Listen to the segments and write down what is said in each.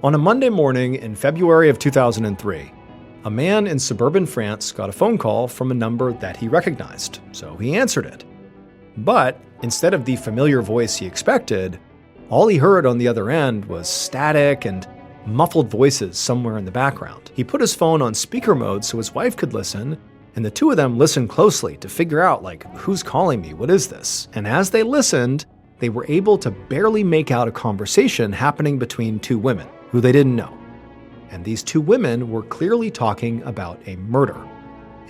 On a Monday morning in February of 2003, a man in suburban France got a phone call from a number that he recognized, so he answered it. But instead of the familiar voice he expected, all he heard on the other end was static and muffled voices somewhere in the background. He put his phone on speaker mode so his wife could listen, and the two of them listened closely to figure out, who's calling me? What is this? And as they listened, they were able to barely make out a conversation happening between two women who they didn't know. And these two women were clearly talking about a murder.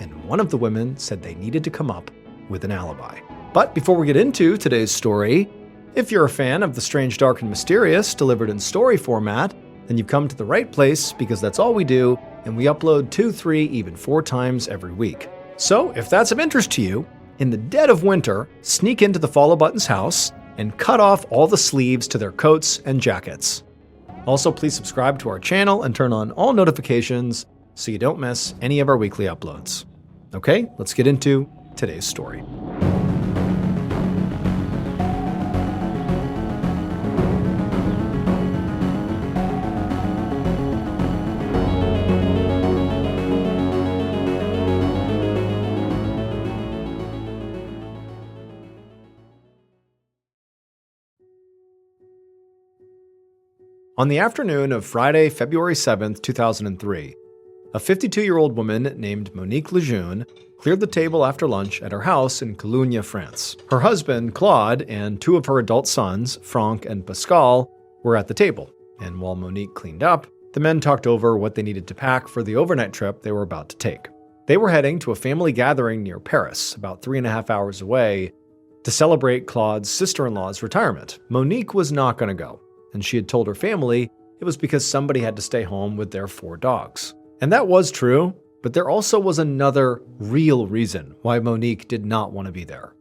And one of the women said they needed to come up with an alibi. But before we get into today's story, if you're a fan of the strange, dark, and mysterious delivered in story format, then you've come to the right place because that's all we do, and we upload 2, 3, even 4 times every week. So if that's of interest to you, in the dead of winter, sneak into the Follow Button's house and cut off all the sleeves to their coats and jackets. Also, please subscribe to our channel and turn on all notifications so you don't miss any of our weekly uploads. Okay, let's get into today's story. On the afternoon of Friday, February 7th, 2003, a 52-year-old woman named Monique Lejeune cleared the table after lunch at her house in Cologne, France. Her husband, Claude, and 2 of her adult sons, Franck and Pascal, were at the table. And while Monique cleaned up, the men talked over what they needed to pack for the overnight trip they were about to take. They were heading to a family gathering near Paris, about 3.5 hours away, to celebrate Claude's sister-in-law's retirement. Monique was not going to go, and she had told her family it was because somebody had to stay home with their 4 dogs. And that was true, but there also was another real reason why Monique did not want to be there.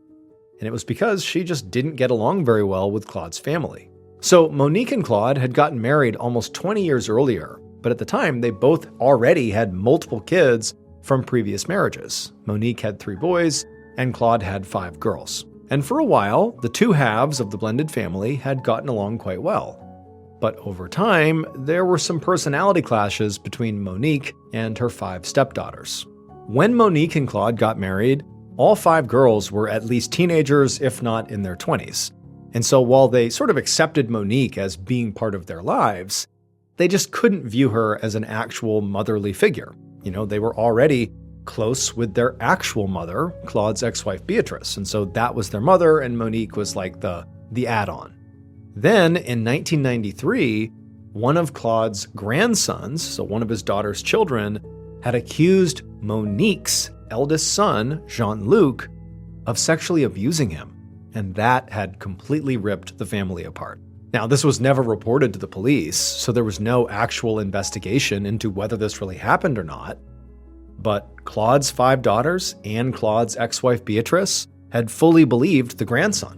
And it was because she just didn't get along very well with Claude's family. So Monique and Claude had gotten married almost 20 years earlier, but at the time they both already had multiple kids from previous marriages. Monique had 3 boys, and Claude had 5 girls. And for a while, the 2 halves of the blended family had gotten along quite well. But over time, there were some personality clashes between Monique and her 5 stepdaughters. When Monique and Claude got married, all 5 girls were at least teenagers, if not in their 20s. And so while they sort of accepted Monique as being part of their lives, they just couldn't view her as an actual motherly figure. They were already close with their actual mother, Claude's ex-wife Beatrice, and so that was their mother, and Monique was like the add-on. Then, in 1993, one of Claude's grandsons, so one of his daughter's children, had accused Monique's eldest son, Jean-Luc, of sexually abusing him, and that had completely ripped the family apart. Now, this was never reported to the police, so there was no actual investigation into whether this really happened or not. But Claude's 5 daughters and Claude's ex-wife Beatrice had fully believed the grandson.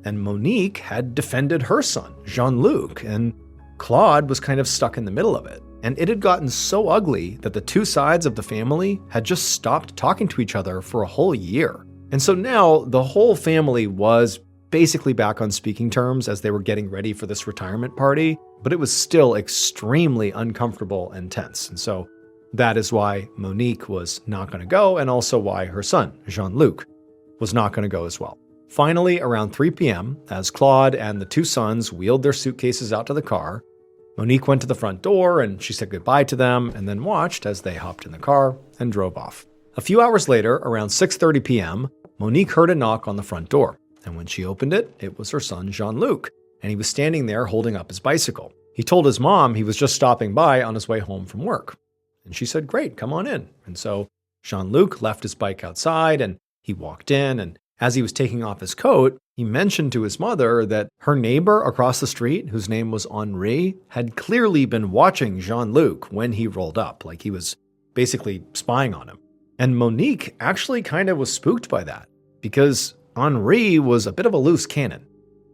And Monique had defended her son, Jean-Luc, and Claude was kind of stuck in the middle of it. And it had gotten so ugly that the 2 sides of the family had just stopped talking to each other for a whole year. And so now the whole family was basically back on speaking terms as they were getting ready for this retirement party, but it was still extremely uncomfortable and tense. And so that is why Monique was not going to go, and also why her son, Jean-Luc, was not going to go as well. Finally, around 3 p.m., as Claude and the 2 sons wheeled their suitcases out to the car, Monique went to the front door and she said goodbye to them and then watched as they hopped in the car and drove off. A few hours later, around 6:30 p.m., Monique heard a knock on the front door, and when she opened it, it was her son Jean-Luc, and he was standing there holding up his bicycle. He told his mom he was just stopping by on his way home from work. And she said, "Great, come on in." And so Jean-Luc left his bike outside and he walked in, and as he was taking off his coat, he mentioned to his mother that her neighbor across the street, whose name was Henri, had clearly been watching Jean-Luc when he rolled up, like he was basically spying on him. And Monique actually kind of was spooked by that, because Henri was a bit of a loose cannon.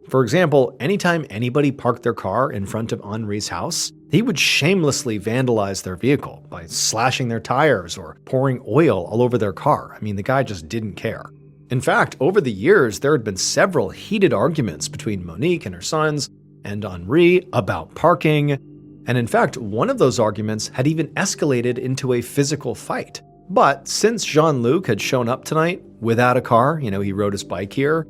For example, anytime anybody parked their car in front of Henri's house, he would shamelessly vandalize their vehicle by slashing their tires or pouring oil all over their car. I mean, the guy just didn't care. In fact, over the years, there had been several heated arguments between Monique and her sons and Henri about parking, And in fact, one of those arguments had even escalated into a physical fight. But since Jean-Luc had shown up tonight without a car, he rode his bike here,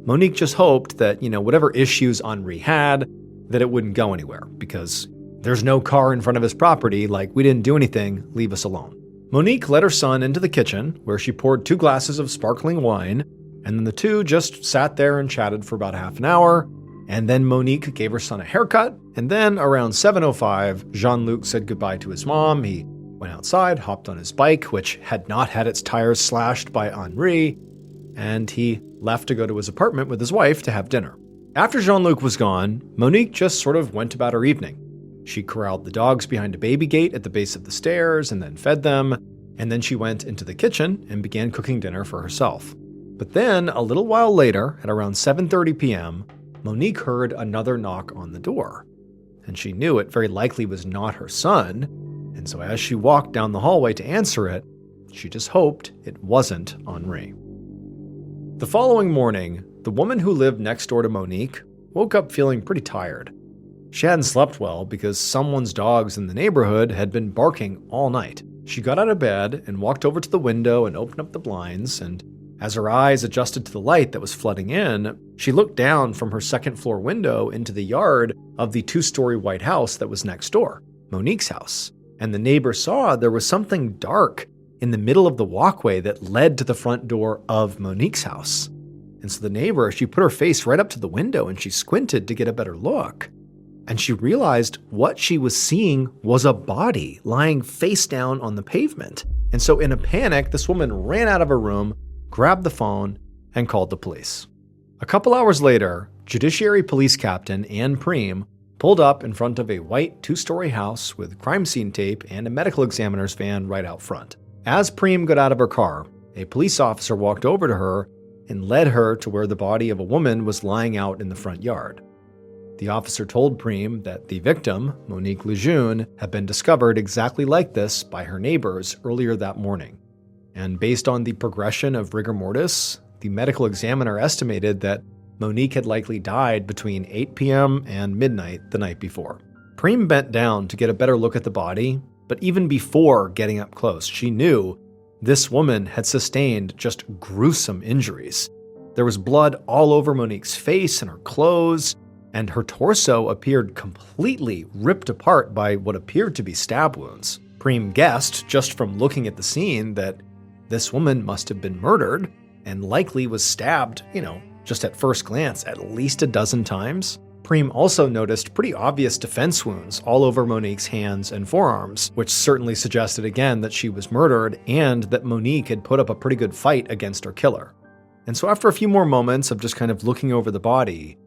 Monique just hoped that, whatever issues Henri had, that it wouldn't go anywhere, because there's no car in front of his property, like, we didn't do anything, leave us alone. Monique led her son into the kitchen, where she poured 2 glasses of sparkling wine, and then the two just sat there and chatted for about half an hour, and then Monique gave her son a haircut, and then around 7:05, Jean-Luc said goodbye to his mom. He went outside, hopped on his bike, which had not had its tires slashed by Henri, and he left to go to his apartment with his wife to have dinner. After Jean-Luc was gone, Monique just sort of went about her evening. She corralled the dogs behind a baby gate at the base of the stairs and then fed them, and then she went into the kitchen and began cooking dinner for herself. But then, a little while later, at around 7:30 p.m., Monique heard another knock on the door, and she knew it very likely was not her son, and so as she walked down the hallway to answer it, she just hoped it wasn't Henri. The following morning, the woman who lived next door to Monique woke up feeling pretty tired. She hadn't slept well because someone's dogs in the neighborhood had been barking all night. She got out of bed and walked over to the window and opened up the blinds, and as her eyes adjusted to the light that was flooding in, she looked down from her second-floor window into the yard of the 2-story white house that was next door, Monique's house. And the neighbor saw there was something dark in the middle of the walkway that led to the front door of Monique's house. And so the neighbor, she put her face right up to the window and she squinted to get a better look. And she realized what she was seeing was a body lying face down on the pavement. And so in a panic, this woman ran out of her room, grabbed the phone, and called the police. A couple hours later, Judiciary Police Captain Anne Preem pulled up in front of a white 2-story house with crime scene tape and a medical examiner's van right out front. As Preem got out of her car, a police officer walked over to her and led her to where the body of a woman was lying out in the front yard. The officer told Preem that the victim, Monique Lejeune, had been discovered exactly like this by her neighbors earlier that morning. And based on the progression of rigor mortis, the medical examiner estimated that Monique had likely died between 8 p.m. and midnight the night before. Preem bent down to get a better look at the body, but even before getting up close, she knew this woman had sustained just gruesome injuries. There was blood all over Monique's face and her clothes, and her torso appeared completely ripped apart by what appeared to be stab wounds. Preem guessed, just from looking at the scene, that this woman must have been murdered and likely was stabbed, just at first glance, at least a dozen times. Preem also noticed pretty obvious defense wounds all over Monique's hands and forearms, which certainly suggested again that she was murdered and that Monique had put up a pretty good fight against her killer. And so after a few more moments of just kind of looking over the body,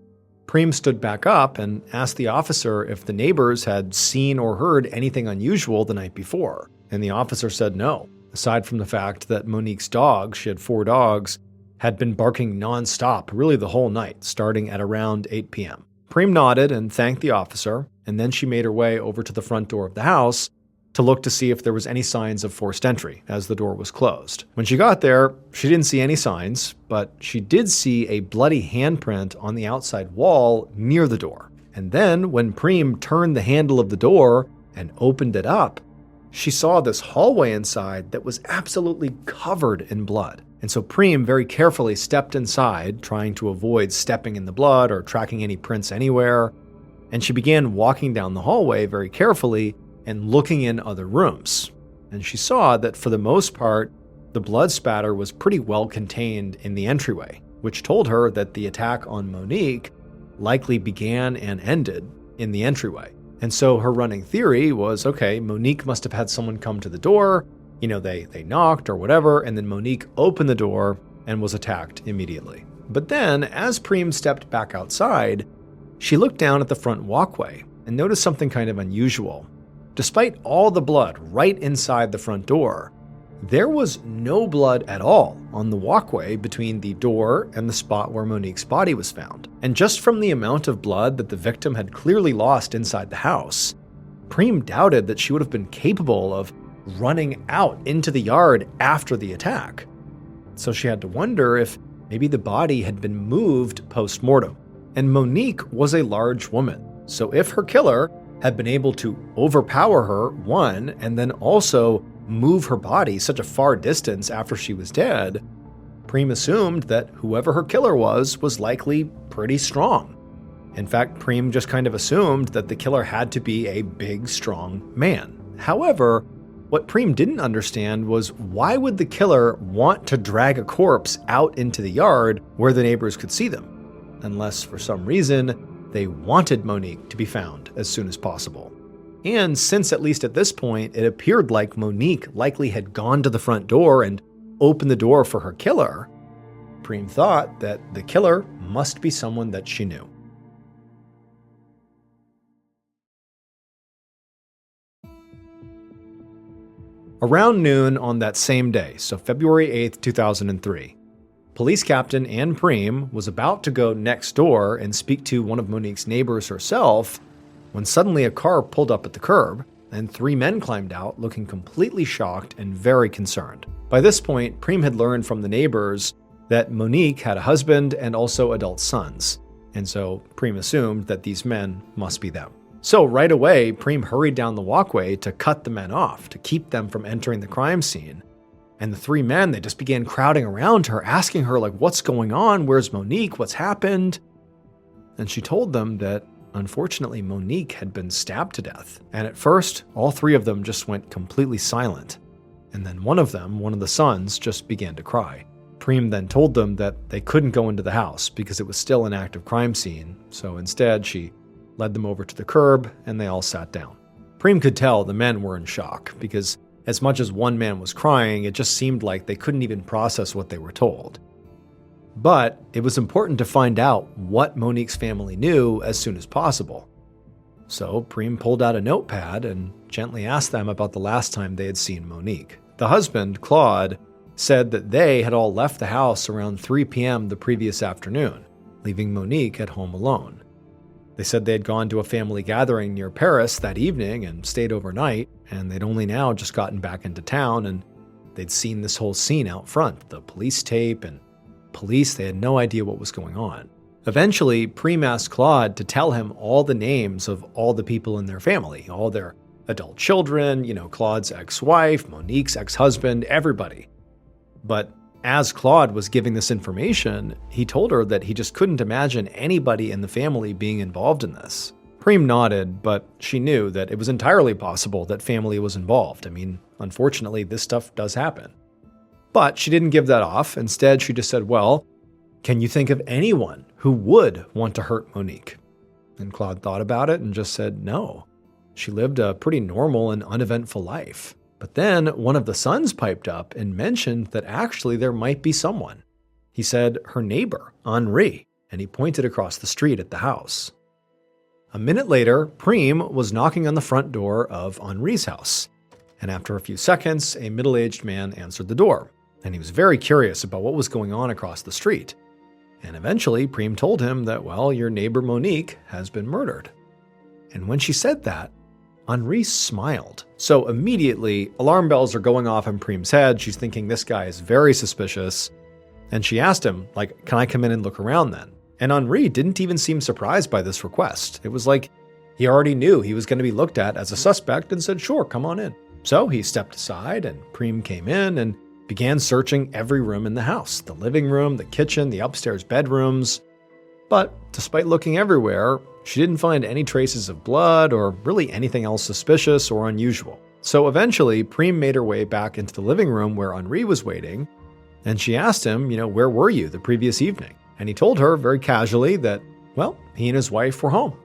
Preem stood back up and asked the officer if the neighbors had seen or heard anything unusual the night before. And the officer said no, aside from the fact that Monique's dogs, she had 4 dogs, had been barking nonstop really the whole night, starting at around 8 p.m. Preem nodded and thanked the officer, and then she made her way over to the front door of the house to look to see if there was any signs of forced entry, as the door was closed. When she got there, she didn't see any signs, but she did see a bloody handprint on the outside wall near the door. And then, when Preem turned the handle of the door and opened it up, she saw this hallway inside that was absolutely covered in blood. And so Preem very carefully stepped inside, trying to avoid stepping in the blood or tracking any prints anywhere. And she began walking down the hallway very carefully and looking in other rooms. And she saw that for the most part, the blood spatter was pretty well contained in the entryway, which told her that the attack on Monique likely began and ended in the entryway. And so her running theory was, okay, Monique must have had someone come to the door, they knocked or whatever, and then Monique opened the door and was attacked immediately. But then, as Preem stepped back outside, she looked down at the front walkway and noticed something kind of unusual. Despite all the blood right inside the front door, there was no blood at all on the walkway between the door and the spot where Monique's body was found. And just from the amount of blood that the victim had clearly lost inside the house, Preem doubted that she would have been capable of running out into the yard after the attack. So she had to wonder if maybe the body had been moved post-mortem. And Monique was a large woman, so if her killer had been able to overpower her, one, and then also move her body such a far distance after she was dead, Preem assumed that whoever her killer was likely pretty strong. In fact, Preem just kind of assumed that the killer had to be a big, strong man. However, what Preem didn't understand was why would the killer want to drag a corpse out into the yard where the neighbors could see them? Unless, for some reason, they wanted Monique to be found as soon as possible. And since at least at this point, it appeared like Monique likely had gone to the front door and opened the door for her killer, Preem thought that the killer must be someone that she knew. Around noon on that same day, so February 8th, 2003, Police Captain Anne Preem was about to go next door and speak to one of Monique's neighbors herself when suddenly a car pulled up at the curb and 3 men climbed out looking completely shocked and very concerned. By this point, Preem had learned from the neighbors that Monique had a husband and also adult sons, and so Preem assumed that these men must be them. So right away, Preem hurried down the walkway to cut the men off, to keep them from entering the crime scene. And the 3 men, they just began crowding around her, asking her, like, what's going on? Where's Monique? What's happened? And she told them that, unfortunately, Monique had been stabbed to death. And at first, all 3 of them just went completely silent. And then one of the sons, just began to cry. Preem then told them that they couldn't go into the house because it was still an active crime scene. So instead, she led them over to the curb, and they all sat down. Preem could tell the men were in shock, because as much as one man was crying, it just seemed like they couldn't even process what they were told. But it was important to find out what Monique's family knew as soon as possible. So Preem pulled out a notepad and gently asked them about the last time they had seen Monique. The husband, Claude, said that they had all left the house around 3 p.m. the previous afternoon, leaving Monique at home alone. They said they had gone to a family gathering near Paris that evening and stayed overnight, and they'd only now just gotten back into town, and they'd seen this whole scene out front, the police tape, and police, they had no idea what was going on. Eventually, Preem asked Claude to tell him all the names of all the people in their family, all their adult children, Claude's ex-wife, Monique's ex-husband, everybody. But as Claude was giving this information, he told her that he just couldn't imagine anybody in the family being involved in this. Preem nodded, but she knew that it was entirely possible that family was involved. I mean, unfortunately, this stuff does happen. But she didn't give that off. Instead, she just said, well, can you think of anyone who would want to hurt Monique? And Claude thought about it and just said no. She lived a pretty normal and uneventful life. But then one of the sons piped up and mentioned that actually there might be someone. He said her neighbor, Henri, and he pointed across the street at the house. A minute later, Preem was knocking on the front door of Henri's house. And after a few seconds, a middle-aged man answered the door. And he was very curious about what was going on across the street. And eventually, Preem told him that, well, your neighbor Monique has been murdered. And when she said that, Henri smiled. So immediately, alarm bells are going off in Preem's head. She's thinking this guy is very suspicious. And she asked him, can I come in and look around then? And Henri didn't even seem surprised by this request. It was like he already knew he was going to be looked at as a suspect and said, sure, come on in. So he stepped aside and Preem came in and began searching every room in the house, the living room, the kitchen, the upstairs bedrooms. But despite looking everywhere, she didn't find any traces of blood or really anything else suspicious or unusual. So eventually, Preem made her way back into the living room where Henri was waiting, and she asked him, where were you the previous evening? And he told her very casually that, well, he and his wife were home.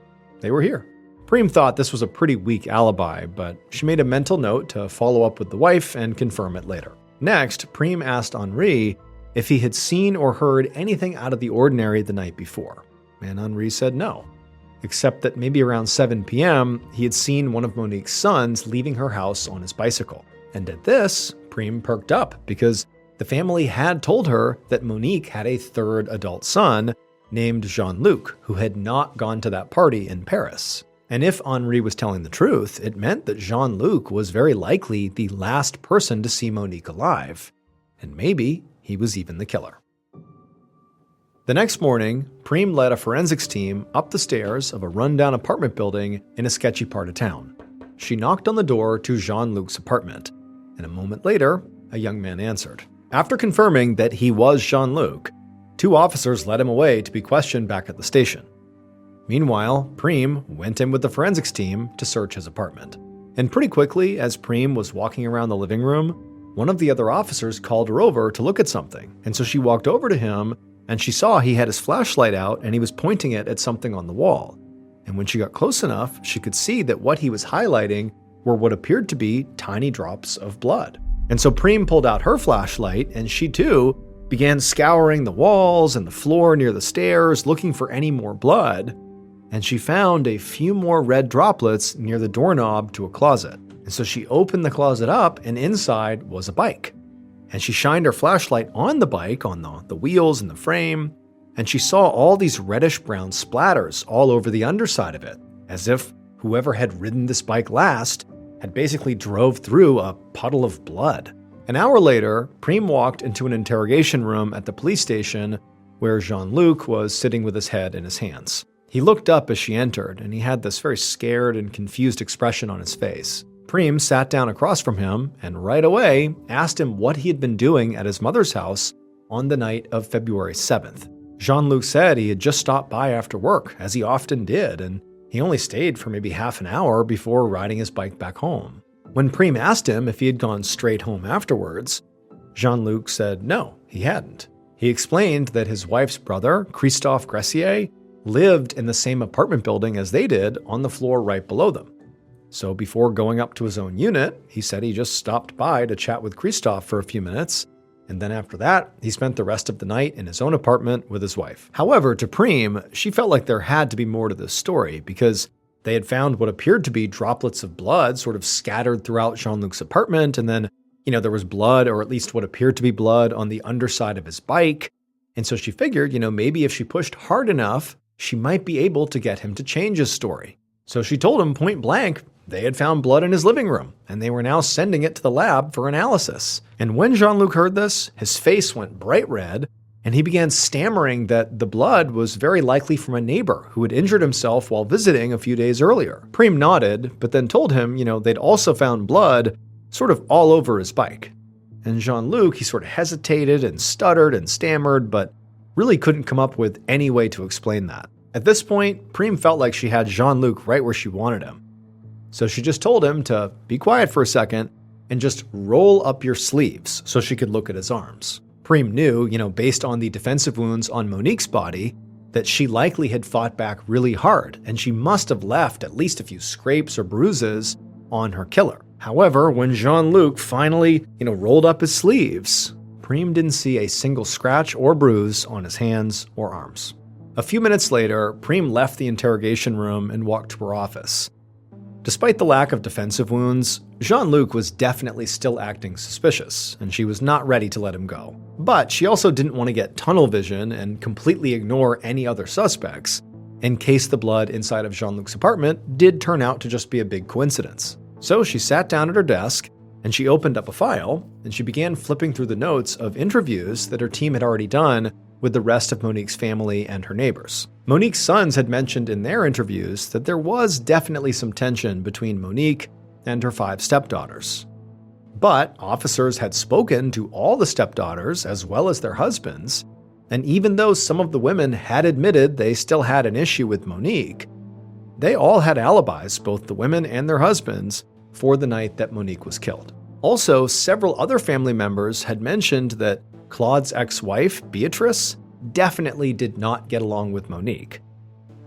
They were here. Preem thought this was a pretty weak alibi, but she made a mental note to follow up with the wife and confirm it later. Next, Preem asked Henri if he had seen or heard anything out of the ordinary the night before. And Henri said no, except that maybe around 7 p.m., he had seen one of Monique's sons leaving her house on his bicycle. And at this, Preem perked up because the family had told her that Monique had a third adult son named Jean-Luc, who had not gone to that party in Paris. And if Henri was telling the truth, it meant that Jean-Luc was very likely the last person to see Monique alive. And maybe he was even the killer. The next morning, Preem led a forensics team up the stairs of a rundown apartment building in a sketchy part of town. She knocked on the door to Jean-Luc's apartment, and a moment later, a young man answered. After confirming that he was Jean-Luc, 2 officers led him away to be questioned back at the station. Meanwhile, Preem went in with the forensics team to search his apartment. And pretty quickly, as Preem was walking around the living room, one of the other officers called her over to look at something. And so she walked over to him, and she saw he had his flashlight out and he was pointing it at something on the wall. And when she got close enough, she could see that what he was highlighting were what appeared to be tiny drops of blood. And so Preem pulled out her flashlight, and she too began scouring the walls and the floor near the stairs, looking for any more blood. And she found a few more red droplets near the doorknob to a closet. And so she opened the closet up, and inside was a bike. And she shined her flashlight on the bike, on the wheels and the frame, and she saw all these reddish-brown splatters all over the underside of it, as if whoever had ridden this bike last had basically drove through a puddle of blood. An hour later, Preem walked into an interrogation room at the police station where Jean-Luc was sitting with his head in his hands. He looked up as she entered, and he had this very scared and confused expression on his face. Preem sat down across from him and right away asked him what he had been doing at his mother's house on the night of February 7th. Jean-Luc said he had just stopped by after work, as he often did, and he only stayed for maybe half an hour before riding his bike back home. When Preem asked him if he had gone straight home afterwards, Jean-Luc said no, he hadn't. He explained that his wife's brother, Christophe Gressier, lived in the same apartment building as they did on the floor right below them. So before going up to his own unit, he said he just stopped by to chat with Christophe for a few minutes, and then after that, he spent the rest of the night in his own apartment with his wife. However, to Preem, she felt like there had to be more to this story because they had found what appeared to be droplets of blood sort of scattered throughout Jean-Luc's apartment, and then, there was blood, or at least what appeared to be blood, on the underside of his bike. And so she figured, maybe if she pushed hard enough, she might be able to get him to change his story. So she told him point blank they had found blood in his living room, and they were now sending it to the lab for analysis. And when Jean-Luc heard this, his face went bright red, and he began stammering that the blood was very likely from a neighbor who had injured himself while visiting a few days earlier. Preem nodded, but then told him, they'd also found blood sort of all over his bike. And Jean-Luc, he sort of hesitated and stuttered and stammered, but really couldn't come up with any way to explain that. At this point, Preem felt like she had Jean-Luc right where she wanted him. So she just told him to be quiet for a second and just roll up your sleeves so she could look at his arms. Preem knew, based on the defensive wounds on Monique's body, that she likely had fought back really hard, and she must have left at least a few scrapes or bruises on her killer. However, when Jean-Luc finally, rolled up his sleeves, Preem didn't see a single scratch or bruise on his hands or arms. A few minutes later, Preem left the interrogation room and walked to her office. Despite the lack of defensive wounds, Jean-Luc was definitely still acting suspicious, and she was not ready to let him go. But she also didn't want to get tunnel vision and completely ignore any other suspects, in case the blood inside of Jean-Luc's apartment did turn out to just be a big coincidence. So she sat down at her desk, and she opened up a file, and she began flipping through the notes of interviews that her team had already done with the rest of Monique's family and her neighbors. Monique's sons had mentioned in their interviews that there was definitely some tension between Monique and her 5 stepdaughters. But officers had spoken to all the stepdaughters as well as their husbands, and even though some of the women had admitted they still had an issue with Monique, they all had alibis, both the women and their husbands, for the night that Monique was killed. Also, several other family members had mentioned that Claude's ex-wife, Beatrice, definitely did not get along with Monique.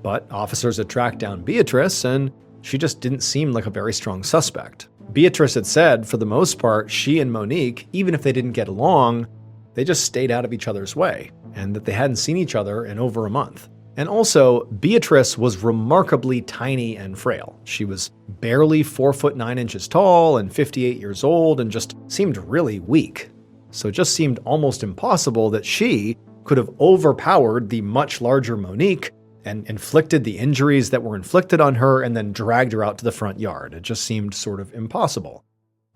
But officers had tracked down Beatrice, and she just didn't seem like a very strong suspect. Beatrice had said, for the most part, she and Monique, even if they didn't get along, they just stayed out of each other's way, and that they hadn't seen each other in over a month. And also, Beatrice was remarkably tiny and frail. She was barely 4 foot 9 inches tall and 58 years old and just seemed really weak. So it just seemed almost impossible that she could have overpowered the much larger Monique and inflicted the injuries that were inflicted on her and then dragged her out to the front yard. It just seemed sort of impossible.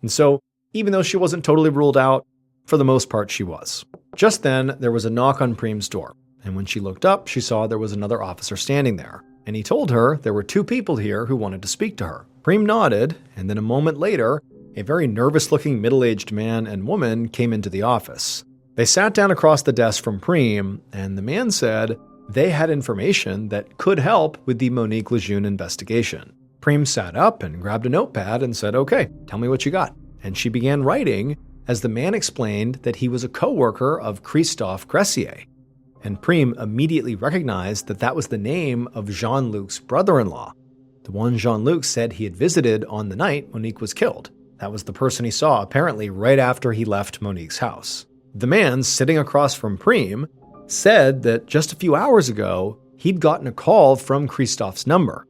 And so, even though she wasn't totally ruled out, for the most part she was. Just then, there was a knock on Preem's door. And when she looked up, she saw there was another officer standing there. And he told her there were 2 people here who wanted to speak to her. Preem nodded, and then a moment later, a very nervous-looking middle-aged man and woman came into the office. They sat down across the desk from Preem, and the man said they had information that could help with the Monique Lejeune investigation. Preem sat up and grabbed a notepad and said, "Okay, tell me what you got." And she began writing as the man explained that he was a co-worker of Christophe Gressier. And Preem immediately recognized that that was the name of Jean-Luc's brother-in-law, the one Jean-Luc said he had visited on the night Monique was killed. That was the person he saw apparently right after he left Monique's house. The man sitting across from Preem said that just a few hours ago, he'd gotten a call from Christophe's number.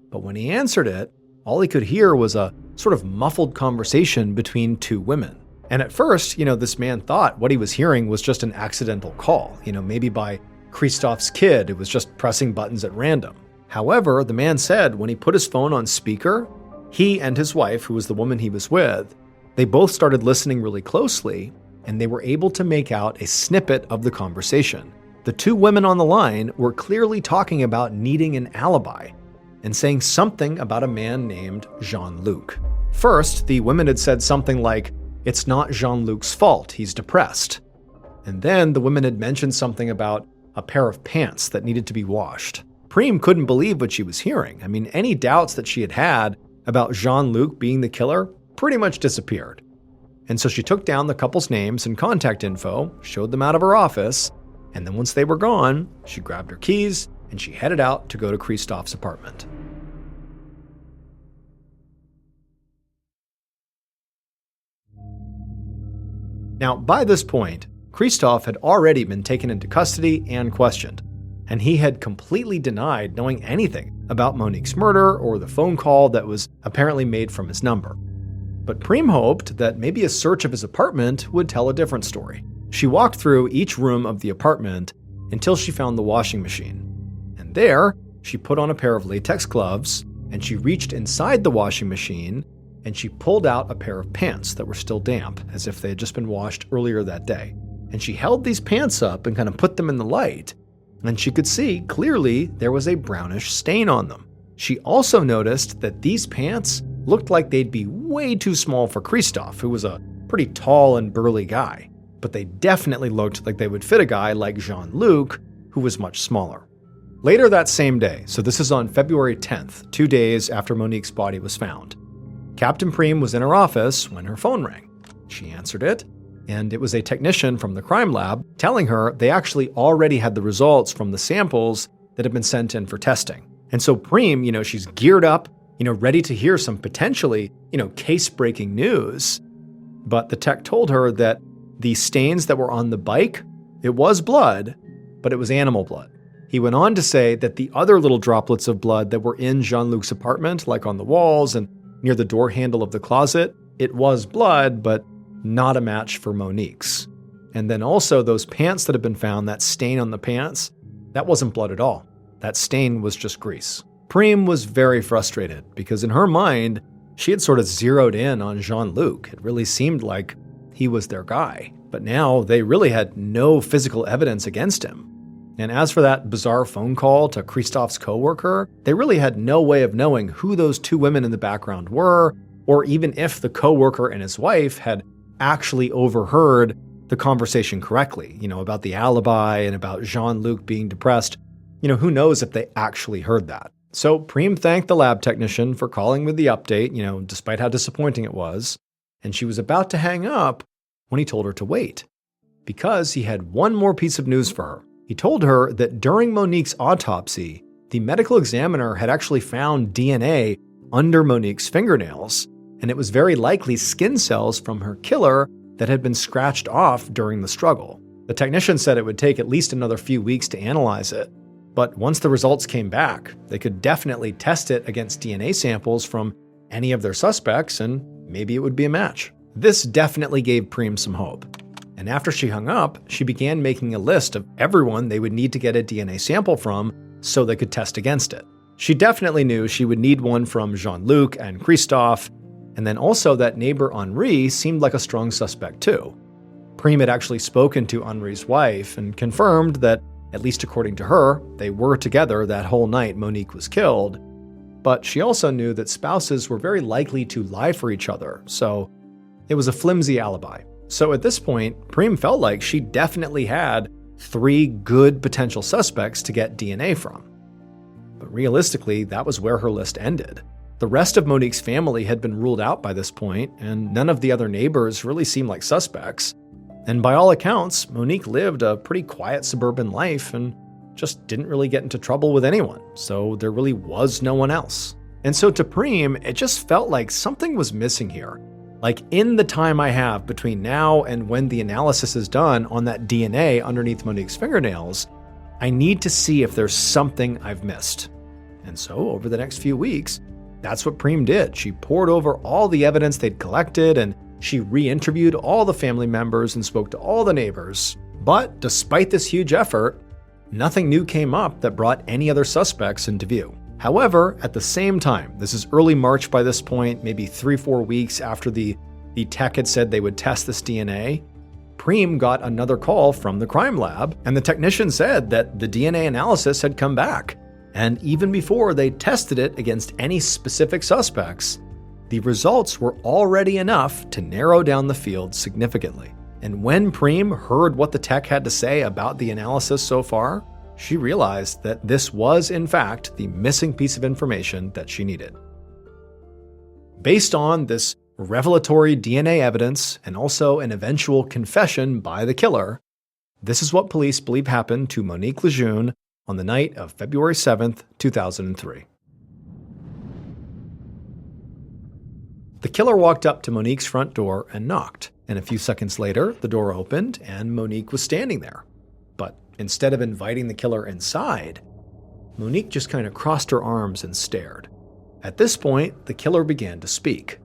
But when he answered it, all he could hear was a sort of muffled conversation between 2 women. And at first, this man thought what he was hearing was just an accidental call, maybe by Christophe's kid who was just pressing buttons at random. However, the man said when he put his phone on speaker, he and his wife, who was the woman he was with, they both started listening really closely, and they were able to make out a snippet of the conversation. The 2 women on the line were clearly talking about needing an alibi and saying something about a man named Jean-Luc. First, the women had said something like, "It's not Jean-Luc's fault, he's depressed." And then the women had mentioned something about a pair of pants that needed to be washed. Preem couldn't believe what she was hearing. Any doubts that she had had about Jean-Luc being the killer pretty much disappeared. And so she took down the couple's names and contact info, showed them out of her office, and then once they were gone, she grabbed her keys and she headed out to go to Christophe's apartment. Now, by this point, Christophe had already been taken into custody and questioned, and he had completely denied knowing anything about Monique's murder or the phone call that was apparently made from his number. But Preem hoped that maybe a search of his apartment would tell a different story. She walked through each room of the apartment until she found the washing machine. And there, she put on a pair of latex gloves, and she reached inside the washing machine and she pulled out a pair of pants that were still damp, as if they had just been washed earlier that day. And she held these pants up and kind of put them in the light, and she could see clearly there was a brownish stain on them. She also noticed that these pants looked like they'd be way too small for Christophe, who was a pretty tall and burly guy, but they definitely looked like they would fit a guy like Jean-Luc, who was much smaller. Later that same day, so this is on February 10th, 2 days after Monique's body was found, Captain Preem was in her office when her phone rang. She answered it, and it was a technician from the crime lab telling her they actually already had the results from the samples that had been sent in for testing. And so Preem, she's geared up, ready to hear some potentially, case-breaking news. But the tech told her that the stains that were on the bike, it was blood, but it was animal blood. He went on to say that the other little droplets of blood that were in Jean-Luc's apartment, like on the walls and near the door handle of the closet, it was blood, but not a match for Monique's. And then also those pants that had been found, that stain on the pants, that wasn't blood at all. That stain was just grease. Preem was very frustrated because in her mind, she had sort of zeroed in on Jean-Luc. It really seemed like he was their guy. But now they really had no physical evidence against him. And as for that bizarre phone call to Christophe's coworker, they really had no way of knowing who those 2 women in the background were, or even if the coworker and his wife had actually overheard the conversation correctly, about the alibi and about Jean-Luc being depressed. Who knows if they actually heard that. So Preem thanked the lab technician for calling with the update, despite how disappointing it was. And she was about to hang up when he told her to wait, because he had one more piece of news for her. He told her that during Monique's autopsy, the medical examiner had actually found DNA under Monique's fingernails, and it was very likely skin cells from her killer that had been scratched off during the struggle. The technician said it would take at least another few weeks to analyze it, but once the results came back, they could definitely test it against DNA samples from any of their suspects, and maybe it would be a match. This definitely gave Preem some hope. And after she hung up, she began making a list of everyone they would need to get a DNA sample from so they could test against it. She definitely knew she would need one from Jean-Luc and Christophe, and then also that neighbor Henri seemed like a strong suspect too. Preem had actually spoken to Henri's wife and confirmed that At least according to her, they were together that whole night Monique was killed. But she also knew that spouses were very likely to lie for each other, so it was a flimsy alibi. So at this point, Preem felt like she definitely had 3 good potential suspects to get DNA from. But realistically, that was where her list ended. The rest of Monique's family had been ruled out by this point, and none of the other neighbors really seemed like suspects. And by all accounts, Monique lived a pretty quiet suburban life and just didn't really get into trouble with anyone, so there really was no one else. And so to Preem, it just felt like something was missing here. Like, in the time I have between now and when the analysis is done on that DNA underneath Monique's fingernails, I need to see if there's something I've missed. And so over the next few weeks, that's what Preem did. She pored over all the evidence they'd collected, and she re-interviewed all the family members and spoke to all the neighbors. But despite this huge effort, nothing new came up that brought any other suspects into view. However, at the same time, this is early March by this point, maybe 3-4 weeks after the tech had said they would test this DNA, Preem got another call from the crime lab, and the technician said that the DNA analysis had come back. And even before they tested it against any specific suspects, the results were already enough to narrow down the field significantly. And when Preem heard what the tech had to say about the analysis so far, she realized that this was, in fact, the missing piece of information that she needed. Based on this revelatory DNA evidence and also an eventual confession by the killer, this is what police believe happened to Monique Lejeune on the night of February 7th, 2003. The killer walked up to Monique's front door and knocked, and a few seconds later, the door opened and Monique was standing there. But instead of inviting the killer inside, Monique just kind of crossed her arms and stared. At this point, the killer began to speak.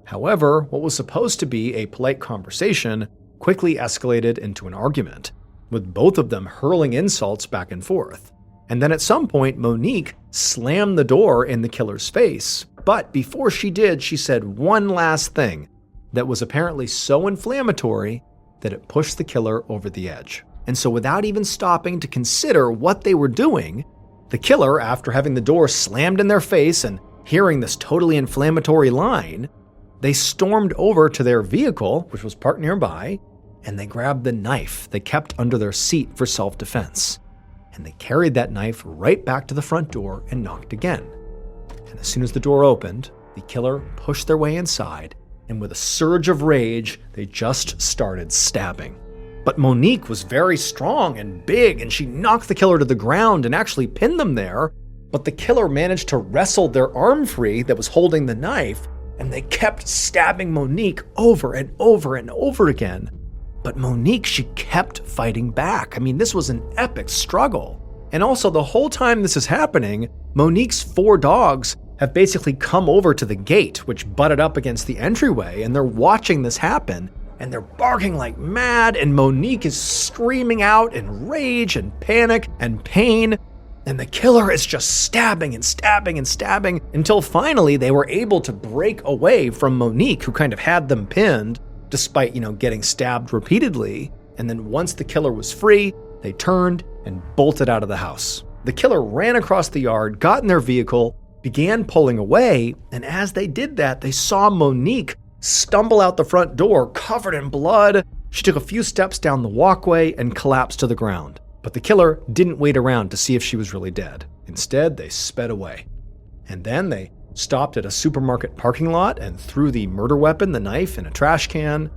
However, what was supposed to be a polite conversation quickly escalated into an argument, with both of them hurling insults back and forth. And then at some point, Monique slammed the door in the killer's face. But before she did, she said one last thing that was apparently so inflammatory that it pushed the killer over the edge. And so without even stopping to consider what they were doing, the killer, after having the door slammed in their face and hearing this totally inflammatory line, they stormed over to their vehicle, which was parked nearby, and they grabbed the knife they kept under their seat for self-defense. And they carried that knife right back to the front door and knocked again. And as soon as the door opened, the killer pushed their way inside, and with a surge of rage, they just started stabbing. But Monique was very strong and big, and she knocked the killer to the ground and actually pinned them there. But the killer managed to wrestle their arm free that was holding the knife, and they kept stabbing Monique over and over and over again. But Monique, she kept fighting back. I mean, this was an epic struggle. And also, the whole time this is happening, Monique's 4 dogs have basically come over to the gate, which butted up against the entryway, and they're watching this happen, and they're barking like mad, and Monique is screaming out in rage and panic and pain, and the killer is just stabbing and stabbing and stabbing until finally they were able to break away from Monique, who kind of had them pinned, despite, getting stabbed repeatedly. And then once the killer was free, they turned and bolted out of the house. The killer ran across the yard, got in their vehicle, began pulling away, and as they did that, they saw Monique stumble out the front door covered in blood. She took a few steps down the walkway and collapsed to the ground. But the killer didn't wait around to see if she was really dead. Instead, they sped away. And then they stopped at a supermarket parking lot and threw the murder weapon, the knife, in a trash can.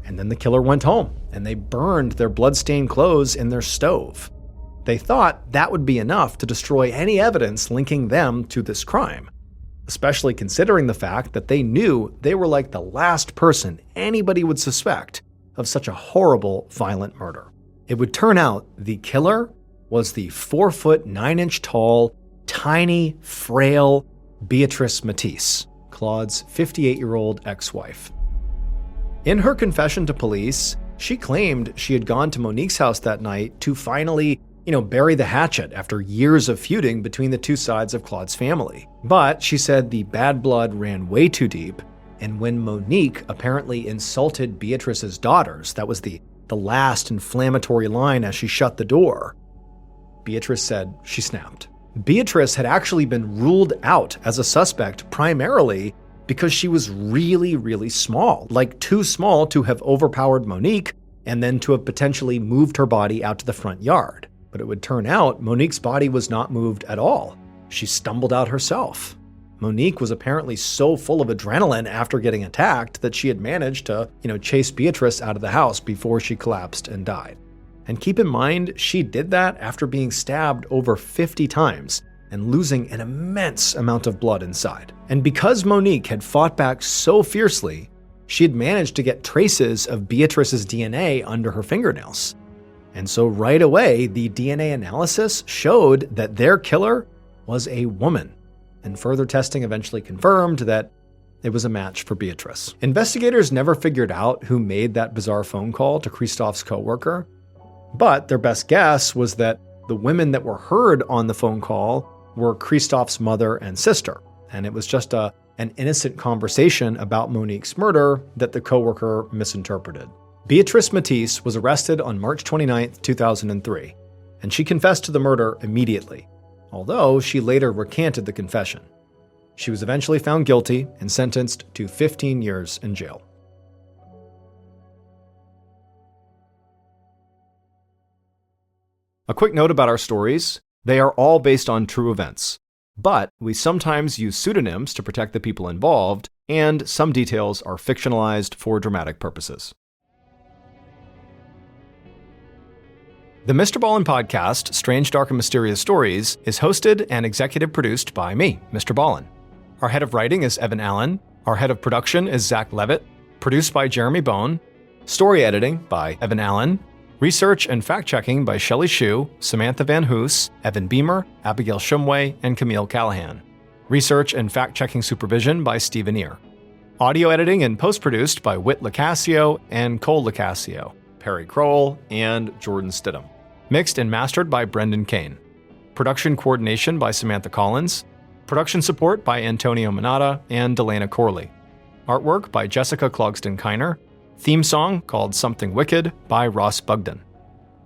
And then the killer went home, and they burned their blood-stained clothes in their stove. They thought that would be enough to destroy any evidence linking them to this crime, especially considering the fact that they knew they were like the last person anybody would suspect of such a horrible, violent murder. It would turn out the killer was the 4-foot, 9-inch tall, tiny, frail Beatrice Matisse, Claude's 58-year-old ex-wife. In her confession to police, she claimed she had gone to Monique's house that night to finally, bury the hatchet after years of feuding between the two sides of Claude's family. But she said the bad blood ran way too deep, and when Monique apparently insulted Beatrice's daughters, that was the last inflammatory line as she shut the door, Beatrice said she snapped. Beatrice had actually been ruled out as a suspect primarily because she was really, really small, like too small to have overpowered Monique and then to have potentially moved her body out to the front yard. But it would turn out Monique's body was not moved at all. She stumbled out herself. Monique was apparently so full of adrenaline after getting attacked that she had managed to, chase Beatrice out of the house before she collapsed and died. And keep in mind, she did that after being stabbed over 50 times and losing an immense amount of blood inside. And because Monique had fought back so fiercely, she had managed to get traces of Beatrice's DNA under her fingernails. And so right away, the DNA analysis showed that their killer was a woman. And further testing eventually confirmed that it was a match for Beatrice. Investigators never figured out who made that bizarre phone call to Christophe's coworker, but their best guess was that the women that were heard on the phone call were Christophe's mother and sister. And it was just an innocent conversation about Monique's murder that the coworker misinterpreted. Beatrice Matisse was arrested on March 29, 2003, and she confessed to the murder immediately, although she later recanted the confession. She was eventually found guilty and sentenced to 15 years in jail. A quick note about our stories. They are all based on true events, but we sometimes use pseudonyms to protect the people involved, and some details are fictionalized for dramatic purposes. The Mr. Ballin podcast, Strange, Dark, and Mysterious Stories, is hosted and executive produced by me, Mr. Ballin. Our head of writing is Evan Allen. Our head of production is Zach Levitt. Produced by Jeremy Bone. Story editing by Evan Allen. Research and fact-checking by Shelley Shue, Samantha Van Hoos, Evan Beamer, Abigail Shumway, and Camille Callahan. Research and fact-checking supervision by Stephen Ear. Audio editing and post-produced by Whit Lacasio and Cole Lacasio, Perry Crowell, and Jordan Stidham. Mixed and mastered by Brendan Kane. Production coordination by Samantha Collins. Production support by Antonio Manata and Delana Corley. Artwork by Jessica Clogston-Kiner. Theme song called Something Wicked by Ross Bugden.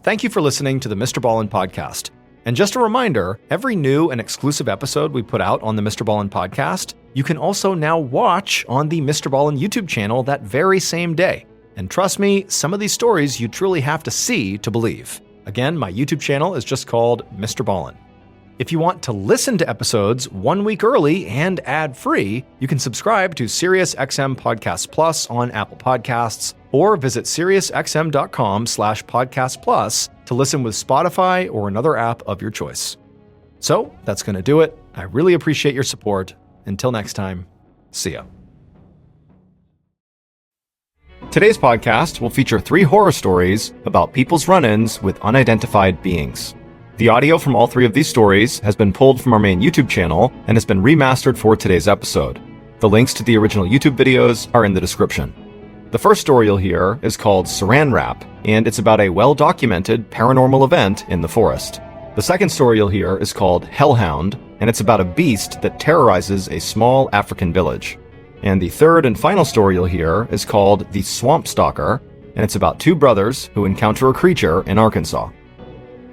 Thank you for listening to the Mr. Ballin podcast. And just a reminder, every new and exclusive episode we put out on the Mr. Ballin podcast, you can also now watch on the Mr. Ballin YouTube channel that very same day. And trust me, some of these stories you truly have to see to believe. Again, my YouTube channel is just called Mr. Ballin. If you want to listen to episodes 1 week early and ad-free, you can subscribe to SiriusXM Podcast Plus on Apple Podcasts or visit SiriusXM.com/Podcast Plus to listen with Spotify or another app of your choice. So that's going to do it. I really appreciate your support. Until next time, see ya. Today's podcast will feature 3 horror stories about people's run-ins with unidentified beings. The audio from all 3 of these stories has been pulled from our main YouTube channel and has been remastered for today's episode. The links to the original YouTube videos are in the description. The first story you'll hear is called Saran Wrap, and it's about a well-documented paranormal event in the forest. The second story you'll hear is called Hellhound, and it's about a beast that terrorizes a small African village. And the third and final story you'll hear is called The Swamp Stalker, and it's about 2 brothers who encounter a creature in Arkansas.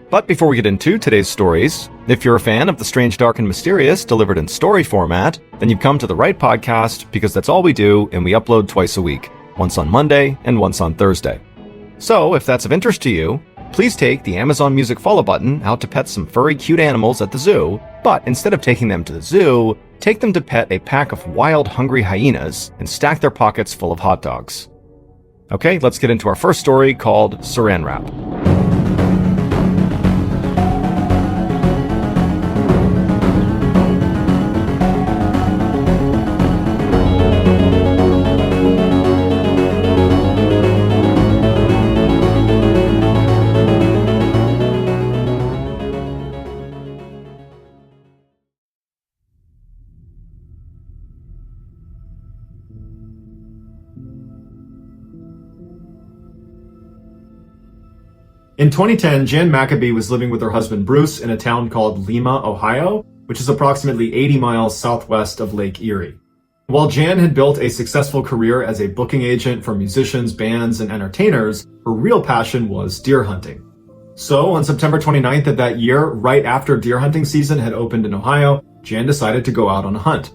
But before we get into today's stories, if you're a fan of the strange, dark, and mysterious delivered in story format, then you've come to the right podcast because that's all we do and we upload twice a week, once on Monday and once on Thursday. So if that's of interest to you, please take the Amazon Music follow button out to pet some furry cute animals at the zoo, but instead of taking them to the zoo, take them to pet a pack of wild hungry hyenas and stack their pockets full of hot dogs. Okay, let's get into our first story called Saran Wrap. In 2010, Jan Maccabee was living with her husband Bruce in a town called Lima, Ohio, which is approximately 80 miles southwest of Lake Erie. While Jan had built a successful career as a booking agent for musicians, bands, and entertainers, her real passion was deer hunting. So on September 29th of that year, right after deer hunting season had opened in Ohio, Jan decided to go out on a hunt.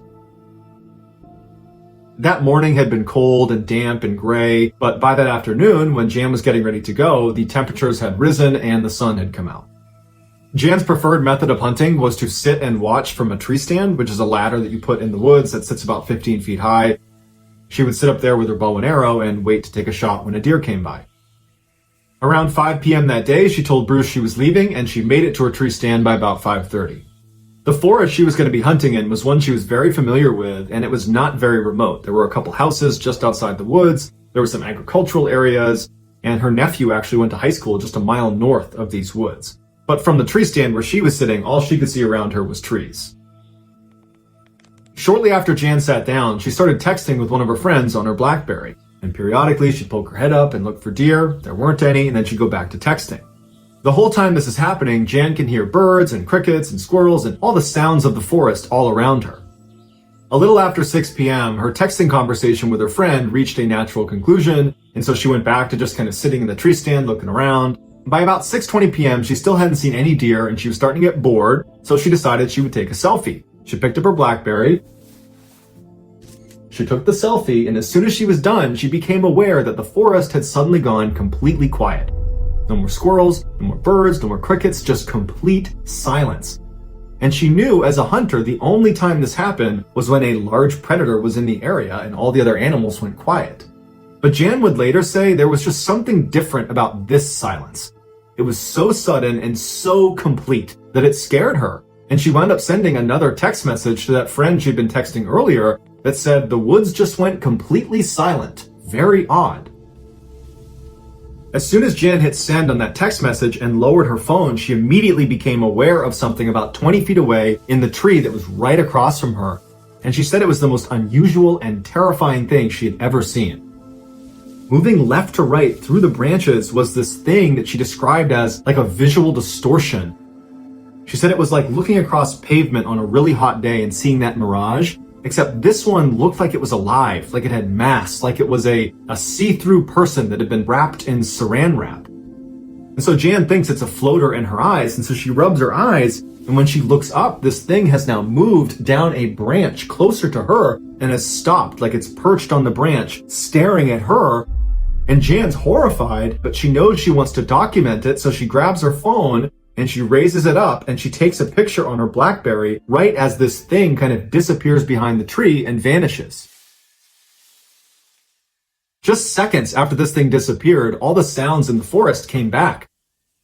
That morning had been cold and damp and gray, but by that afternoon, when Jan was getting ready to go, the temperatures had risen and the sun had come out. Jan's preferred method of hunting was to sit and watch from a tree stand, which is a ladder that you put in the woods that sits about 15 feet high. She would sit up there with her bow and arrow and wait to take a shot when a deer came by. Around 5 p.m. that day, she told Bruce she was leaving, and she made it to her tree stand by about 5:30. The forest she was going to be hunting in was one she was very familiar with, and it was not very remote. There were a couple houses just outside the woods, there were some agricultural areas, and her nephew actually went to high school just a mile north of these woods. But from the tree stand where she was sitting, all she could see around her was trees. Shortly after Jan sat down, she started texting with one of her friends on her BlackBerry. And periodically, she'd poke her head up and look for deer. There weren't any, and then she'd go back to texting. The whole time this is happening, Jan can hear birds and crickets and squirrels and all the sounds of the forest all around her. A little after 6 p.m., her texting conversation with her friend reached a natural conclusion, and so she went back to just kind of sitting in the tree stand looking around. By about 6:20 p.m., she still hadn't seen any deer, and she was starting to get bored, so she decided she would take a selfie. She picked up her BlackBerry. She took the selfie, and as soon as she was done, she became aware that the forest had suddenly gone completely quiet. No more squirrels, no more birds, no more crickets, just complete silence. And she knew as a hunter, the only time this happened was when a large predator was in the area and all the other animals went quiet. But Jan would later say there was just something different about this silence. It was so sudden and so complete that it scared her. And she wound up sending another text message to that friend she'd been texting earlier that said the woods just went completely silent. Very odd. As soon as Jan hit send on that text message and lowered her phone, she immediately became aware of something about 20 feet away in the tree that was right across from her. And she said it was the most unusual and terrifying thing she had ever seen. Moving left to right through the branches was this thing that she described as like a visual distortion. She said it was like looking across pavement on a really hot day and seeing that mirage, except this one looked like it was alive, like it had mass, like it was a see-through person that had been wrapped in saran wrap. And so Jan thinks it's a floater in her eyes, and so she rubs her eyes, and when she looks up, this thing has now moved down a branch closer to her and has stopped, like it's perched on the branch, staring at her. And Jan's horrified, but she knows she wants to document it, so she grabs her phone and she raises it up and she takes a picture on her BlackBerry right as this thing kind of disappears behind the tree and vanishes. Just seconds after this thing disappeared, all the sounds in the forest came back.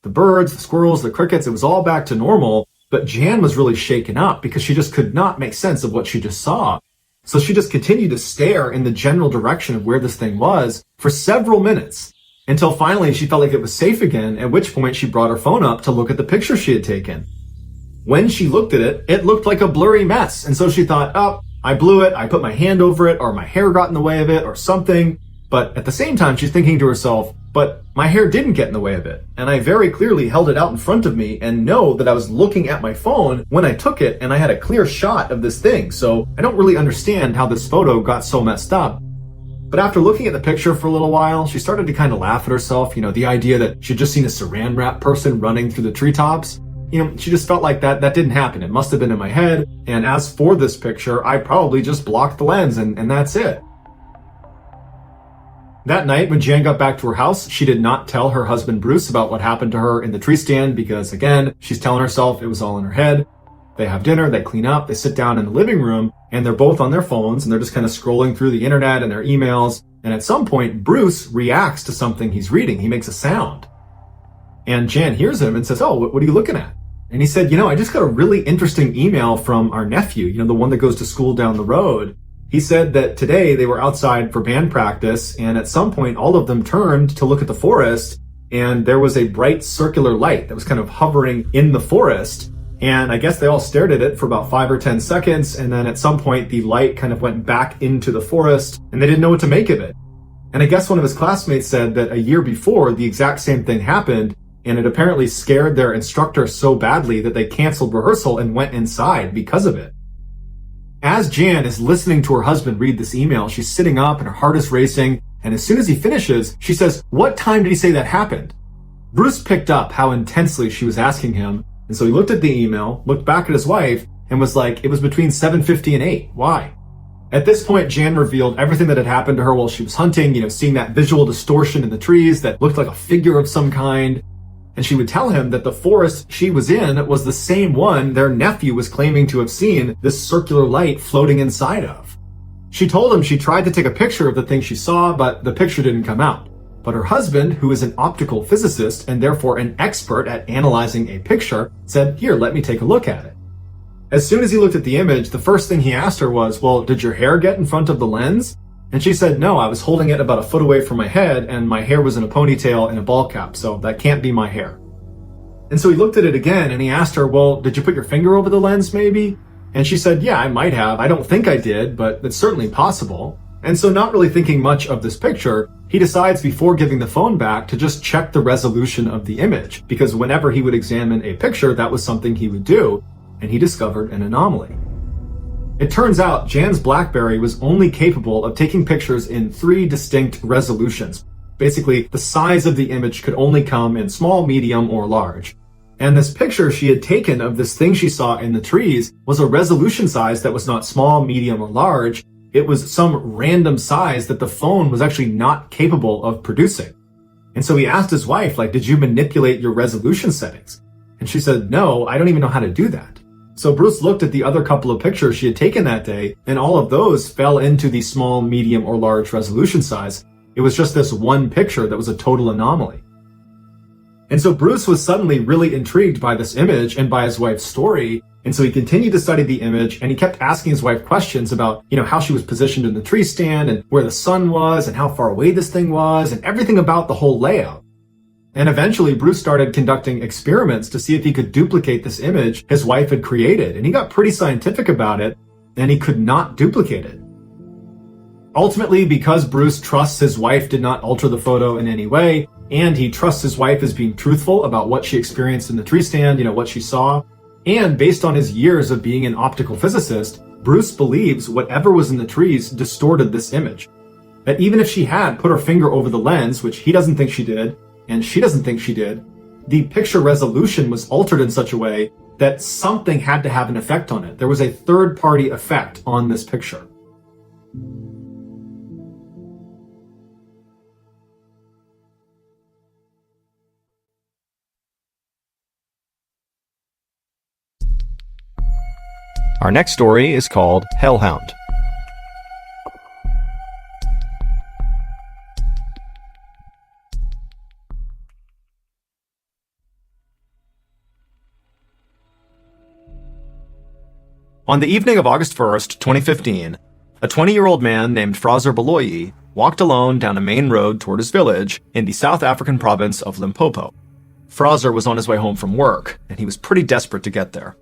The birds, the squirrels, the crickets, it was all back to normal, but Jan was really shaken up because she just could not make sense of what she just saw. So she just continued to stare in the general direction of where this thing was for several minutes, until finally she felt like it was safe again, at which point she brought her phone up to look at the picture she had taken. When she looked at it, it looked like a blurry mess, and so she thought, oh, I blew it, I put my hand over it, or my hair got in the way of it, or something. But at the same time, she's thinking to herself, but my hair didn't get in the way of it, and I very clearly held it out in front of me and know that I was looking at my phone when I took it, and I had a clear shot of this thing, so I don't really understand how this photo got so messed up. But after looking at the picture for a little while, she started to kind of laugh at herself, the idea that she'd just seen a saran wrap person running through the treetops. She just felt like that didn't happen. It must have been in my head, and as for this picture, I probably just blocked the lens, and that's it. That night, when Jan got back to her house, she did not tell her husband Bruce about what happened to her in the tree stand because, again, she's telling herself it was all in her head. They have dinner, they clean up, they sit down in the living room, and they're both on their phones, and they're just kind of scrolling through the internet and their emails. And at some point, Bruce reacts to something he's reading. He makes a sound. And Jan hears him and says, oh, what are you looking at? And he said, I just got a really interesting email from our nephew, the one that goes to school down the road. He said that today they were outside for band practice, and at some point all of them turned to look at the forest, and there was a bright circular light that was kind of hovering in the forest. And I guess they all stared at it for about 5 or 10 seconds, and then at some point the light kind of went back into the forest, and they didn't know what to make of it. And I guess one of his classmates said that a year before, the exact same thing happened, and it apparently scared their instructor so badly that they canceled rehearsal and went inside because of it. As Jan is listening to her husband read this email, she's sitting up and her heart is racing, and as soon as he finishes, she says, what time did he say that happened? Bruce picked up how intensely she was asking him, and so he looked at the email, looked back at his wife, and was like, it was between 7:50 and 8. Why? At this point, Jan revealed everything that had happened to her while she was hunting, seeing that visual distortion in the trees that looked like a figure of some kind. And she would tell him that the forest she was in was the same one their nephew was claiming to have seen this circular light floating inside of. She told him she tried to take a picture of the thing she saw, but the picture didn't come out. But her husband, who is an optical physicist and therefore an expert at analyzing a picture, said, "Here, let me take a look at it." As soon as he looked at the image, the first thing he asked her was, "Well, did your hair get in front of the lens?" And she said, "No, I was holding it about a foot away from my head and my hair was in a ponytail and a ball cap, so that can't be my hair." And so he looked at it again and he asked her, "Well, did you put your finger over the lens maybe?" And she said, "Yeah, I might have. I don't think I did, but it's certainly possible." And so not really thinking much of this picture, he decides before giving the phone back to just check the resolution of the image, because whenever he would examine a picture, that was something he would do, and he discovered an anomaly. It turns out Jan's BlackBerry was only capable of taking pictures in 3 distinct resolutions. Basically, the size of the image could only come in small, medium, or large. And this picture she had taken of this thing she saw in the trees was a resolution size that was not small, medium, or large. It was some random size that the phone was actually not capable of producing. And so he asked his wife, did you manipulate your resolution settings? And she said, "No, I don't even know how to do that." So Bruce looked at the other couple of pictures she had taken that day, and all of those fell into the small, medium, or large resolution size. It was just this one picture that was a total anomaly. And so Bruce was suddenly really intrigued by this image and by his wife's story. And so he continued to study the image, and he kept asking his wife questions about, how she was positioned in the tree stand and where the sun was and how far away this thing was and everything about the whole layout. And eventually Bruce started conducting experiments to see if he could duplicate this image his wife had created. And he got pretty scientific about it, and he could not duplicate it. Ultimately, because Bruce trusts his wife did not alter the photo in any way, and he trusts his wife as being truthful about what she experienced in the tree stand, what she saw, and based on his years of being an optical physicist, Bruce believes whatever was in the trees distorted this image. That even if she had put her finger over the lens, which he doesn't think she did, and she doesn't think she did, the picture resolution was altered in such a way that something had to have an effect on it. There was a third-party effect on this picture. Our next story is called Hellhound. On the evening of August 1st, 2015, a 20-year-old man named Fraser Baloyi walked alone down a main road toward his village in the South African province of Limpopo. Fraser was on his way home from work, and he was pretty desperate to get there.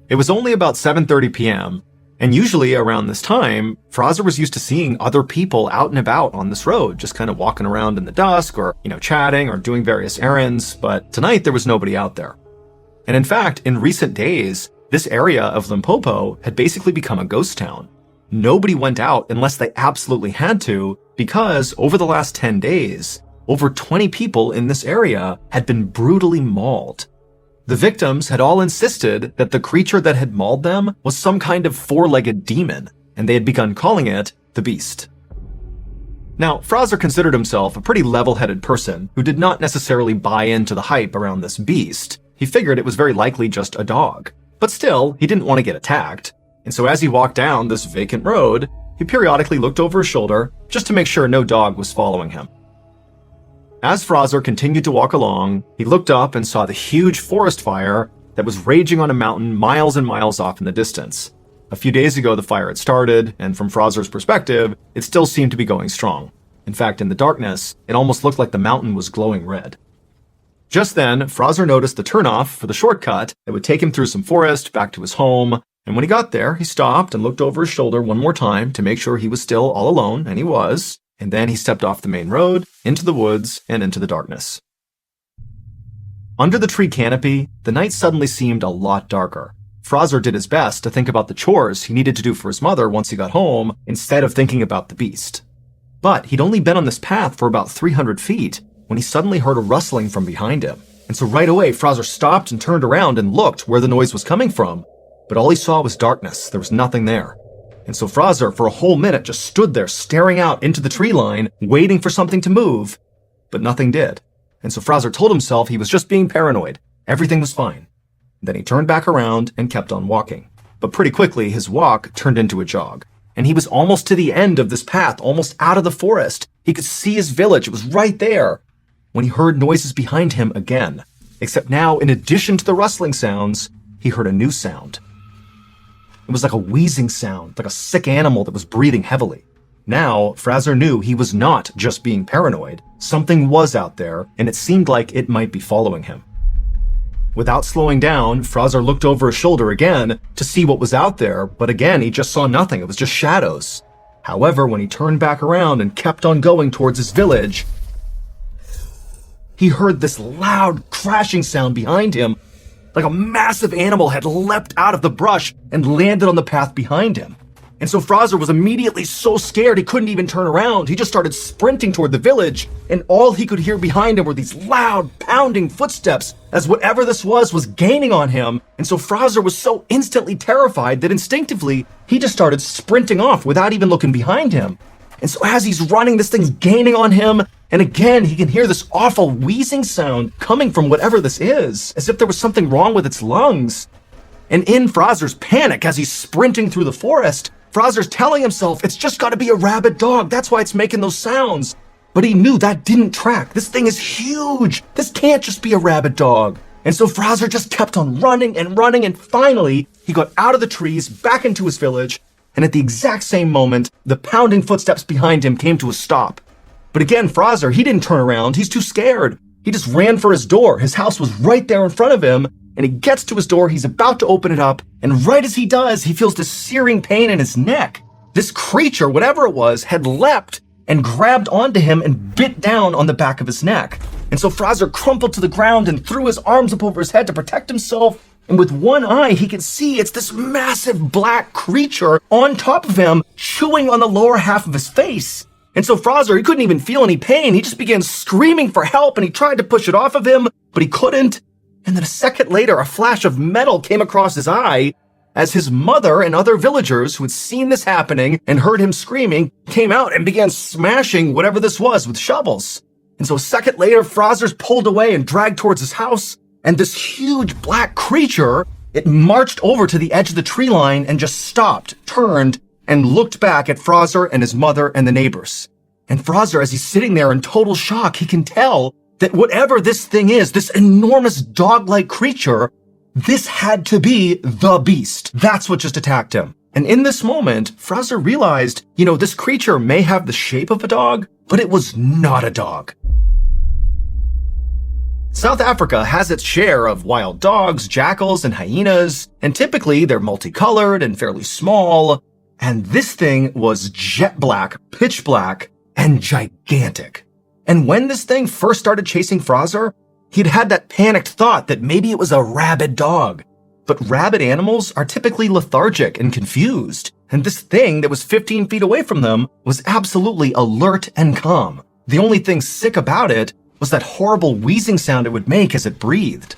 It was only about 7:30 p.m., and usually around this time, Fraser was used to seeing other people out and about on this road, just kind of walking around in the dusk or, chatting or doing various errands, but tonight there was nobody out there. And in fact, in recent days, this area of Limpopo had basically become a ghost town. Nobody went out unless they absolutely had to, because over the last 10 days, over 20 people in this area had been brutally mauled. The victims had all insisted that the creature that had mauled them was some kind of 4-legged demon, and they had begun calling it the Beast. Now, Fraser considered himself a pretty level-headed person who did not necessarily buy into the hype around this beast. He figured it was very likely just a dog. But still, he didn't want to get attacked, and so as he walked down this vacant road, he periodically looked over his shoulder just to make sure no dog was following him. As Fraser continued to walk along, he looked up and saw the huge forest fire that was raging on a mountain miles and miles off in the distance. A few days ago, the fire had started, and from Fraser's perspective, it still seemed to be going strong. In fact, in the darkness, it almost looked like the mountain was glowing red. Just then, Fraser noticed the turnoff for the shortcut that would take him through some forest back to his home, and when he got there, he stopped and looked over his shoulder one more time to make sure he was still all alone, and he was. And then he stepped off the main road, into the woods, and into the darkness. Under the tree canopy, the night suddenly seemed a lot darker. Fraser did his best to think about the chores he needed to do for his mother once he got home, instead of thinking about the beast. But he'd only been on this path for about 300 feet, when he suddenly heard a rustling from behind him. And so right away, Fraser stopped and turned around and looked where the noise was coming from. But all he saw was darkness. There was nothing there. And so Fraser, for a whole minute, just stood there staring out into the tree line, waiting for something to move. But nothing did. And so Fraser told himself he was just being paranoid. Everything was fine. Then he turned back around and kept on walking. But pretty quickly, his walk turned into a jog. And he was almost to the end of this path, almost out of the forest. He could see his village. It was right there. When he heard noises behind him again. Except now, in addition to the rustling sounds, he heard a new sound. It was like a wheezing sound, like a sick animal that was breathing heavily. Now, Fraser knew he was not just being paranoid. Something was out there, and it seemed like it might be following him. Without slowing down, Fraser looked over his shoulder again to see what was out there, but again, he just saw nothing. It was just shadows. However, when he turned back around and kept on going towards his village, he heard this loud crashing sound behind him, like a massive animal had leapt out of the brush and landed on the path behind him. And so Fraser was immediately so scared he couldn't even turn around. He just started sprinting toward the village, and all he could hear behind him were these loud, pounding footsteps as whatever this was gaining on him. And so Fraser was so instantly terrified that instinctively he just started sprinting off without even looking behind him. And so as he's running, this thing's gaining on him, and again, he can hear this awful wheezing sound coming from whatever this is, as if there was something wrong with its lungs. And in Fraser's panic, as he's sprinting through the forest, Fraser's telling himself, it's just gotta be a rabid dog, that's why it's making those sounds. But he knew that didn't track. This thing is huge. This can't just be a rabid dog. And so Fraser just kept on running, and finally, he got out of the trees, back into his village, and at the exact same moment, the pounding footsteps behind him came to a stop. But again, Fraser, he didn't turn around. He's too scared. He just ran for his door. His house was right there in front of him, and he gets to his door. He's about to open it up, and right as he does, he feels this searing pain in his neck. This creature, whatever it was, had leapt and grabbed onto him and bit down on the back of his neck. And so Fraser crumpled to the ground and threw his arms up over his head to protect himself. And with one eye, he could see it's this massive black creature on top of him, chewing on the lower half of his face. And so Fraser, he couldn't even feel any pain. He just began screaming for help, and he tried to push it off of him, but he couldn't. And then a second later, a flash of metal came across his eye as his mother and other villagers who had seen this happening and heard him screaming came out and began smashing whatever this was with shovels. And so a second later, Fraser's pulled away and dragged towards his house, and this huge black creature, it marched over to the edge of the tree line and just stopped, turned, and looked back at Fraser and his mother and the neighbors. And Fraser, as he's sitting there in total shock, he can tell that whatever this thing is, this enormous dog-like creature, this had to be the beast. That's what just attacked him. And in this moment, Fraser realized, this creature may have the shape of a dog, but it was not a dog. South Africa has its share of wild dogs, jackals, and hyenas, and typically they're multicolored and fairly small. And this thing was jet black, pitch black, and gigantic. And when this thing first started chasing Fraser, he'd had that panicked thought that maybe it was a rabid dog. But rabid animals are typically lethargic and confused. And this thing that was 15 feet away from them was absolutely alert and calm. The only thing sick about it was that horrible wheezing sound it would make as it breathed.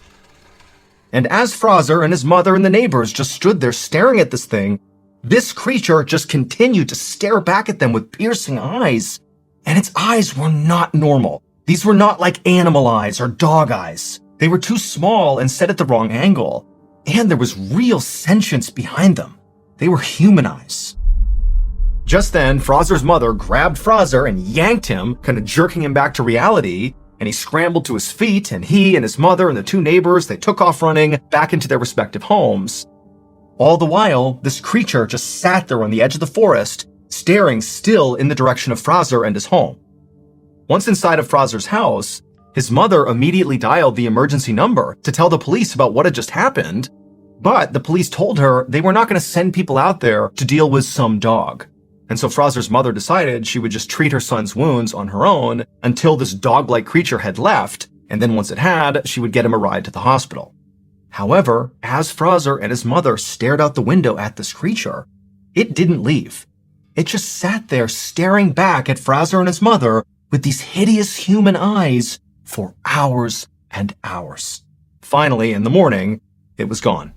And as Fraser and his mother and the neighbors just stood there staring at this thing, this creature just continued to stare back at them with piercing eyes. And its eyes were not normal. These were not like animal eyes or dog eyes. They were too small and set at the wrong angle. And there was real sentience behind them. They were human eyes. Just then, Fraser's mother grabbed Fraser and yanked him, kind of jerking him back to reality, and he scrambled to his feet, and he and his mother and the two neighbors, they took off running back into their respective homes. All the while, this creature just sat there on the edge of the forest, staring still in the direction of Fraser and his home. Once inside of Fraser's house, his mother immediately dialed the emergency number to tell the police about what had just happened, but the police told her they were not going to send people out there to deal with some dog. And so Fraser's mother decided she would just treat her son's wounds on her own until this dog-like creature had left, and then once it had, she would get him a ride to the hospital. However, as Fraser and his mother stared out the window at this creature, it didn't leave. It just sat there staring back at Fraser and his mother with these hideous human eyes for hours and hours. Finally, in the morning, it was gone.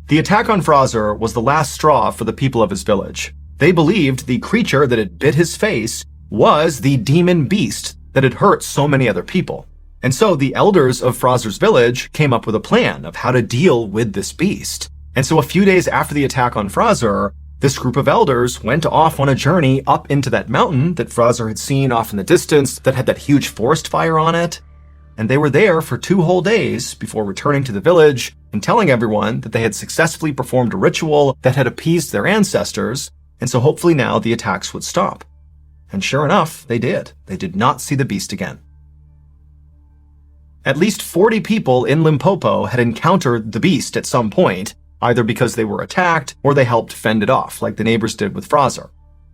The attack on Fraser was the last straw for the people of his village. They believed the creature that had bit his face was the demon beast that had hurt so many other people. And so the elders of Fraser's village came up with a plan of how to deal with this beast. And so a few days after the attack on Fraser, this group of elders went off on a journey up into that mountain that Fraser had seen off in the distance that had that huge forest fire on it. And they were there for 2 whole days before returning to the village and telling everyone that they had successfully performed a ritual that had appeased their ancestors, and so hopefully now the attacks would stop. And sure enough, they did. They did not see the beast again. At least 40 people in Limpopo had encountered the beast at some point, either because they were attacked or they helped fend it off, like the neighbors did with Fraser.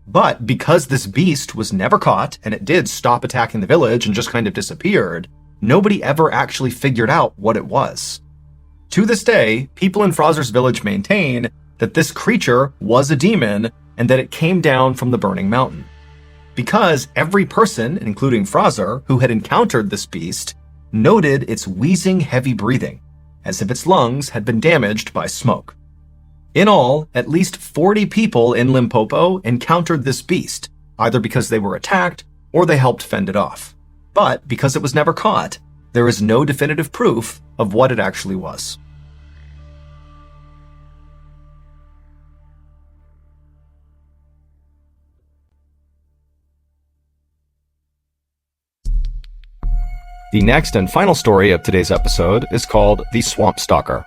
But because this beast was never caught, and it did stop attacking the village and just kind of disappeared, nobody ever actually figured out what it was. To this day, people in Fraser's village maintain that this creature was a demon and that it came down from the burning mountain. Because every person, including Fraser, who had encountered this beast, noted its wheezing heavy breathing, as if its lungs had been damaged by smoke. In all, at least 40 people in Limpopo encountered this beast, either because they were attacked or they helped fend it off. But because it was never caught, there is no definitive proof of what it actually was. The next and final story of today's episode is called The Swamp Stalker.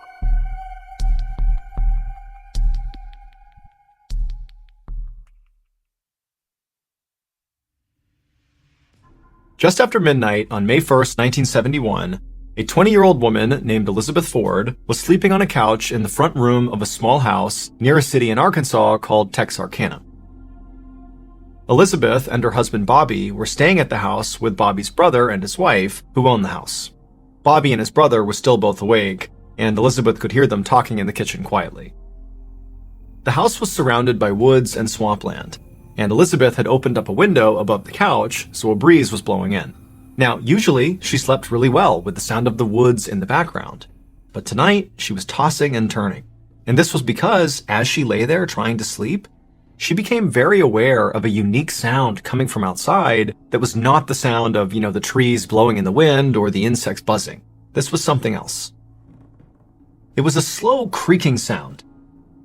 Just after midnight on May 1st, 1971, a 20-year-old woman named Elizabeth Ford was sleeping on a couch in the front room of a small house near a city in Arkansas called Texarkana. Elizabeth and her husband Bobby were staying at the house with Bobby's brother and his wife, who owned the house. Bobby and his brother were still both awake, and Elizabeth could hear them talking in the kitchen quietly. The house was surrounded by woods and swampland, and Elizabeth had opened up a window above the couch so a breeze was blowing in. Now, usually, she slept really well with the sound of the woods in the background, but tonight she was tossing and turning. And this was because, as she lay there trying to sleep, she became very aware of a unique sound coming from outside that was not the sound of, the trees blowing in the wind or the insects buzzing. This was something else. It was a slow creaking sound.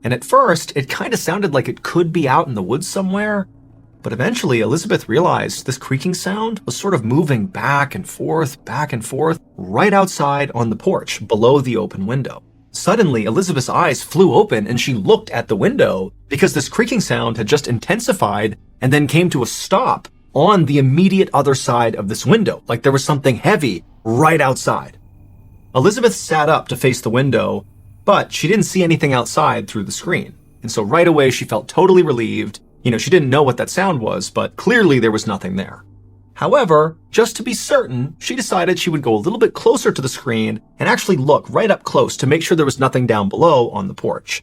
And at first, it kind of sounded like it could be out in the woods somewhere, but eventually Elizabeth realized this creaking sound was sort of moving back and forth, right outside on the porch below the open window. Suddenly, Elizabeth's eyes flew open and she looked at the window because this creaking sound had just intensified and then came to a stop on the immediate other side of this window, like there was something heavy right outside. Elizabeth sat up to face the window, but she didn't see anything outside through the screen. And so right away she felt totally relieved. She didn't know what that sound was, but clearly there was nothing there. However, just to be certain, she decided she would go a little bit closer to the screen and actually look right up close to make sure there was nothing down below on the porch.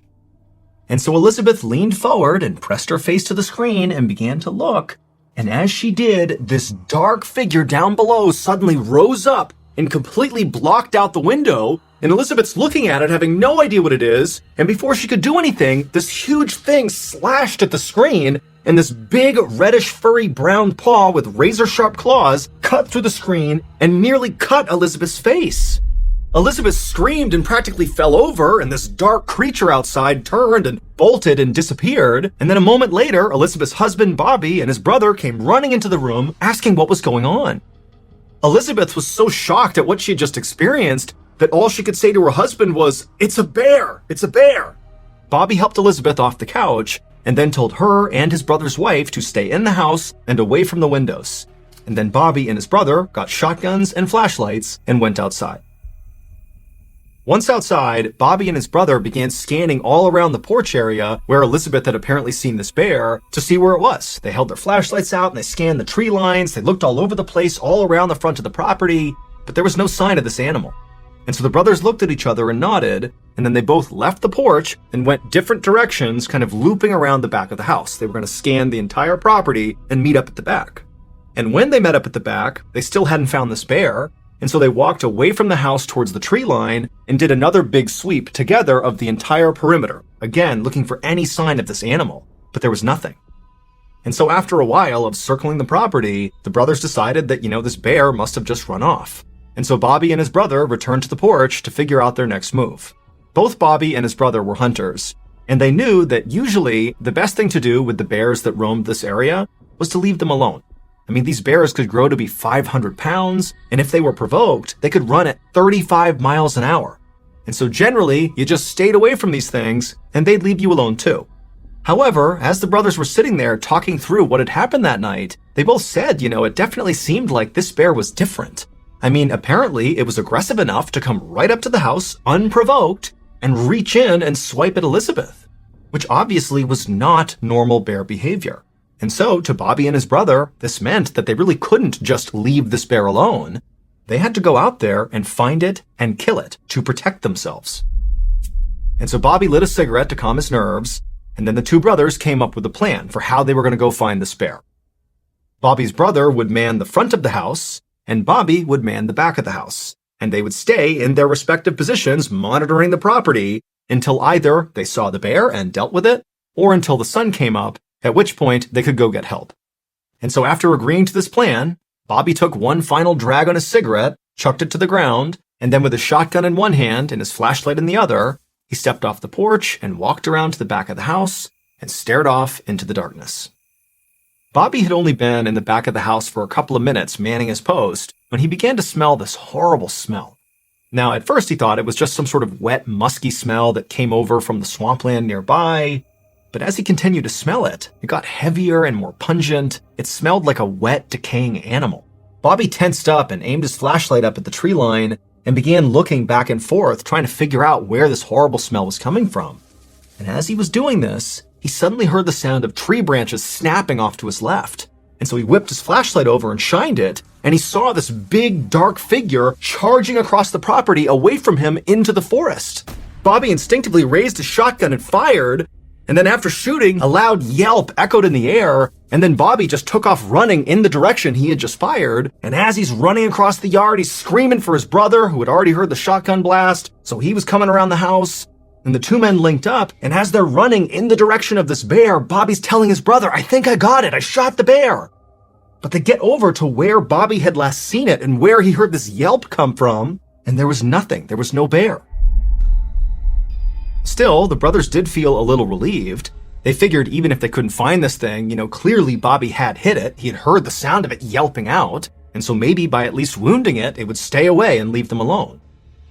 And so Elizabeth leaned forward and pressed her face to the screen and began to look. And as she did, this dark figure down below suddenly rose up and completely blocked out the window. And Elizabeth's looking at it, having no idea what it is. And before she could do anything, this huge thing slashed at the screen, and this big reddish furry brown paw with razor-sharp claws cut through the screen and nearly cut Elizabeth's face. Elizabeth screamed and practically fell over, and this dark creature outside turned and bolted and disappeared. And then a moment later, Elizabeth's husband Bobby and his brother came running into the room asking what was going on. Elizabeth was so shocked at what she had just experienced that all she could say to her husband was, "It's a bear! It's a bear!" Bobby helped Elizabeth off the couch and then told her and his brother's wife to stay in the house and away from the windows. And then Bobby and his brother got shotguns and flashlights and went outside. Once outside, Bobby and his brother began scanning all around the porch area where Elizabeth had apparently seen this bear to see where it was. They held their flashlights out and they scanned the tree lines. They looked all over the place, all around the front of the property, but there was no sign of this animal. And so the brothers looked at each other and nodded, and then they both left the porch and went different directions, kind of looping around the back of the house. They were going to scan the entire property and meet up at the back. And when they met up at the back, they still hadn't found this bear, and so they walked away from the house towards the tree line and did another big sweep together of the entire perimeter, again looking for any sign of this animal, but there was nothing. And so after a while of circling the property, the brothers decided that, this bear must have just run off. And so Bobby and his brother returned to the porch to figure out their next move. Both Bobby and his brother were hunters, and they knew that usually the best thing to do with the bears that roamed this area was to leave them alone. I mean, these bears could grow to be 500 pounds, and if they were provoked, they could run at 35 miles an hour. And so generally, you just stayed away from these things, and they'd leave you alone too. However, as the brothers were sitting there talking through what had happened that night, they both said, it definitely seemed like this bear was different. I mean, apparently it was aggressive enough to come right up to the house, unprovoked, and reach in and swipe at Elizabeth, which obviously was not normal bear behavior. And so, to Bobby and his brother, this meant that they really couldn't just leave this bear alone. They had to go out there and find it and kill it to protect themselves. And so Bobby lit a cigarette to calm his nerves, and then the two brothers came up with a plan for how they were going to go find this bear. Bobby's brother would man the front of the house, and Bobby would man the back of the house, and they would stay in their respective positions monitoring the property until either they saw the bear and dealt with it, or until the sun came up, at which point they could go get help. And so after agreeing to this plan, Bobby took one final drag on his cigarette, chucked it to the ground, and then with his shotgun in one hand and his flashlight in the other, he stepped off the porch and walked around to the back of the house and stared off into the darkness. Bobby had only been in the back of the house for a couple of minutes manning his post when he began to smell this horrible smell. Now, at first he thought it was just some sort of wet, musky smell that came over from the swampland nearby, but as he continued to smell it, it got heavier and more pungent. It smelled like a wet, decaying animal. Bobby tensed up and aimed his flashlight up at the tree line and began looking back and forth, trying to figure out where this horrible smell was coming from. And as he was doing this, he suddenly heard the sound of tree branches snapping off to his left. And so he whipped his flashlight over and shined it, and he saw this big, dark figure charging across the property away from him into the forest. Bobby instinctively raised his shotgun and fired, and then after shooting, a loud yelp echoed in the air, and then Bobby just took off running in the direction he had just fired, and as he's running across the yard, he's screaming for his brother, who had already heard the shotgun blast, so he was coming around the house. And the two men linked up, and as they're running in the direction of this bear, Bobby's telling his brother, "I think I got it, I shot the bear." But they get over to where Bobby had last seen it and where he heard this yelp come from, and there was nothing, there was no bear. Still, the brothers did feel a little relieved. They figured even if they couldn't find this thing, clearly Bobby had hit it, he had heard the sound of it yelping out, and so maybe by at least wounding it, it would stay away and leave them alone.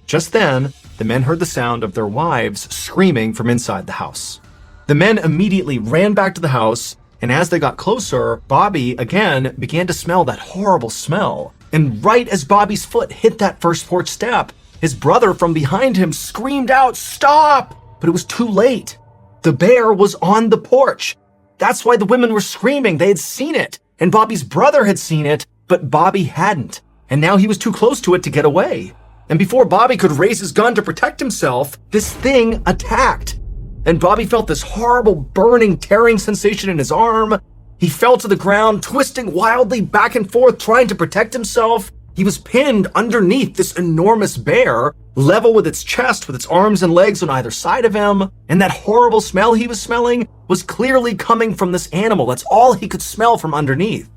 Just then, the men heard the sound of their wives screaming from inside the house. The men immediately ran back to the house, and as they got closer, Bobby again began to smell that horrible smell. And right as Bobby's foot hit that first porch step, his brother from behind him screamed out, "Stop!" But it was too late. The bear was on the porch. That's why the women were screaming. They had seen it, and Bobby's brother had seen it, but Bobby hadn't. And now he was too close to it to get away. And before Bobby could raise his gun to protect himself, this thing attacked. And Bobby felt this horrible burning, tearing sensation in his arm. He fell to the ground, twisting wildly back and forth, trying to protect himself. He was pinned underneath this enormous bear, level with its chest, with its arms and legs on either side of him. And that horrible smell he was smelling was clearly coming from this animal. That's all he could smell from underneath.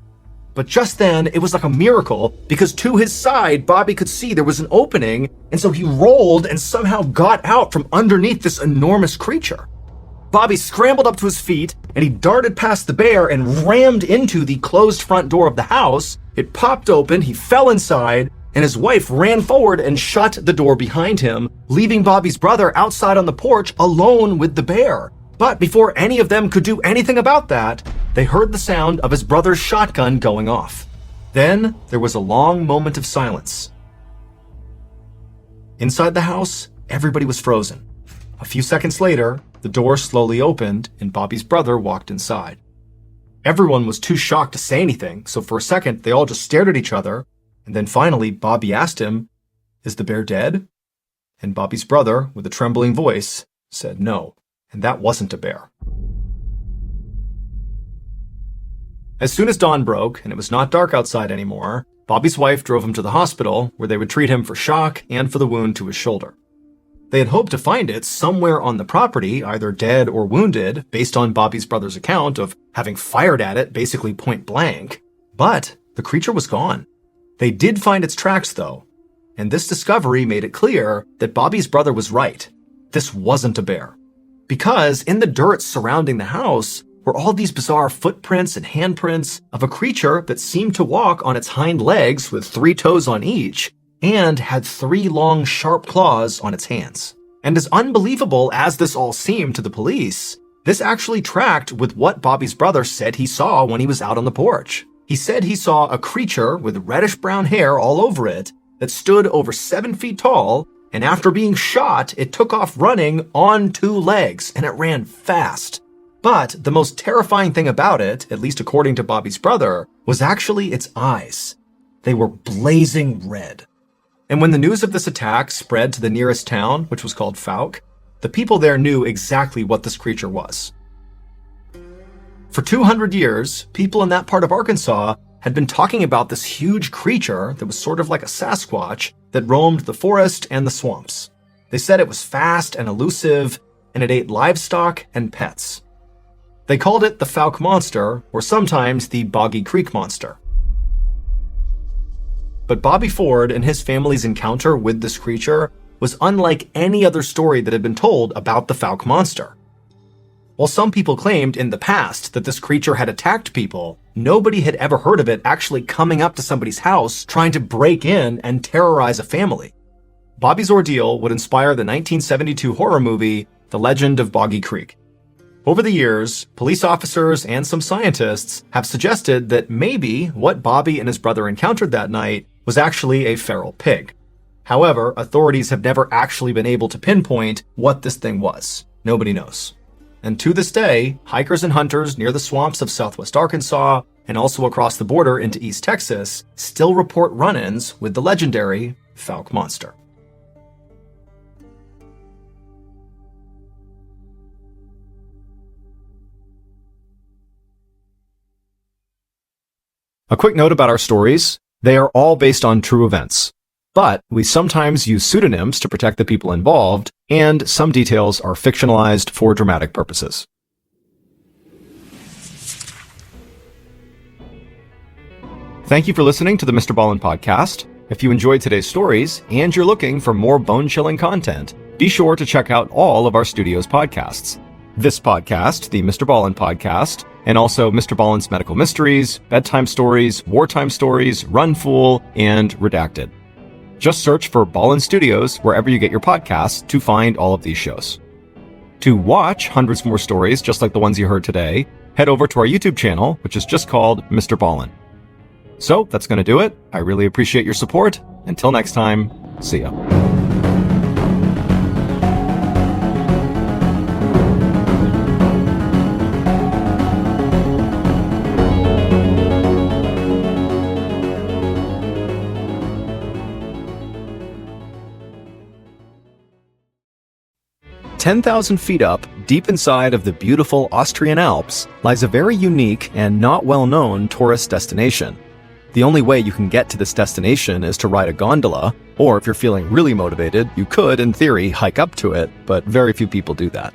But just then, it was like a miracle, because to his side, Bobby could see there was an opening, and so he rolled and somehow got out from underneath this enormous creature. Bobby scrambled up to his feet, and he darted past the bear and rammed into the closed front door of the house. It popped open, he fell inside, and his wife ran forward and shut the door behind him, leaving Bobby's brother outside on the porch alone with the bear. But before any of them could do anything about that, they heard the sound of his brother's shotgun going off. Then there was a long moment of silence. Inside the house, everybody was frozen. A few seconds later, the door slowly opened and Bobby's brother walked inside. Everyone was too shocked to say anything, so for a second they all just stared at each other, and then finally Bobby asked him, "Is the bear dead?" and Bobby's brother, with a trembling voice, said no, and that wasn't a bear. As soon as dawn broke and it was not dark outside anymore, Bobby's wife drove him to the hospital where they would treat him for shock and for the wound to his shoulder. They had hoped to find it somewhere on the property, either dead or wounded, based on Bobby's brother's account of having fired at it basically point blank. But the creature was gone. They did find its tracks, though, and this discovery made it clear that Bobby's brother was right. This wasn't a bear. Because in the dirt surrounding the house were all these bizarre footprints and handprints of a creature that seemed to walk on its hind legs with 3 toes on each, and had 3 long, sharp claws on its hands. And as unbelievable as this all seemed to the police, this actually tracked with what Bobby's brother said he saw when he was out on the porch. He said he saw a creature with reddish-brown hair all over it that stood over 7 feet tall, and after being shot, it took off running on 2 legs, and it ran fast. But the most terrifying thing about it, at least according to Bobby's brother, was actually its eyes. They were blazing red. And when the news of this attack spread to the nearest town, which was called Fouke, the people there knew exactly what this creature was. For 200 years, people in that part of Arkansas had been talking about this huge creature that was sort of like a Sasquatch that roamed the forest and the swamps. They said it was fast and elusive, and it ate livestock and pets. They called it the Fouke Monster, or sometimes the Boggy Creek Monster. But Bobby Ford and his family's encounter with this creature was unlike any other story that had been told about the Fouke Monster. While some people claimed in the past that this creature had attacked people, nobody had ever heard of it actually coming up to somebody's house trying to break in and terrorize a family. Bobby's ordeal would inspire the 1972 horror movie, The Legend of Boggy Creek. Over the years, police officers and some scientists have suggested that maybe what Bobby and his brother encountered that night was actually a feral pig. However, authorities have never actually been able to pinpoint what this thing was. Nobody knows. And to this day, hikers and hunters near the swamps of southwest Arkansas and also across the border into East Texas still report run-ins with the legendary Fouke Monster. A quick note about our stories. They are all based on true events, but we sometimes use pseudonyms to protect the people involved, and some details are fictionalized for dramatic purposes. Thank you for listening to the Mr. Ballin Podcast. If you enjoyed today's stories and you're looking for more bone-chilling content, be sure to check out all of our studio's podcasts. This podcast, the Mr. Ballin Podcast, and also Mr. Ballin's Medical Mysteries, Bedtime Stories, Wartime Stories, Run Fool, and Redacted. Just search for Ballin Studios wherever you get your podcasts to find all of these shows. To watch hundreds more stories just like the ones you heard today, head over to our YouTube channel, which is just called Mr. Ballin. So that's going to do it. I really appreciate your support. Until next time, see ya. 10,000 feet up, deep inside of the beautiful Austrian Alps, lies a very unique and not well-known tourist destination. The only way you can get to this destination is to ride a gondola, or if you're feeling really motivated, you could, in theory, hike up to it, but very few people do that.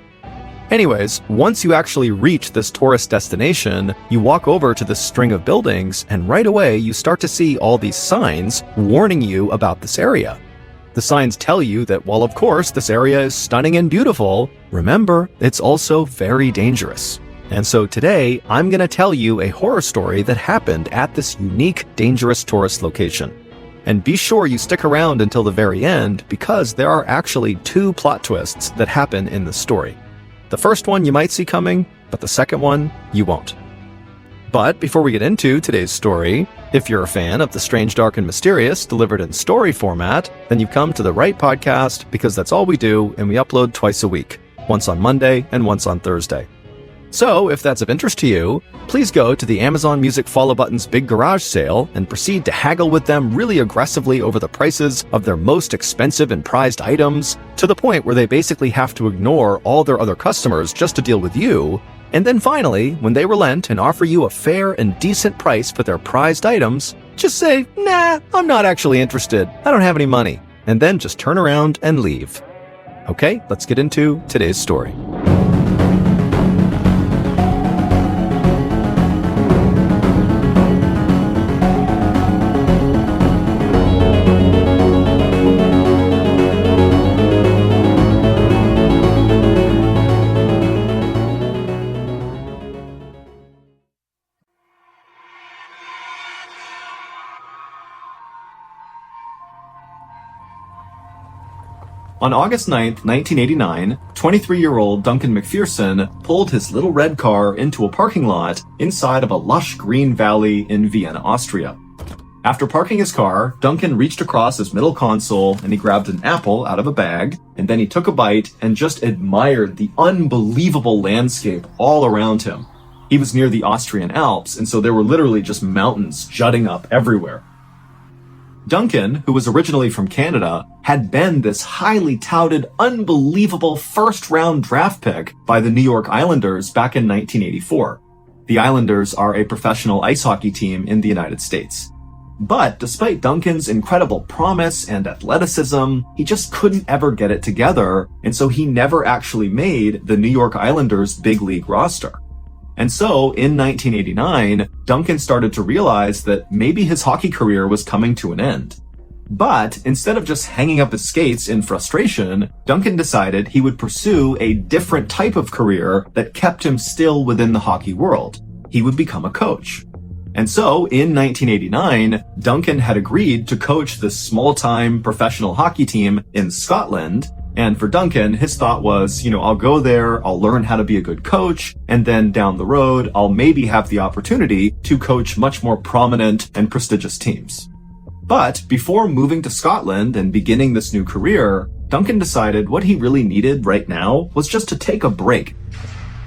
Anyways, once you actually reach this tourist destination, you walk over to this string of buildings, and right away you start to see all these signs warning you about this area. The signs tell you that while of course this area is stunning and beautiful, remember, it's also very dangerous. And so today, I'm going to tell you a horror story that happened at this unique, dangerous tourist location. And be sure you stick around until the very end, because there are actually 2 plot twists that happen in this story. The first one you might see coming, but the second one you won't. But before we get into today's story, if you're a fan of the strange, dark, and mysterious delivered in story format, then you've come to the right podcast, because that's all we do, and we upload twice a week, once on Monday and once on Thursday. So, if that's of interest to you, please go to the Amazon Music Follow Button's Big Garage sale and proceed to haggle with them really aggressively over the prices of their most expensive and prized items, to the point where they basically have to ignore all their other customers just to deal with you. And then finally, when they relent and offer you a fair and decent price for their prized items, just say, "Nah, I'm not actually interested. I don't have any money." And then just turn around and leave. Okay, let's get into today's story. On August 9th, 1989, 23-year-old Duncan McPherson pulled his little red car into a parking lot inside of a lush green valley in Vienna, Austria. After parking his car, Duncan reached across his middle console and he grabbed an apple out of a bag, and then he took a bite and just admired the unbelievable landscape all around him. He was near the Austrian Alps, and so there were literally just mountains jutting up everywhere. Duncan, who was originally from Canada, had been this highly touted, unbelievable first-round draft pick by the New York Islanders back in 1984. The Islanders are a professional ice hockey team in the United States. But despite Duncan's incredible promise and athleticism, he just couldn't ever get it together, and so he never actually made the New York Islanders' big league roster. And so, in 1989, Duncan started to realize that maybe his hockey career was coming to an end. But instead of just hanging up his skates in frustration, Duncan decided he would pursue a different type of career that kept him still within the hockey world. He would become a coach. And so, in 1989, Duncan had agreed to coach this small-time professional hockey team in Scotland. And for Duncan, his thought was, I'll go there, I'll learn how to be a good coach, and then down the road, I'll maybe have the opportunity to coach much more prominent and prestigious teams. But before moving to Scotland and beginning this new career, Duncan decided what he really needed right now was just to take a break.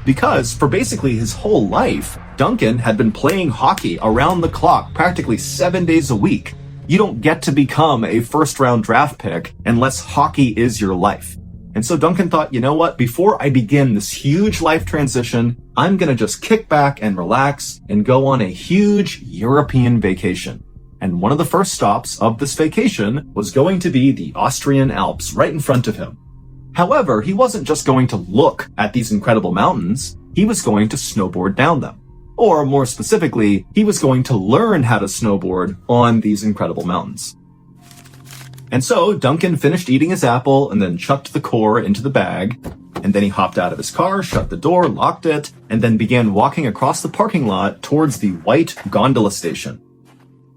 Because for basically his whole life, Duncan had been playing hockey around the clock practically 7 days a week. You don't get to become a first-round draft pick unless hockey is your life. And so Duncan thought, before I begin this huge life transition, I'm gonna just kick back and relax and go on a huge European vacation. And one of the first stops of this vacation was going to be the Austrian Alps right in front of him. However, he wasn't just going to look at these incredible mountains, he was going to snowboard down them. Or more specifically, he was going to learn how to snowboard on these incredible mountains. And so Duncan finished eating his apple and then chucked the core into the bag. And then he hopped out of his car, shut the door, locked it, and then began walking across the parking lot towards the white gondola station.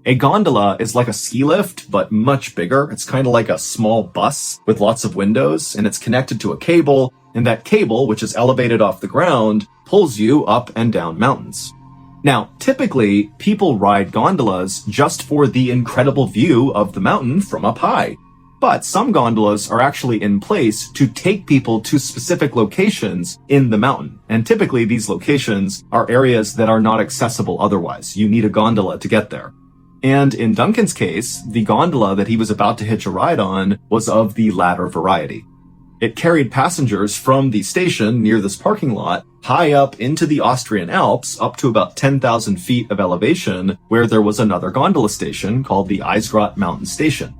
A gondola is like a ski lift, but much bigger. It's kind of like a small bus with lots of windows, and it's connected to a cable, and that cable, which is elevated off the ground, pulls you up and down mountains. Now, typically, people ride gondolas just for the incredible view of the mountain from up high. But some gondolas are actually in place to take people to specific locations in the mountain. And typically, these locations are areas that are not accessible otherwise. You need a gondola to get there. And in Duncan's case, the gondola that he was about to hitch a ride on was of the latter variety. It carried passengers from the station near this parking lot high up into the Austrian Alps, up to about 10,000 feet of elevation, where there was another gondola station called the Eisgrot Mountain Station.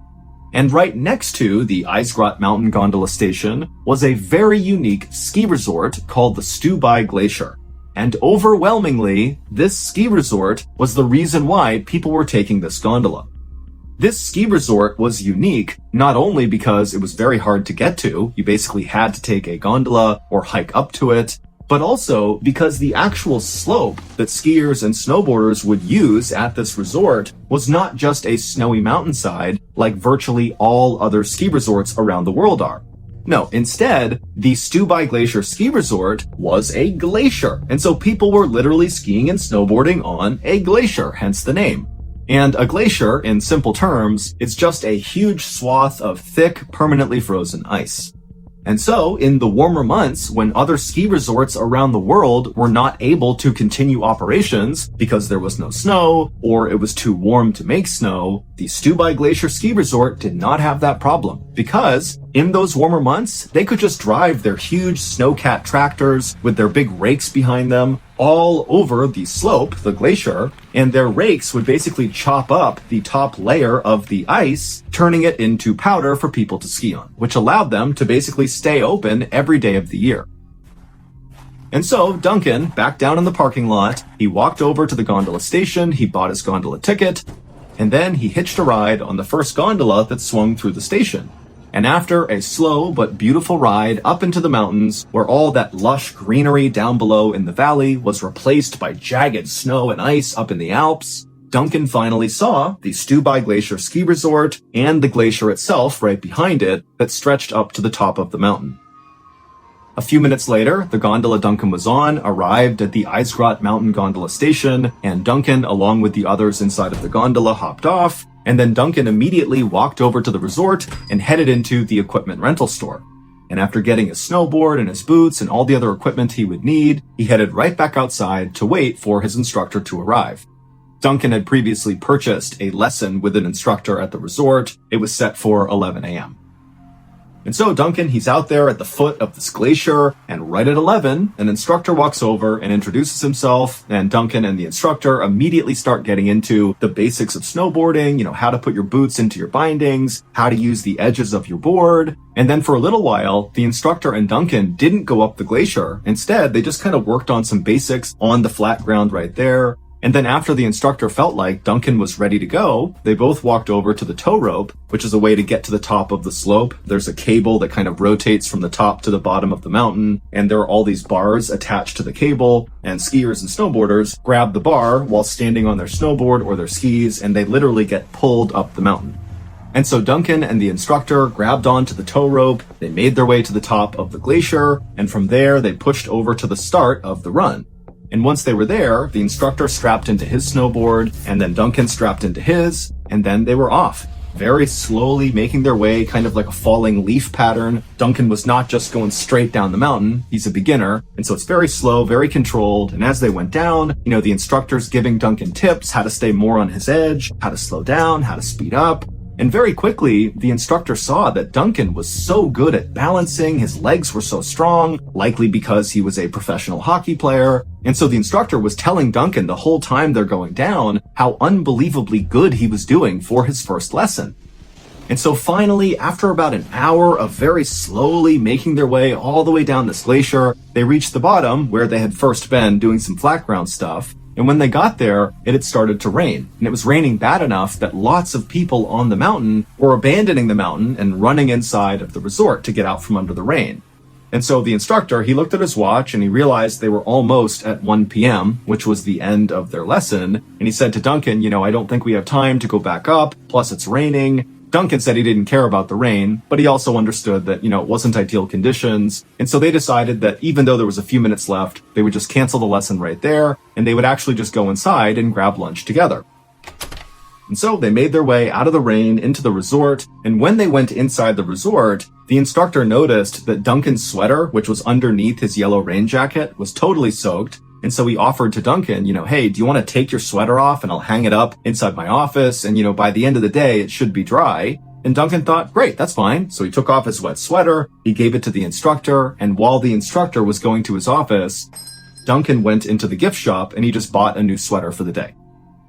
And right next to the Eisgrot Mountain Gondola Station was a very unique ski resort called the Stubai Glacier. And overwhelmingly, this ski resort was the reason why people were taking this gondola. This ski resort was unique not only because it was very hard to get to, you basically had to take a gondola or hike up to it, but also because the actual slope that skiers and snowboarders would use at this resort was not just a snowy mountainside like virtually all other ski resorts around the world are. No, instead, the Stubai Glacier Ski Resort was a glacier, and so people were literally skiing and snowboarding on a glacier, hence the name. And a glacier, in simple terms, is just a huge swath of thick, permanently frozen ice. And so, in the warmer months, when other ski resorts around the world were not able to continue operations because there was no snow or it was too warm to make snow, the Stubai Glacier Ski Resort did not have that problem because in those warmer months, they could just drive their huge snowcat tractors with their big rakes behind them all over the slope, the glacier, and their rakes would basically chop up the top layer of the ice, turning it into powder for people to ski on, which allowed them to basically stay open every day of the year. And so Duncan, back down in the parking lot, he walked over to the gondola station, he bought his gondola ticket, and then he hitched a ride on the first gondola that swung through the station. And after a slow but beautiful ride up into the mountains, where all that lush greenery down below in the valley was replaced by jagged snow and ice up in the Alps, Duncan finally saw the Stubai Glacier Ski Resort and the glacier itself right behind it that stretched up to the top of the mountain. A few minutes later, the gondola Duncan was on arrived at the Eisgrot Mountain Gondola Station, and Duncan, along with the others inside of the gondola, hopped off, and then Duncan immediately walked over to the resort and headed into the equipment rental store. And after getting his snowboard and his boots and all the other equipment he would need, he headed right back outside to wait for his instructor to arrive. Duncan had previously purchased a lesson with an instructor at the resort. It was set for 11 a.m. And so Duncan, he's out there at the foot of this glacier, and right at 11, an instructor walks over and introduces himself, and Duncan and the instructor immediately start getting into the basics of snowboarding, how to put your boots into your bindings, how to use the edges of your board. And then for a little while, the instructor and Duncan didn't go up the glacier. Instead, they just kind of worked on some basics on the flat ground right there. And then after the instructor felt like Duncan was ready to go, they both walked over to the tow rope, which is a way to get to the top of the slope. There's a cable that kind of rotates from the top to the bottom of the mountain, and there are all these bars attached to the cable, and skiers and snowboarders grab the bar while standing on their snowboard or their skis, and they literally get pulled up the mountain. And so Duncan and the instructor grabbed onto the tow rope, they made their way to the top of the glacier, and from there they pushed over to the start of the run. And once they were there, the instructor strapped into his snowboard, and then Duncan strapped into his, and then they were off, very slowly making their way, kind of like a falling leaf pattern. Duncan was not just going straight down the mountain. He's a beginner, and so it's very slow, very controlled. And as they went down, the instructor's giving Duncan tips, how to stay more on his edge, how to slow down, how to speed up. And very quickly, the instructor saw that Duncan was so good at balancing, his legs were so strong, likely because he was a professional hockey player. And so the instructor was telling Duncan the whole time they're going down how unbelievably good he was doing for his first lesson. And so finally, after about an hour of very slowly making their way all the way down this glacier, they reached the bottom where they had first been doing some flat ground stuff. And when they got there, it had started to rain. And it was raining bad enough that lots of people on the mountain were abandoning the mountain and running inside of the resort to get out from under the rain. And so the instructor, he looked at his watch and he realized they were almost at 1 p.m., which was the end of their lesson. And he said to Duncan, I don't think we have time to go back up. Plus it's raining. Duncan said he didn't care about the rain, but he also understood that, it wasn't ideal conditions. And so they decided that even though there was a few minutes left, they would just cancel the lesson right there, and they would actually just go inside and grab lunch together. And so they made their way out of the rain into the resort, and when they went inside the resort, the instructor noticed that Duncan's sweater, which was underneath his yellow rain jacket, was totally soaked. And so he offered to Duncan, hey, do you want to take your sweater off and I'll hang it up inside my office? And, by the end of the day, it should be dry. And Duncan thought, great, that's fine. So he took off his wet sweater, he gave it to the instructor, and while the instructor was going to his office, Duncan went into the gift shop and he just bought a new sweater for the day.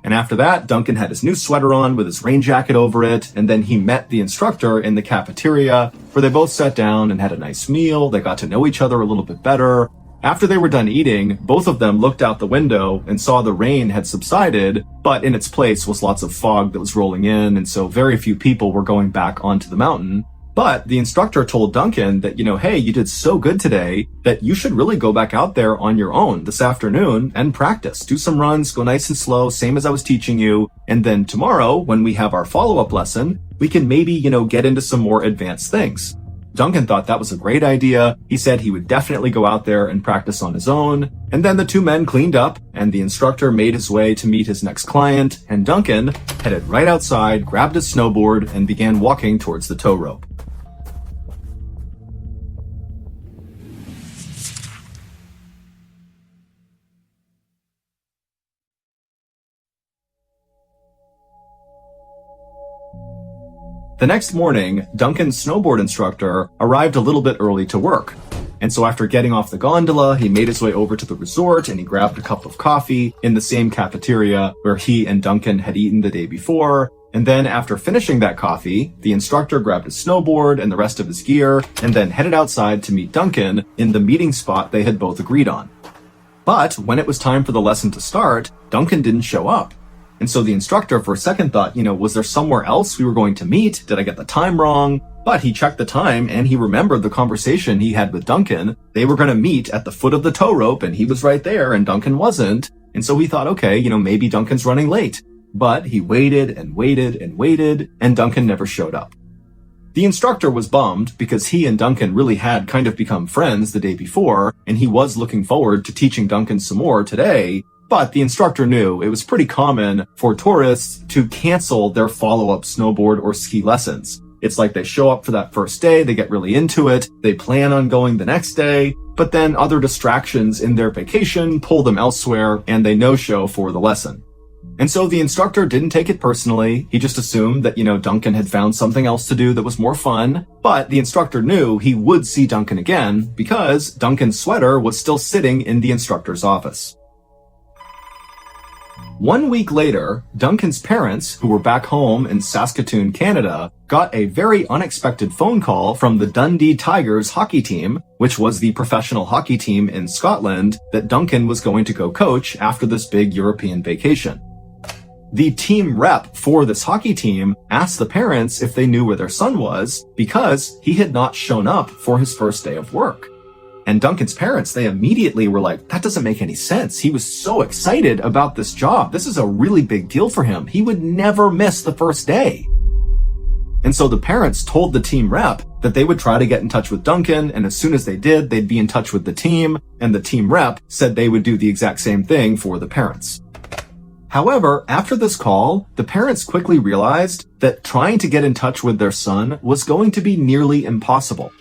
And after that, Duncan had his new sweater on with his rain jacket over it, and then he met the instructor in the cafeteria, where they both sat down and had a nice meal. They got to know each other a little bit better. After they were done eating, both of them looked out the window and saw the rain had subsided, but in its place was lots of fog that was rolling in, and so very few people were going back onto the mountain. But the instructor told Duncan that, hey, you did so good today that you should really go back out there on your own this afternoon and practice. Do some runs, go nice and slow, same as I was teaching you. And then tomorrow, when we have our follow-up lesson, we can maybe, get into some more advanced things. Duncan thought that was a great idea. He said he would definitely go out there and practice on his own. And then the two men cleaned up, and the instructor made his way to meet his next client, and Duncan headed right outside, grabbed his snowboard, and began walking towards the tow rope. The next morning, Duncan's snowboard instructor arrived a little bit early to work. And so after getting off the gondola, he made his way over to the resort and he grabbed a cup of coffee in the same cafeteria where he and Duncan had eaten the day before. And then after finishing that coffee, the instructor grabbed his snowboard and the rest of his gear and then headed outside to meet Duncan in the meeting spot they had both agreed on. But when it was time for the lesson to start, Duncan didn't show up. And so the instructor for a second thought, was there somewhere else we were going to meet? Did I get the time wrong? But he checked the time and he remembered the conversation he had with Duncan. They were going to meet at the foot of the tow rope and he was right there and Duncan wasn't. And so he thought, okay, maybe Duncan's running late. But he waited and waited and waited and Duncan never showed up. The instructor was bummed because he and Duncan really had kind of become friends the day before and he was looking forward to teaching Duncan some more today. But the instructor knew it was pretty common for tourists to cancel their follow-up snowboard or ski lessons. It's like they show up for that first day, they get really into it, they plan on going the next day, but then other distractions in their vacation pull them elsewhere and they no-show for the lesson. And so the instructor didn't take it personally. He just assumed that, Duncan had found something else to do that was more fun. But the instructor knew he would see Duncan again because Duncan's sweater was still sitting in the instructor's office. 1 week later, Duncan's parents, who were back home in Saskatoon, Canada, got a very unexpected phone call from the Dundee Tigers hockey team, which was the professional hockey team in Scotland that Duncan was going to go coach after this big European vacation. The team rep for this hockey team asked the parents if they knew where their son was because he had not shown up for his first day of work. And Duncan's parents, they immediately were like, that doesn't make any sense. He was so excited about this job. This is a really big deal for him. He would never miss the first day. And so the parents told the team rep that they would try to get in touch with Duncan, and as soon as they did, they'd be in touch with the team, and the team rep said they would do the exact same thing for the parents. However, after this call, the parents quickly realized that trying to get in touch with their son was going to be nearly impossible.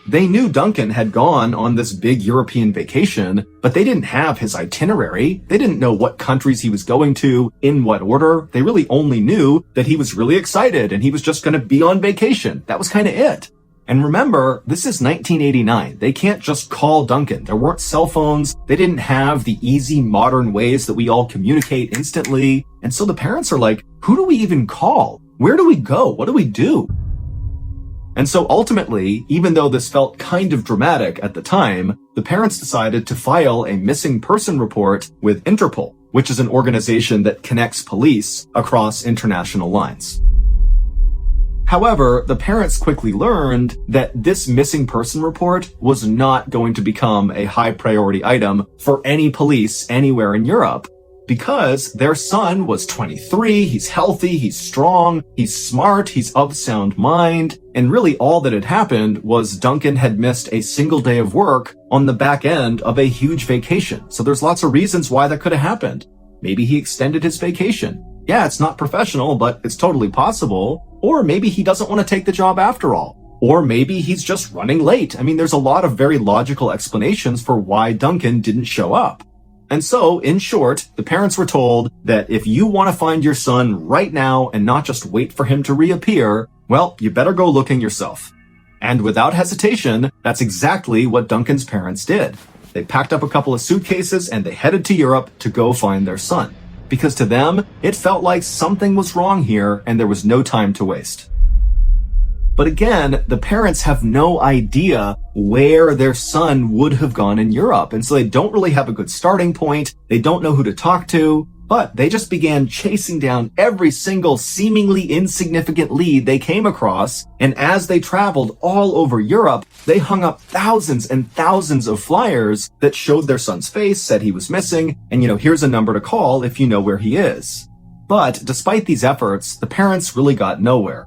They knew Duncan had gone on this big European vacation, but they didn't have his itinerary. They didn't know what countries he was going to, in what order. They really only knew that he was really excited and he was just going to be on vacation. That was kind of it. And remember, this is 1989. They can't just call Duncan. There weren't cell phones. They didn't have the easy modern ways that we all communicate instantly. And so the parents are like, who do we even call? Where do we go? What do we do? And so ultimately, even though this felt kind of dramatic at the time, the parents decided to file a missing person report with Interpol, which is an organization that connects police across international lines. However, the parents quickly learned that this missing person report was not going to become a high priority item for any police anywhere in Europe, because their son was 23, he's healthy, he's strong, he's smart, he's of sound mind, and really all that had happened was Duncan had missed a single day of work on the back end of a huge vacation. So there's lots of reasons why that could have happened. Maybe he extended his vacation. Yeah, it's not professional, but it's totally possible. Or maybe he doesn't want to take the job after all. Or maybe he's just running late. I mean, there's a lot of very logical explanations for why Duncan didn't show up. And so, in short, the parents were told that if you want to find your son right now and not just wait for him to reappear, well, you better go looking yourself. And without hesitation, that's exactly what Duncan's parents did. They packed up a couple of suitcases and they headed to Europe to go find their son. Because to them, it felt like something was wrong here and there was no time to waste. But again, the parents have no idea where their son would have gone in Europe. And so they don't really have a good starting point. They don't know who to talk to, but they just began chasing down every single seemingly insignificant lead they came across. And as they traveled all over Europe, they hung up thousands and thousands of flyers that showed their son's face, said he was missing, and here's a number to call if you know where he is. But despite these efforts, the parents really got nowhere.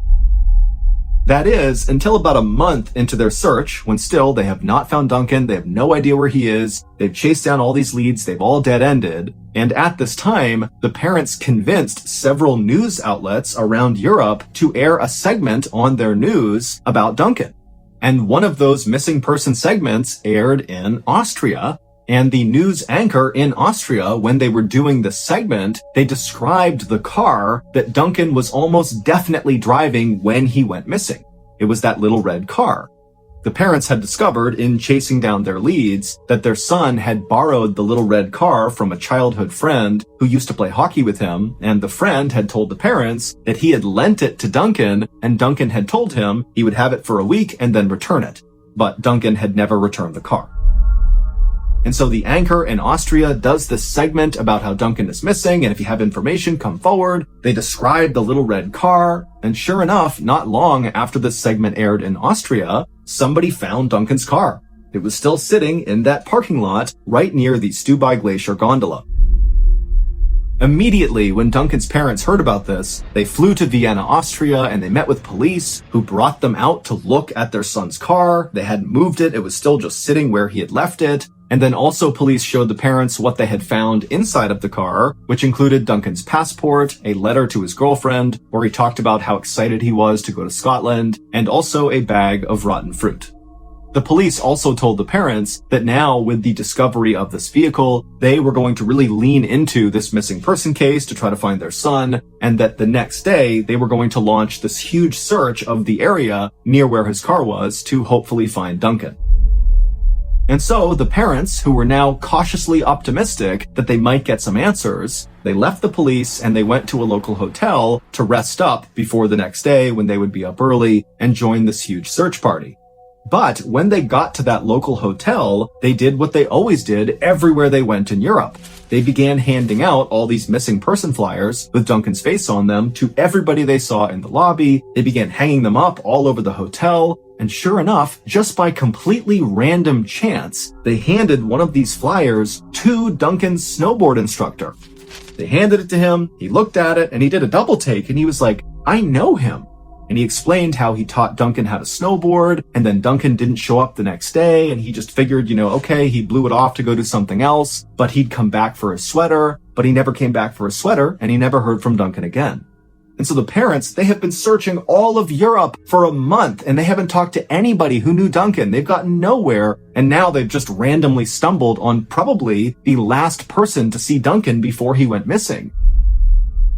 That is, until about a month into their search, when still they have not found Duncan, they have no idea where he is, they've chased down all these leads, they've all dead-ended, and at this time, the parents convinced several news outlets around Europe to air a segment on their news about Duncan. And one of those missing person segments aired in Austria, And the news anchor in Austria, when they were doing the segment, they described the car that Duncan was almost definitely driving when he went missing. It was that little red car. The parents had discovered in chasing down their leads that their son had borrowed the little red car from a childhood friend who used to play hockey with him, and the friend had told the parents that he had lent it to Duncan, and Duncan had told him he would have it for a week and then return it. But Duncan had never returned the car. And so the anchor in Austria does this segment about how Duncan is missing, and if you have information, come forward. They describe the little red car, and sure enough, not long after this segment aired in Austria, somebody found Duncan's car. It was still sitting in that parking lot right near the Stubai Glacier gondola. Immediately, when Duncan's parents heard about this, they flew to Vienna, Austria, and they met with police who brought them out to look at their son's car. They hadn't moved it. It was still just sitting where he had left it. And then also police showed the parents what they had found inside of the car, which included Duncan's passport, a letter to his girlfriend, where he talked about how excited he was to go to Scotland, and also a bag of rotten fruit. The police also told the parents that now, with the discovery of this vehicle, they were going to really lean into this missing person case to try to find their son, and that the next day they were going to launch this huge search of the area near where his car was to hopefully find Duncan. And so the parents, who were now cautiously optimistic that they might get some answers, they left the police and they went to a local hotel to rest up before the next day when they would be up early and join this huge search party. But when they got to that local hotel, they did what they always did everywhere they went in Europe. They began handing out all these missing person flyers with Duncan's face on them to everybody they saw in the lobby. They began hanging them up all over the hotel. And sure enough, just by completely random chance, they handed one of these flyers to Duncan's snowboard instructor. They handed it to him, he looked at it, and he did a double take, and he was like, I know him. And he explained how he taught Duncan how to snowboard, and then Duncan didn't show up the next day, and he just figured, okay, he blew it off to go do something else, but he'd come back for his sweater, but he never came back for his sweater, and he never heard from Duncan again. And so the parents, they have been searching all of Europe for a month, and they haven't talked to anybody who knew Duncan. They've gotten nowhere, and now they've just randomly stumbled on probably the last person to see Duncan before he went missing.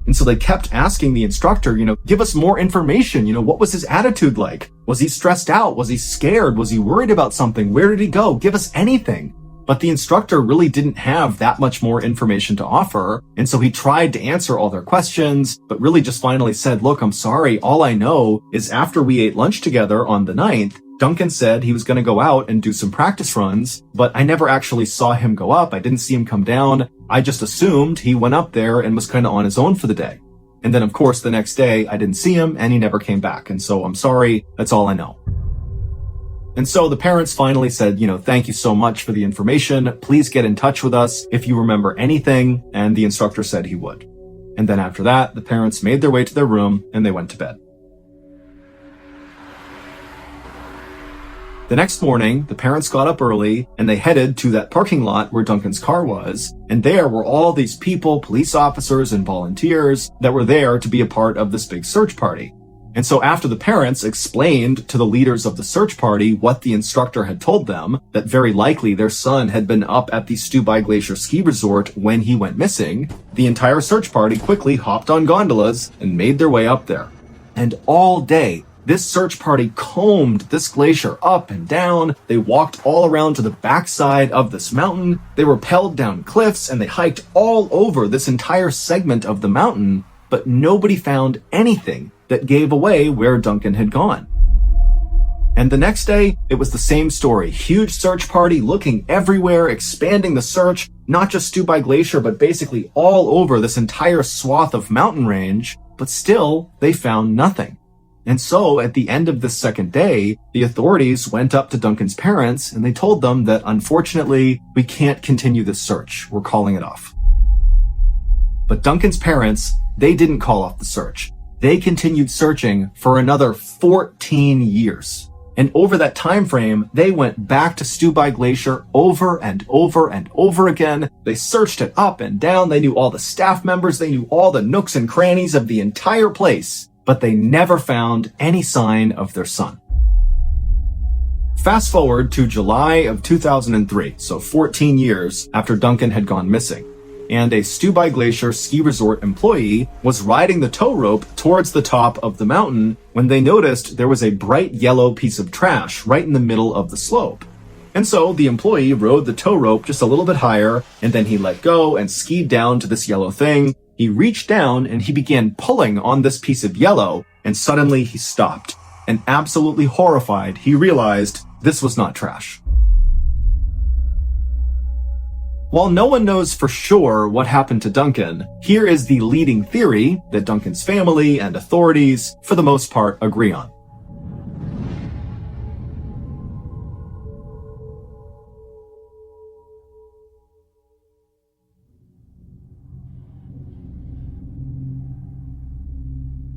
And so they kept asking the instructor, give us more information. What was his attitude like? Was he stressed out? Was he scared? Was he worried about something? Where did he go? Give us anything. But the instructor really didn't have that much more information to offer. And so he tried to answer all their questions, but really just finally said, look, I'm sorry. All I know is after we ate lunch together on the 9th, Duncan said he was going to go out and do some practice runs, but I never actually saw him go up. I didn't see him come down. I just assumed he went up there and was kind of on his own for the day. And then, of course, the next day, I didn't see him and he never came back. And so I'm sorry. That's all I know. And so the parents finally said, thank you so much for the information. Please get in touch with us if you remember anything. And the instructor said he would. And then after that, the parents made their way to their room and they went to bed. The next morning, the parents got up early and they headed to that parking lot where Duncan's car was. And there were all these people, police officers and volunteers that were there to be a part of this big search party. And so after the parents explained to the leaders of the search party what the instructor had told them, that very likely their son had been up at the Stubai Glacier ski resort when he went missing, the entire search party quickly hopped on gondolas and made their way up there. And all day, this search party combed this glacier up and down. They walked all around to the backside of this mountain. They rappelled down cliffs and they hiked all over this entire segment of the mountain, but nobody found anything that gave away where Duncan had gone. And the next day, it was the same story. Huge search party looking everywhere, expanding the search, not just Stubai Glacier, but basically all over this entire swath of mountain range, but still, they found nothing. And so, at the end of the second day, the authorities went up to Duncan's parents and they told them that unfortunately, we can't continue this search. We're calling it off. But Duncan's parents, they didn't call off the search. They continued searching for another 14 years. And over that time frame, they went back to Stubai Glacier over and over and over again. They searched it up and down. They knew all the staff members. They knew all the nooks and crannies of the entire place. But they never found any sign of their son. Fast forward to July of 2003, so 14 years after Duncan had gone missing, and a Stubai Glacier ski resort employee was riding the tow rope towards the top of the mountain when they noticed there was a bright yellow piece of trash right in the middle of the slope. And so the employee rode the tow rope just a little bit higher, and then he let go and skied down to this yellow thing. He reached down and he began pulling on this piece of yellow, and suddenly he stopped. And absolutely horrified, he realized this was not trash. While no one knows for sure what happened to Duncan, here is the leading theory that Duncan's family and authorities, for the most part, agree on.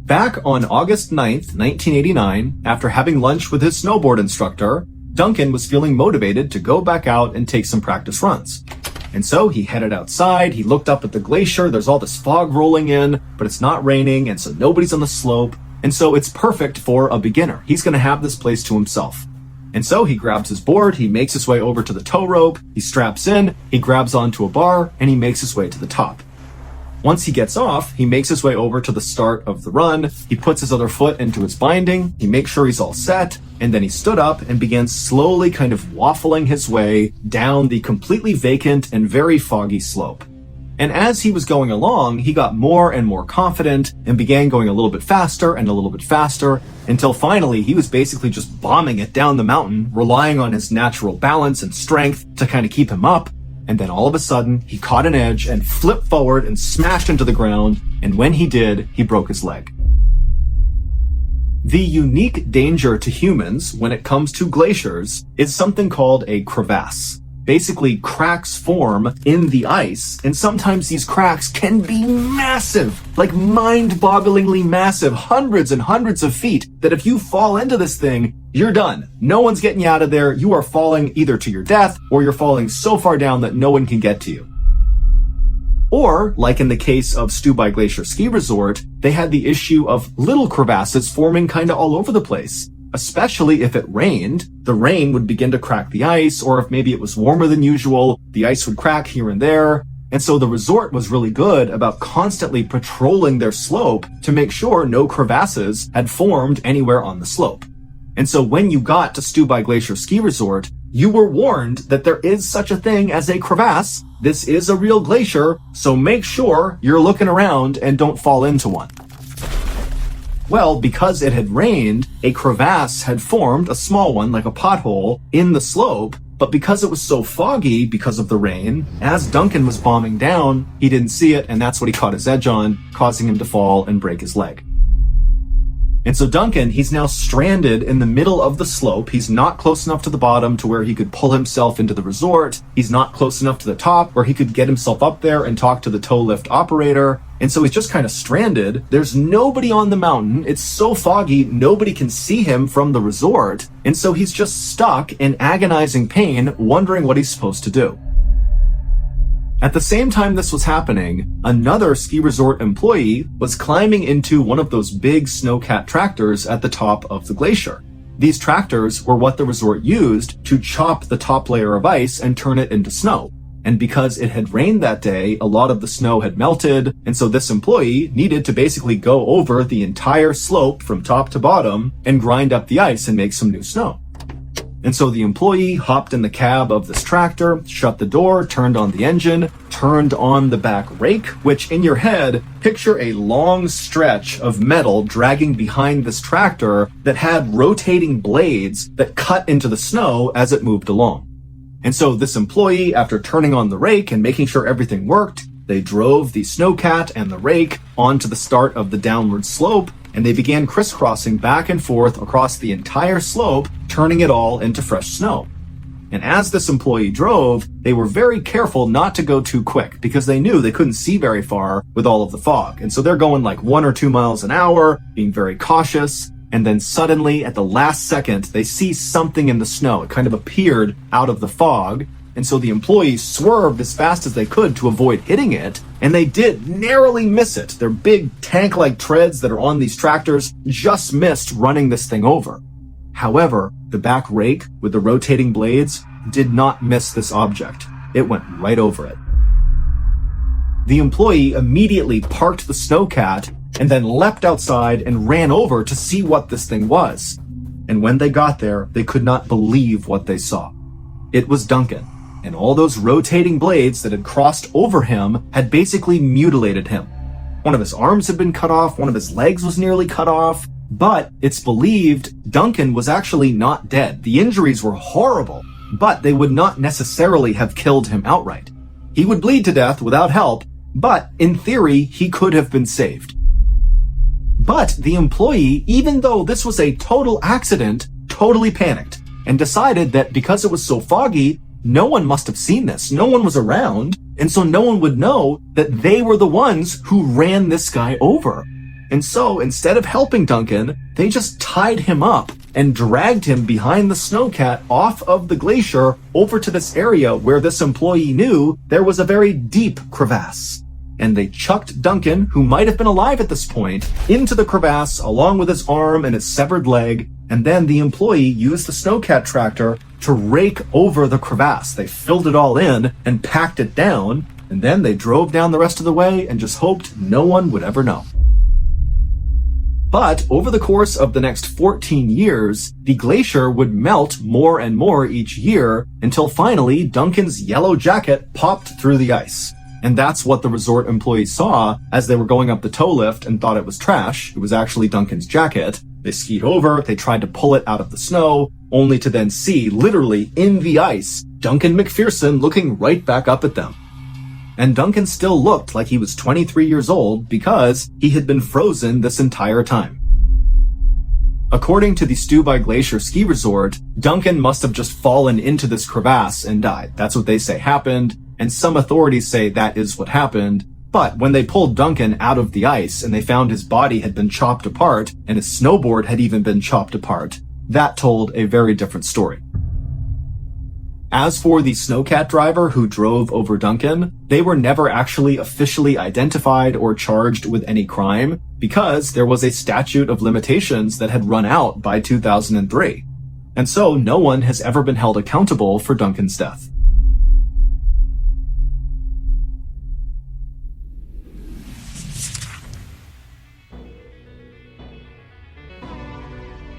Back on August 9th, 1989, after having lunch with his snowboard instructor, Duncan was feeling motivated to go back out and take some practice runs. And so he headed outside, he looked up at the glacier, there's all this fog rolling in, but it's not raining, and so nobody's on the slope, and so it's perfect for a beginner. He's gonna have this place to himself. And so he grabs his board, he makes his way over to the tow rope, he straps in, he grabs onto a bar, and he makes his way to the top. Once he gets off, he makes his way over to the start of the run, he puts his other foot into his binding, he makes sure he's all set, and then he stood up and began slowly kind of waffling his way down the completely vacant and very foggy slope. And as he was going along, he got more and more confident and began going a little bit faster and a little bit faster, until finally he was basically just bombing it down the mountain, relying on his natural balance and strength to kind of keep him up. And then all of a sudden, he caught an edge and flipped forward and smashed into the ground, and when he did, he broke his leg. The unique danger to humans when it comes to glaciers is something called a crevasse. Basically, cracks form in the ice, and sometimes these cracks can be massive, like mind-bogglingly massive, hundreds and hundreds of feet, that if you fall into this thing, you're done. No one's getting you out of there. You are falling either to your death, or you're falling so far down that no one can get to you. Or, like in the case of Stubai Glacier Ski Resort, they had the issue of little crevasses forming kind of all over the place. Especially if it rained, the rain would begin to crack the ice, or if maybe it was warmer than usual, the ice would crack here and there. And so the resort was really good about constantly patrolling their slope to make sure no crevasses had formed anywhere on the slope. And so when you got to Stubai Glacier Ski Resort, you were warned that there is such a thing as a crevasse. This is a real glacier, so make sure you're looking around and don't fall into one. Well, because it had rained, a crevasse had formed, a small one like a pothole, in the slope, but because it was so foggy because of the rain, as Duncan was bombing down, he didn't see it, and that's what he caught his edge on, causing him to fall and break his leg. And so Duncan, he's now stranded in the middle of the slope. He's not close enough to the bottom to where he could pull himself into the resort. He's not close enough to the top where he could get himself up there and talk to the tow lift operator. And so he's just kind of stranded. There's nobody on the mountain. It's so foggy, nobody can see him from the resort. And so he's just stuck in agonizing pain, wondering what he's supposed to do. At the same time this was happening, another ski resort employee was climbing into one of those big snowcat tractors at the top of the glacier. These tractors were what the resort used to chop the top layer of ice and turn it into snow. And because it had rained that day, a lot of the snow had melted, and so this employee needed to basically go over the entire slope from top to bottom and grind up the ice and make some new snow. And so the employee hopped in the cab of this tractor, shut the door, turned on the engine, turned on the back rake, which in your head, picture a long stretch of metal dragging behind this tractor that had rotating blades that cut into the snow as it moved along. And so this employee, after turning on the rake and making sure everything worked, they drove the snowcat and the rake onto the start of the downward slope, and they began crisscrossing back and forth across the entire slope, turning it all into fresh snow. And as this employee drove, they were very careful not to go too quick because they knew they couldn't see very far with all of the fog. And so they're going like 1 or 2 miles an hour, being very cautious. And then suddenly, at the last second, they see something in the snow. It kind of appeared out of the fog. And so the employees swerved as fast as they could to avoid hitting it, and they did narrowly miss it. Their big tank-like treads that are on these tractors just missed running this thing over. However, the back rake with the rotating blades did not miss this object. It went right over it. The employee immediately parked the snowcat and then leapt outside and ran over to see what this thing was. And when they got there, they could not believe what they saw. It was Duncan, and all those rotating blades that had crossed over him had basically mutilated him. One of his arms had been cut off, one of his legs was nearly cut off, but it's believed Duncan was actually not dead. The injuries were horrible, but they would not necessarily have killed him outright. He would bleed to death without help, but in theory, he could have been saved. But the employee, even though this was a total accident, totally panicked and decided that because it was so foggy, no one must have seen this. No one was around, and so no one would know that they were the ones who ran this guy over. And so instead of helping Duncan, they just tied him up and dragged him behind the snowcat off of the glacier over to this area where this employee knew there was a very deep crevasse. And they chucked Duncan, who might have been alive at this point, into the crevasse along with his arm and his severed leg, and then the employee used the snowcat tractor to rake over the crevasse. They filled it all in and packed it down, and then they drove down the rest of the way and just hoped no one would ever know. But over the course of the next 14 years, the glacier would melt more and more each year until finally Duncan's yellow jacket popped through the ice. And that's what the resort employees saw as they were going up the tow lift and thought it was trash. It was actually Duncan's jacket. They skied over, they tried to pull it out of the snow, only to then see, literally in the ice, Duncan McPherson looking right back up at them. And Duncan still looked like he was 23 years old because he had been frozen this entire time. According to the Stubai Glacier Ski Resort, Duncan must have just fallen into this crevasse and died. That's what they say happened, and some authorities say that is what happened. But when they pulled Duncan out of the ice and they found his body had been chopped apart and his snowboard had even been chopped apart, that told a very different story. As for the snowcat driver who drove over Duncan, they were never actually officially identified or charged with any crime because there was a statute of limitations that had run out by 2003. And so no one has ever been held accountable for Duncan's death.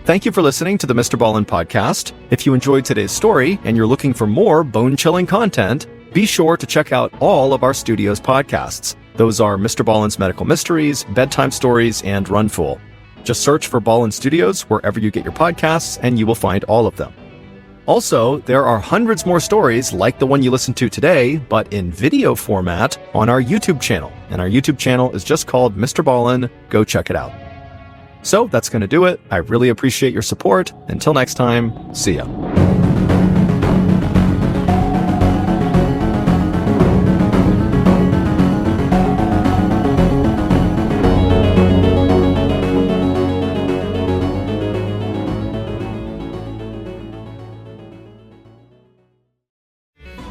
Thank you for listening to the Mr. Ballin podcast. If you enjoyed today's story and you're looking for more bone-chilling content, be sure to check out all of our studio's podcasts. Those are Mr. Ballin's Medical Mysteries, Bedtime Stories, and Runful. Just search for Ballin Studios wherever you get your podcasts, and you will find all of them. Also, there are hundreds more stories like the one you listened to today, but in video format on our YouTube channel. And our YouTube channel is just called Mr. Ballin. Go check it out. So that's going to do it. I really appreciate your support. Until next time, see ya.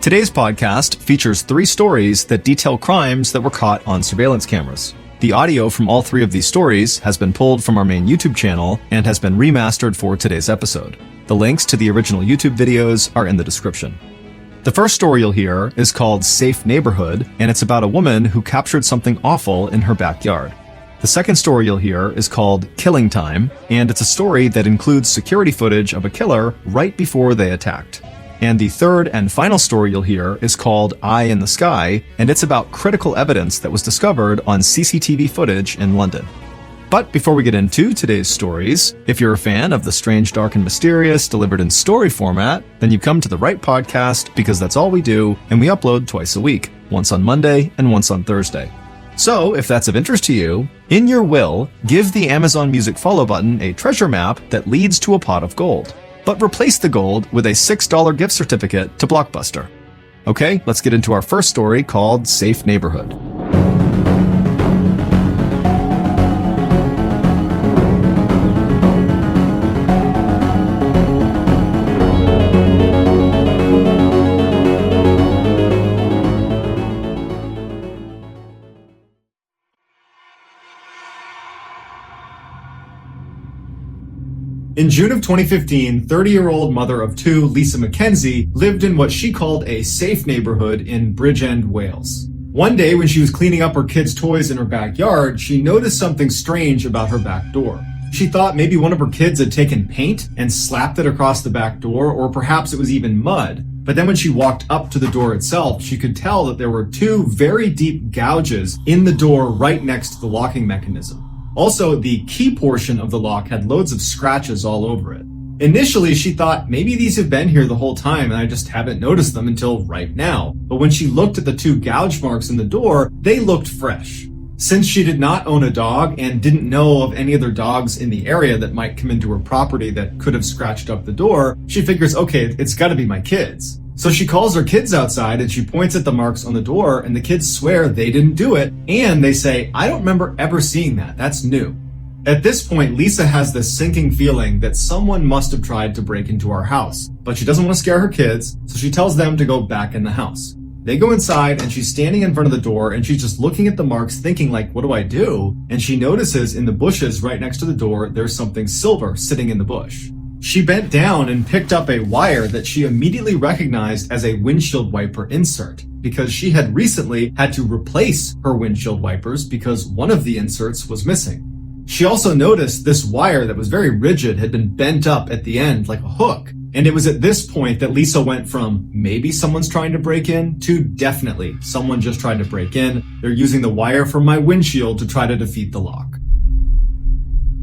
Today's podcast features 3 stories that detail crimes that were caught on surveillance cameras. The audio from all 3 of these stories has been pulled from our main YouTube channel and has been remastered for today's episode. The links to the original YouTube videos are in the description. The first story you'll hear is called Safe Neighborhood, and it's about a woman who captured something awful in her backyard. The second story you'll hear is called Killing Time, and it's a story that includes security footage of a killer right before they attacked. And the third and final story you'll hear is called Eye in the Sky, and it's about critical evidence that was discovered on CCTV footage in London. But before we get into today's stories, if you're a fan of the strange, dark, and mysterious delivered in story format, then you've come to the right podcast because that's all we do, and we upload twice a week, once on Monday and once on Thursday. So, if that's of interest to you, in your will, give the Amazon Music follow button a treasure map that leads to a pot of gold. But replace the gold with a $6 gift certificate to Blockbuster. Okay, let's get into our first story called Safe Neighborhood. In June of 2015, 30-year-old mother of two, Lisa McKenzie, lived in what she called a safe neighborhood in Bridgend, Wales. One day when she was cleaning up her kids' toys in her backyard, she noticed something strange about her back door. She thought maybe one of her kids had taken paint and slapped it across the back door, or perhaps it was even mud. But then when she walked up to the door itself, she could tell that there were two very deep gouges in the door right next to the locking mechanism. Also, the key portion of the lock had loads of scratches all over it. Initially, she thought maybe these have been here the whole time and I just haven't noticed them until right now. But when she looked at the two gouge marks in the door, they looked fresh. Since she did not own a dog and didn't know of any other dogs in the area that might come into her property that could have scratched up the door, she figures, okay, it's gotta be my kids. So she calls her kids outside and she points at the marks on the door, and the kids swear they didn't do it, and they say, I don't remember ever seeing that, that's new. At this point, Lisa has this sinking feeling that someone must have tried to break into our house, but she doesn't want to scare her kids, so she tells them to go back in the house. They go inside and she's standing in front of the door and she's just looking at the marks thinking like, what do I do? And she notices in the bushes right next to the door, there's something silver sitting in the bush. She bent down and picked up a wire that she immediately recognized as a windshield wiper insert, because she had recently had to replace her windshield wipers because one of the inserts was missing. She also noticed this wire that was very rigid had been bent up at the end like a hook. And it was at this point that Lisa went from maybe someone's trying to break in to definitely someone just tried to break in. They're using the wire from my windshield to try to defeat the lock.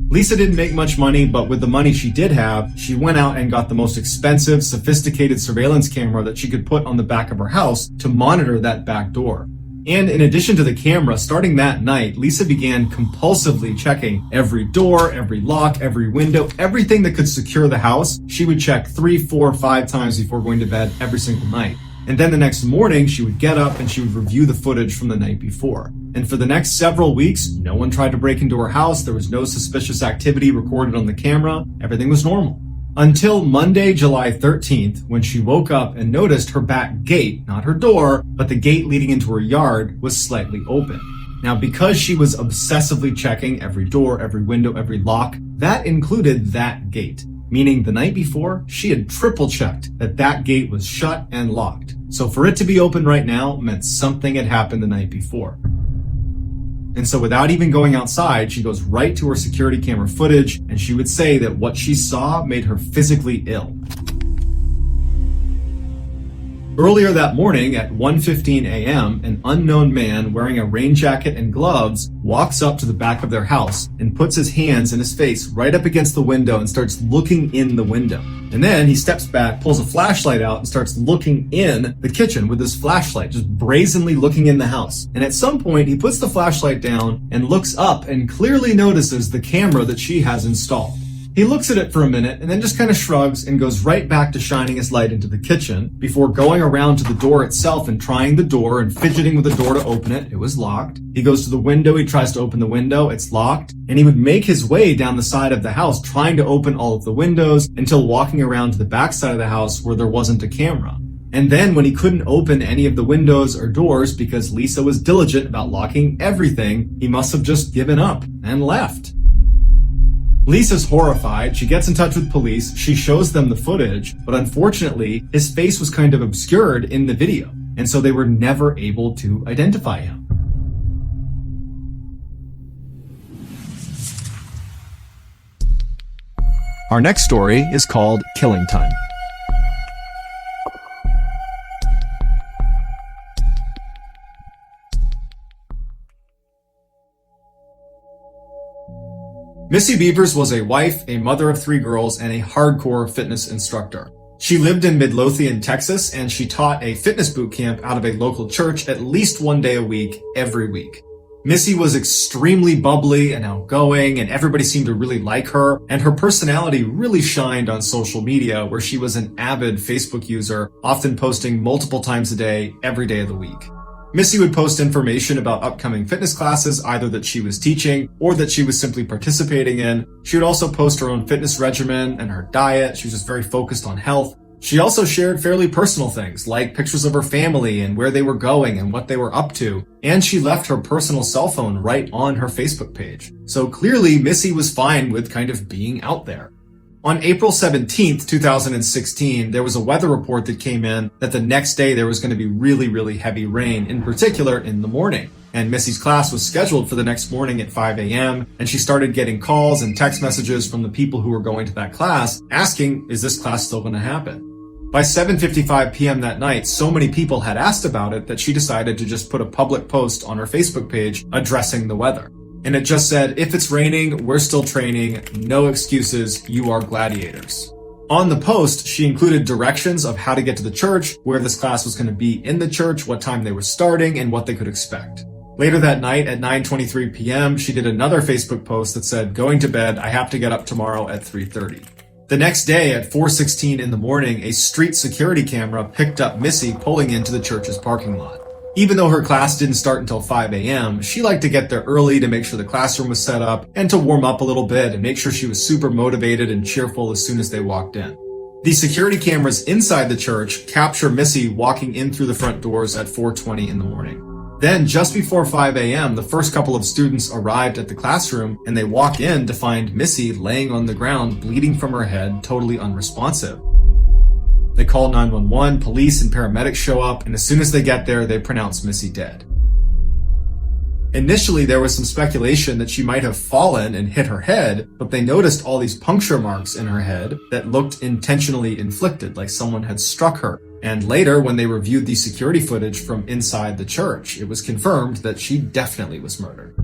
Lisa didn't make much money, but with the money she did have, she went out and got the most expensive, sophisticated surveillance camera that she could put on the back of her house to monitor that back door. And in addition to the camera, starting that night, Lisa began compulsively checking every door, every lock, every window, everything that could secure the house. She would check 3, 4, 5 times before going to bed every single night. And then the next morning, she would get up and she would review the footage from the night before. And for the next several weeks, no one tried to break into her house. There was no suspicious activity recorded on the camera. Everything was normal. Until Monday, July 13th, when she woke up and noticed her back gate, not her door, but the gate leading into her yard, was slightly open. Now, because she was obsessively checking every door, every window, every lock, that included that gate. Meaning the night before, she had triple checked that that gate was shut and locked. So for it to be open right now meant something had happened the night before. And so without even going outside, she goes right to her security camera footage, and she would say that what she saw made her physically ill. Earlier that morning at 1:15 a.m., an unknown man wearing a rain jacket and gloves walks up to the back of their house and puts his hands and his face right up against the window and starts looking in the window. And then he steps back, pulls a flashlight out, and starts looking in the kitchen with his flashlight, just brazenly looking in the house. And at some point, he puts the flashlight down and looks up and clearly notices the camera that she has installed. He looks at it for a minute and then just kind of shrugs and goes right back to shining his light into the kitchen before going around to the door itself and trying the door and fidgeting with the door to open it. It was locked. He goes to the window. He tries to open the window. It's locked. And he would make his way down the side of the house trying to open all of the windows until walking around to the back side of the house where there wasn't a camera. And then when he couldn't open any of the windows or doors because Lisa was diligent about locking everything, he must have just given up and left. Lisa's horrified. She gets in touch with police. She shows them the footage, but unfortunately, his face was kind of obscured in the video, and so they were never able to identify him. Our next story is called Killing Time. Missy Beavers was a wife, a mother of 3 girls, and a hardcore fitness instructor. She lived in Midlothian, Texas, and she taught a fitness boot camp out of a local church at least one day a week, every week. Missy was extremely bubbly and outgoing, and everybody seemed to really like her, and her personality really shined on social media, where she was an avid Facebook user, often posting multiple times a day, every day of the week. Missy would post information about upcoming fitness classes, either that she was teaching or that she was simply participating in. She would also post her own fitness regimen and her diet. She was just very focused on health. She also shared fairly personal things, like pictures of her family and where they were going and what they were up to. And she left her personal cell phone right on her Facebook page. So clearly, Missy was fine with kind of being out there. On April 17th, 2016, there was a weather report that came in that the next day there was going to be really, really heavy rain, in particular in the morning. And Missy's class was scheduled for the next morning at 5 a.m., and she started getting calls and text messages from the people who were going to that class asking, is this class still going to happen? By 7:55 p.m. that night, so many people had asked about it that she decided to just put a public post on her Facebook page addressing the weather. And it just said, if it's raining, we're still training, no excuses, you are gladiators. On the post, she included directions of how to get to the church, where this class was going to be in the church, what time they were starting, and what they could expect. Later that night at 9:23 p.m., she did another Facebook post that said, going to bed, I have to get up tomorrow at 3:30. The next day at 4:16 in the morning, a street security camera picked up Missy pulling into the church's parking lot. Even though her class didn't start until 5 a.m., she liked to get there early to make sure the classroom was set up and to warm up a little bit and make sure she was super motivated and cheerful as soon as they walked in. The security cameras inside the church capture Missy walking in through the front doors at 4:20 in the morning. Then, just before 5 a.m., the first couple of students arrived at the classroom and they walk in to find Missy laying on the ground, bleeding from her head, totally unresponsive. They call 911, police and paramedics show up, and as soon as they get there, they pronounce Missy dead. Initially, there was some speculation that she might have fallen and hit her head, but they noticed all these puncture marks in her head that looked intentionally inflicted, like someone had struck her. And later, when they reviewed the security footage from inside the church, it was confirmed that she definitely was murdered.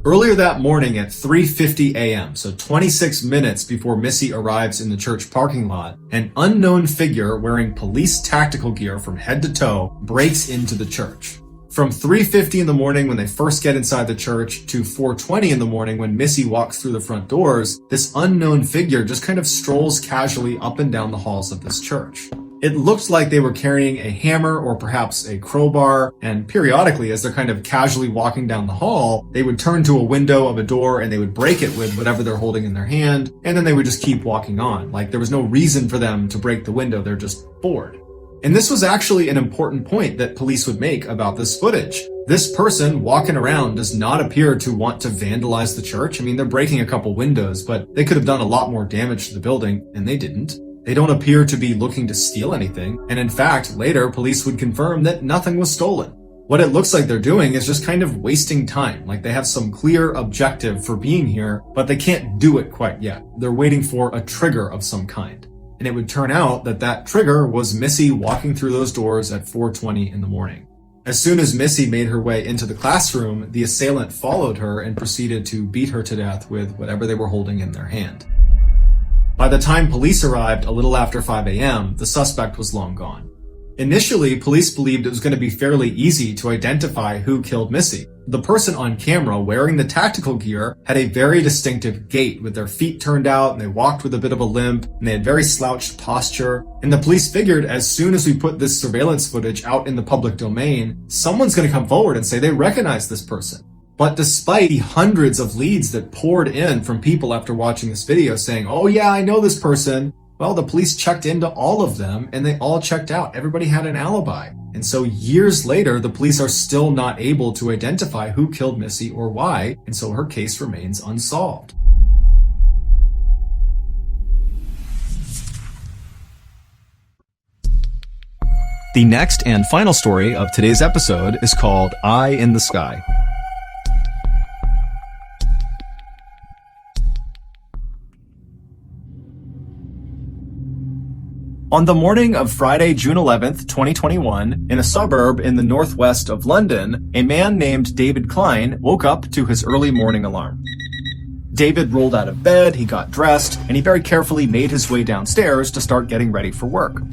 Earlier that morning at 3:50 a.m., so 26 minutes before Missy arrives in the church parking lot, an unknown figure wearing police tactical gear from head to toe breaks into the church. From 3:50 in the morning when they first get inside the church to 4:20 in the morning when Missy walks through the front doors, this unknown figure just kind of strolls casually up and down the halls of this church. It looked like they were carrying a hammer or perhaps a crowbar, and periodically, as they're kind of casually walking down the hall, they would turn to a window of a door and they would break it with whatever they're holding in their hand, and then they would just keep walking on. Like there was no reason for them to break the window, they're just bored. And this was actually an important point that police would make about this footage. This person walking around does not appear to want to vandalize the church. I mean, they're breaking a couple windows, but they could have done a lot more damage to the building, and they didn't. They don't appear to be looking to steal anything, and in fact, later police would confirm that nothing was stolen. What it looks like they're doing is just kind of wasting time, like they have some clear objective for being here, but they can't do it quite yet. They're waiting for a trigger of some kind. And it would turn out that that trigger was Missy walking through those doors at 4:20 in the morning. As soon as Missy made her way into the classroom, the assailant followed her and proceeded to beat her to death with whatever they were holding in their hand. By the time police arrived a little after 5 a.m., the suspect was long gone. Initially, police believed it was going to be fairly easy to identify who killed Missy. The person on camera wearing the tactical gear had a very distinctive gait with their feet turned out and they walked with a bit of a limp and they had very slouched posture. And the police figured as soon as we put this surveillance footage out in the public domain, someone's going to come forward and say they recognize this person. But despite the hundreds of leads that poured in from people after watching this video saying, oh yeah, I know this person, well, the police checked into all of them and they all checked out. Everybody had an alibi. And so years later, the police are still not able to identify who killed Missy or why, and so her case remains unsolved. The next and final story of today's episode is called Eye in the Sky. On the morning of Friday, June 11th, 2021, in a suburb in the northwest of London, a man named David Klein woke up to his early morning alarm. David rolled out of bed, he got dressed, and he very carefully made his way downstairs to start getting ready for work.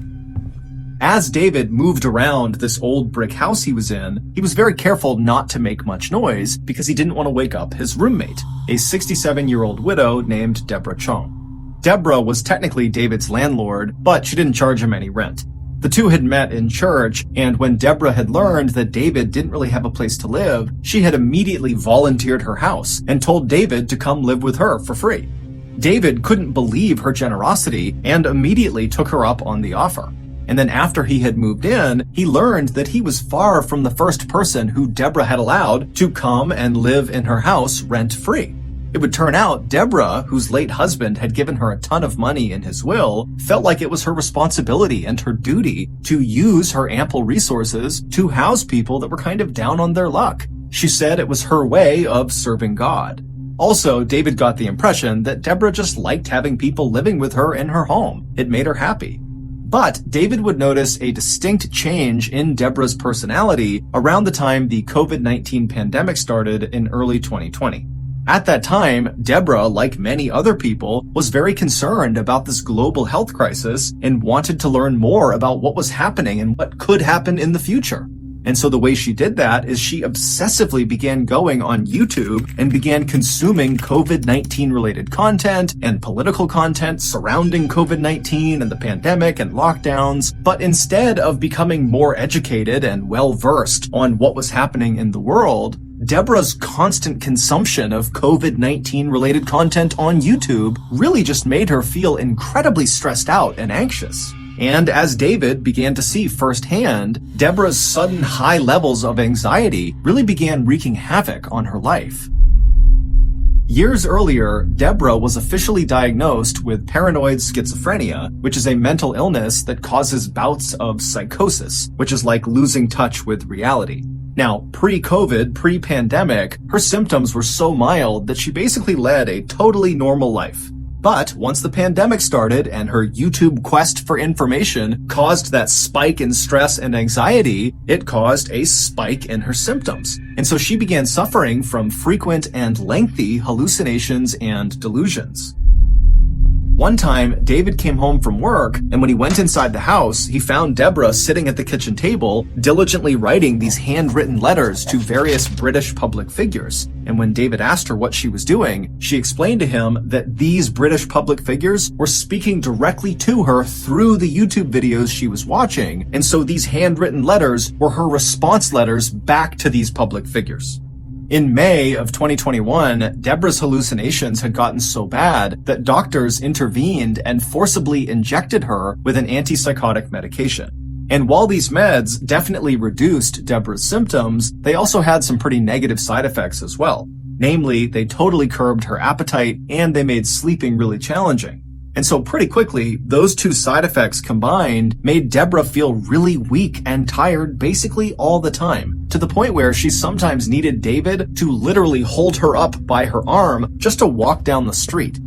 As David moved around this old brick house he was in, he was very careful not to make much noise because he didn't want to wake up his roommate, a 67-year-old widow named Deborah Chung. Deborah was technically David's landlord, but she didn't charge him any rent. The two had met in church, and when Deborah had learned that David didn't really have a place to live, she had immediately volunteered her house and told David to come live with her for free. David couldn't believe her generosity and immediately took her up on the offer. And then after he had moved in, he learned that he was far from the first person who Deborah had allowed to come and live in her house rent-free. It would turn out Deborah, whose late husband had given her a ton of money in his will, felt like it was her responsibility and her duty to use her ample resources to house people that were kind of down on their luck. She said it was her way of serving God. Also, David got the impression that Deborah just liked having people living with her in her home. It made her happy. But David would notice a distinct change in Deborah's personality around the time the COVID-19 pandemic started in early 2020. At that time, Deborah, like many other people, was very concerned about this global health crisis and wanted to learn more about what was happening and what could happen in the future. And so the way she did that is she obsessively began going on YouTube and began consuming COVID-19 related content and political content surrounding COVID-19 and the pandemic and lockdowns. But instead of becoming more educated and well-versed on what was happening in the world, Deborah's constant consumption of COVID-19 related content on YouTube really just made her feel incredibly stressed out and anxious. And as David began to see firsthand, Deborah's sudden high levels of anxiety really began wreaking havoc on her life. Years earlier, Deborah was officially diagnosed with paranoid schizophrenia, which is a mental illness that causes bouts of psychosis, which is like losing touch with reality. Now, pre-COVID, pre-pandemic, her symptoms were so mild that she basically led a totally normal life. But once the pandemic started and her YouTube quest for information caused that spike in stress and anxiety, it caused a spike in her symptoms. And so she began suffering from frequent and lengthy hallucinations and delusions. One time, David came home from work, and when he went inside the house, he found Deborah sitting at the kitchen table, diligently writing these handwritten letters to various British public figures. And when David asked her what she was doing, she explained to him that these British public figures were speaking directly to her through the YouTube videos she was watching, and so these handwritten letters were her response letters back to these public figures. In May of 2021, Deborah's hallucinations had gotten so bad that doctors intervened and forcibly injected her with an antipsychotic medication. And while these meds definitely reduced Deborah's symptoms, they also had some pretty negative side effects as well. Namely, they totally curbed her appetite and they made sleeping really challenging. And so pretty quickly, those two side effects combined made Deborah feel really weak and tired basically all the time, to the point where she sometimes needed David to literally hold her up by her arm just to walk down the street.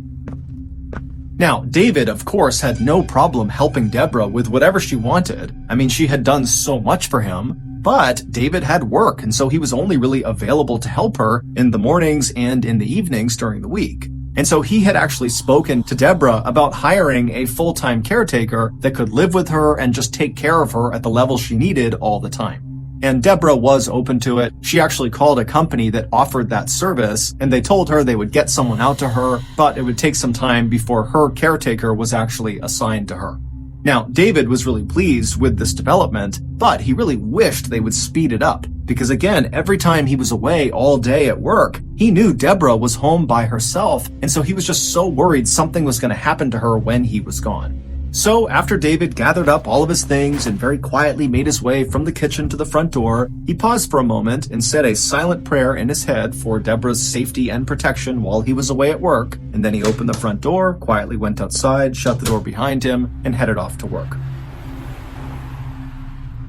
Now, David, of course, had no problem helping Deborah with whatever she wanted. I mean, she had done so much for him, but David had work, and so he was only really available to help her in the mornings and in the evenings during the week. And so he had actually spoken to Deborah about hiring a full-time caretaker that could live with her and just take care of her at the level she needed all the time. And Deborah was open to it. She actually called a company that offered that service, and they told her they would get someone out to her, but it would take some time before her caretaker was actually assigned to her. Now, David was really pleased with this development, but he really wished they would speed it up. Because again, every time he was away all day at work, he knew Deborah was home by herself, and so he was just so worried something was going to happen to her when he was gone. So after David gathered up all of his things and very quietly made his way from the kitchen to the front door, he paused for a moment and said a silent prayer in his head for Deborah's safety and protection while he was away at work, and then he opened the front door, quietly went outside, shut the door behind him, and headed off to work.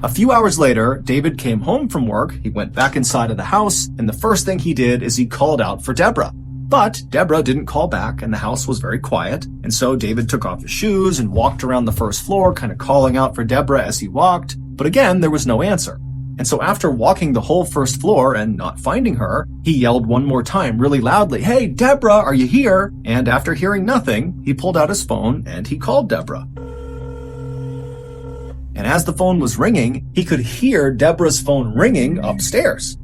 A few hours later, David came home from work, he went back inside of the house, and the first thing he did is he called out for Deborah. But Deborah didn't call back, and the house was very quiet, and so David took off his shoes and walked around the first floor, kind of calling out for Deborah as he walked, but again, there was no answer. And so after walking the whole first floor and not finding her, he yelled one more time really loudly, "Hey, Deborah, are you here?" And after hearing nothing, he pulled out his phone and he called Deborah. And as the phone was ringing, he could hear Deborah's phone ringing upstairs.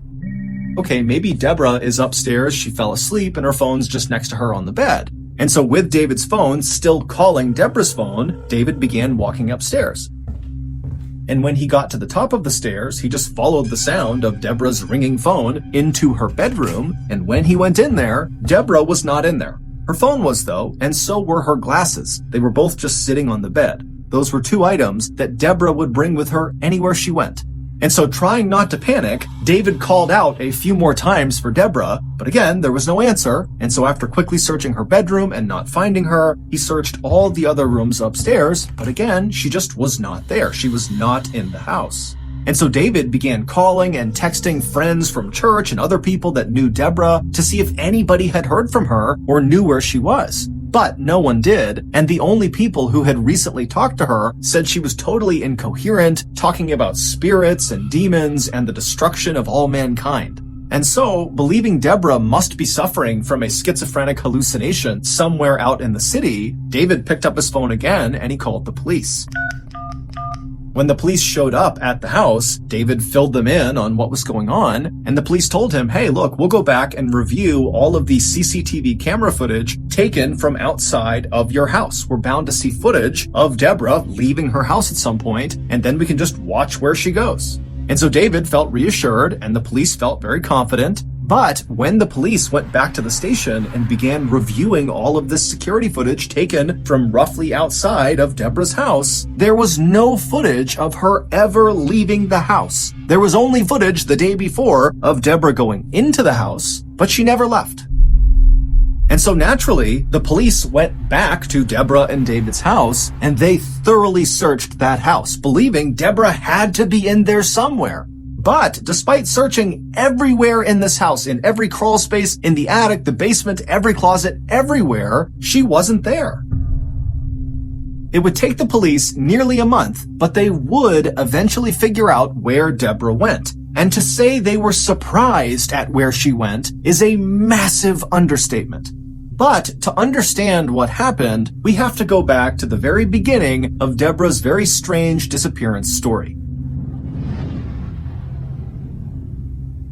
Okay, maybe Deborah is upstairs, she fell asleep, and her phone's just next to her on the bed. And so with David's phone still calling Deborah's phone, David began walking upstairs. And when he got to the top of the stairs, he just followed the sound of Deborah's ringing phone into her bedroom, and when he went in there, Deborah was not in there. Her phone was though, and so were her glasses. They were both just sitting on the bed. Those were two items that Deborah would bring with her anywhere she went. And so, trying not to panic, David called out a few more times for Deborah, but again, there was no answer. And so after quickly searching her bedroom and not finding her, he searched all the other rooms upstairs, but again, she just was not there. She was not in the house. And so David began calling and texting friends from church and other people that knew Deborah to see if anybody had heard from her or knew where she was. But no one did, and the only people who had recently talked to her said she was totally incoherent, talking about spirits and demons and the destruction of all mankind. And so, believing Deborah must be suffering from a schizophrenic hallucination somewhere out in the city, David picked up his phone again and he called the police. When the police showed up at the house, David filled them in on what was going on, and the police told him, hey, look, we'll go back and review all of the CCTV camera footage taken from outside of your house. We're bound to see footage of Deborah leaving her house at some point, and then we can just watch where she goes. And so David felt reassured, and the police felt very confident. But when the police went back to the station and began reviewing all of this security footage taken from roughly outside of Deborah's house, there was no footage of her ever leaving the house. There was only footage the day before of Deborah going into the house, but she never left. And so naturally, the police went back to Deborah and David's house, and they thoroughly searched that house, believing Deborah had to be in there somewhere. But despite searching everywhere in this house, in every crawl space, in the attic, the basement, every closet, everywhere, she wasn't there. It would take the police nearly a month, but they would eventually figure out where Deborah went. And to say they were surprised at where she went is a massive understatement. But to understand what happened, we have to go back to the very beginning of Deborah's very strange disappearance story.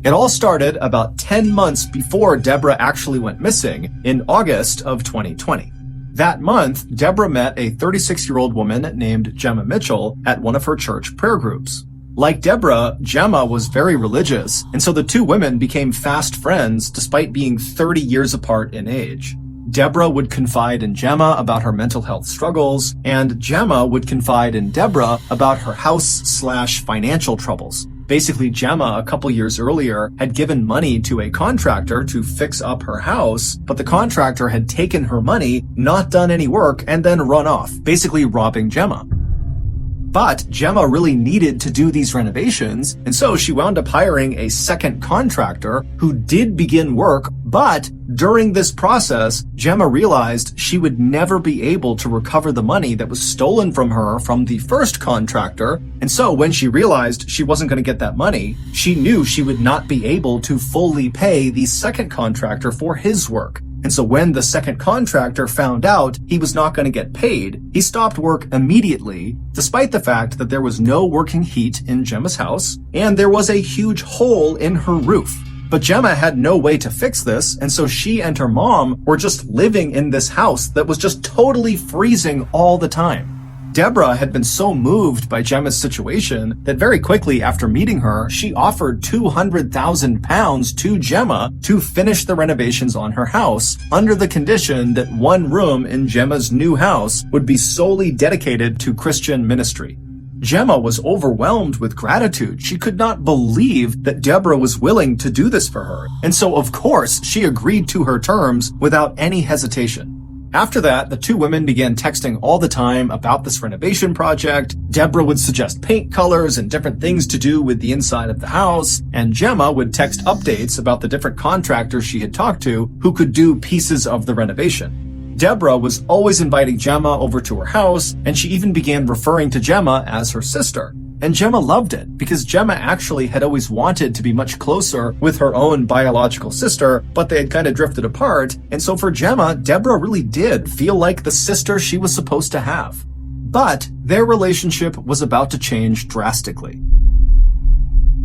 It all started about 10 months before Deborah actually went missing in August of 2020. That month, Deborah met a 36-year-old woman named Gemma Mitchell at one of her church prayer groups. Like Deborah, Gemma was very religious, and so the two women became fast friends despite being 30 years apart in age. Deborah would confide in Gemma about her mental health struggles, and Gemma would confide in Deborah about her house/financial troubles. Basically, Gemma, a couple years earlier, had given money to a contractor to fix up her house, but the contractor had taken her money, not done any work, and then run off, basically robbing Gemma. But Gemma really needed to do these renovations, and so she wound up hiring a second contractor who did begin work, but during this process, Gemma realized she would never be able to recover the money that was stolen from her from the first contractor, and so when she realized she wasn't going to get that money, she knew she would not be able to fully pay the second contractor for his work. And so when the second contractor found out he was not going to get paid, he stopped work immediately, despite the fact that there was no working heat in Gemma's house, and there was a huge hole in her roof. But Gemma had no way to fix this, and so she and her mom were just living in this house that was just totally freezing all the time. Deborah had been so moved by Gemma's situation that very quickly after meeting her, she offered £200,000 to Gemma to finish the renovations on her house under the condition that one room in Gemma's new house would be solely dedicated to Christian ministry. Gemma was overwhelmed with gratitude. She could not believe that Deborah was willing to do this for her. And so, of course, she agreed to her terms without any hesitation. After that, the two women began texting all the time about this renovation project. Deborah would suggest paint colors and different things to do with the inside of the house, and Gemma would text updates about the different contractors she had talked to who could do pieces of the renovation. Deborah was always inviting Gemma over to her house, and she even began referring to Gemma as her sister. And Gemma loved it, because Gemma actually had always wanted to be much closer with her own biological sister, but they had kind of drifted apart, and so for Gemma, Deborah really did feel like the sister she was supposed to have. But their relationship was about to change drastically.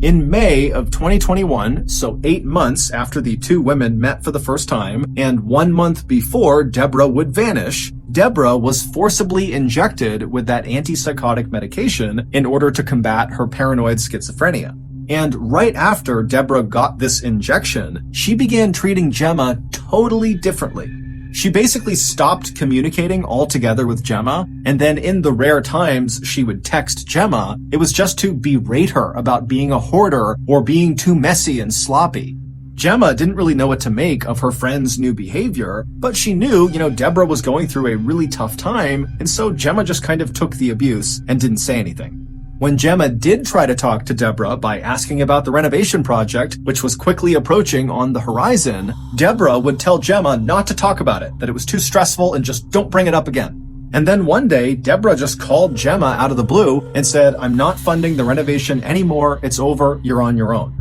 In May of 2021, so 8 months after the two women met for the first time, and 1 month before Deborah would vanish, Deborah was forcibly injected with that antipsychotic medication in order to combat her paranoid schizophrenia. And right after Deborah got this injection, she began treating Gemma totally differently. She basically stopped communicating altogether with Gemma, and then in the rare times she would text Gemma, it was just to berate her about being a hoarder or being too messy and sloppy. Gemma didn't really know what to make of her friend's new behavior, but she knew, Deborah was going through a really tough time, and so Gemma just kind of took the abuse and didn't say anything. When Gemma did try to talk to Deborah by asking about the renovation project, which was quickly approaching on the horizon, Deborah would tell Gemma not to talk about it, that it was too stressful and just don't bring it up again. And then one day, Deborah just called Gemma out of the blue and said, "I'm not funding the renovation anymore, it's over, you're on your own."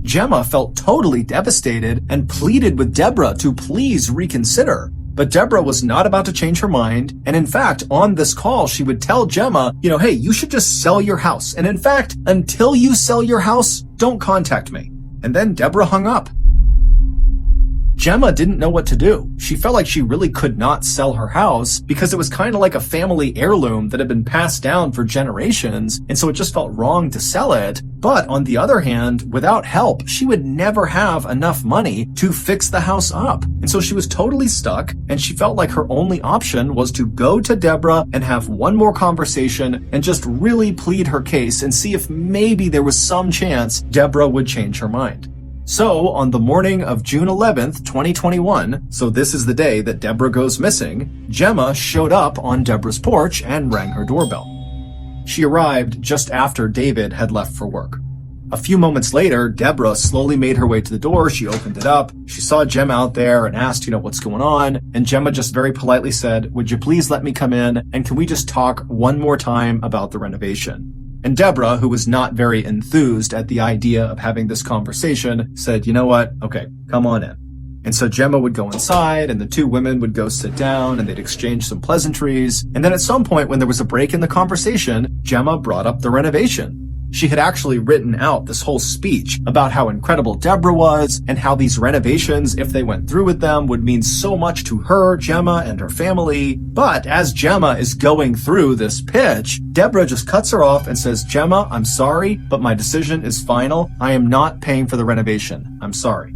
Gemma felt totally devastated and pleaded with Deborah to please reconsider. But Deborah was not about to change her mind, and in fact, on this call, she would tell Gemma, hey, you should just sell your house. And in fact, until you sell your house, don't contact me. And then Deborah hung up. Gemma didn't know what to do. She felt like she really could not sell her house because it was kind of like a family heirloom that had been passed down for generations, and so it just felt wrong to sell it. But on the other hand, without help, she would never have enough money to fix the house up. And so she was totally stuck, and she felt like her only option was to go to Deborah and have one more conversation and just really plead her case and see if maybe there was some chance Deborah would change her mind. So, on the morning of June 11th, 2021, so this is the day that Deborah goes missing, Gemma showed up on Deborah's porch and rang her doorbell. She arrived just after David had left for work. A few moments later, Deborah slowly made her way to the door. She opened it up. She saw Gemma out there and asked, what's going on? And Gemma just very politely said, "Would you please let me come in? And can we just talk one more time about the renovation?" And Deborah, who was not very enthused at the idea of having this conversation, said, "You know what? Okay, come on in." And so Gemma would go inside, and the two women would go sit down, and they'd exchange some pleasantries. And then at some point, when there was a break in the conversation, Gemma brought up the renovation. She had actually written out this whole speech about how incredible Deborah was and how these renovations, if they went through with them, would mean so much to her, Gemma, and her family. But as Gemma is going through this pitch, Deborah just cuts her off and says, "Gemma, I'm sorry, but my decision is final. I am not paying for the renovation. I'm sorry."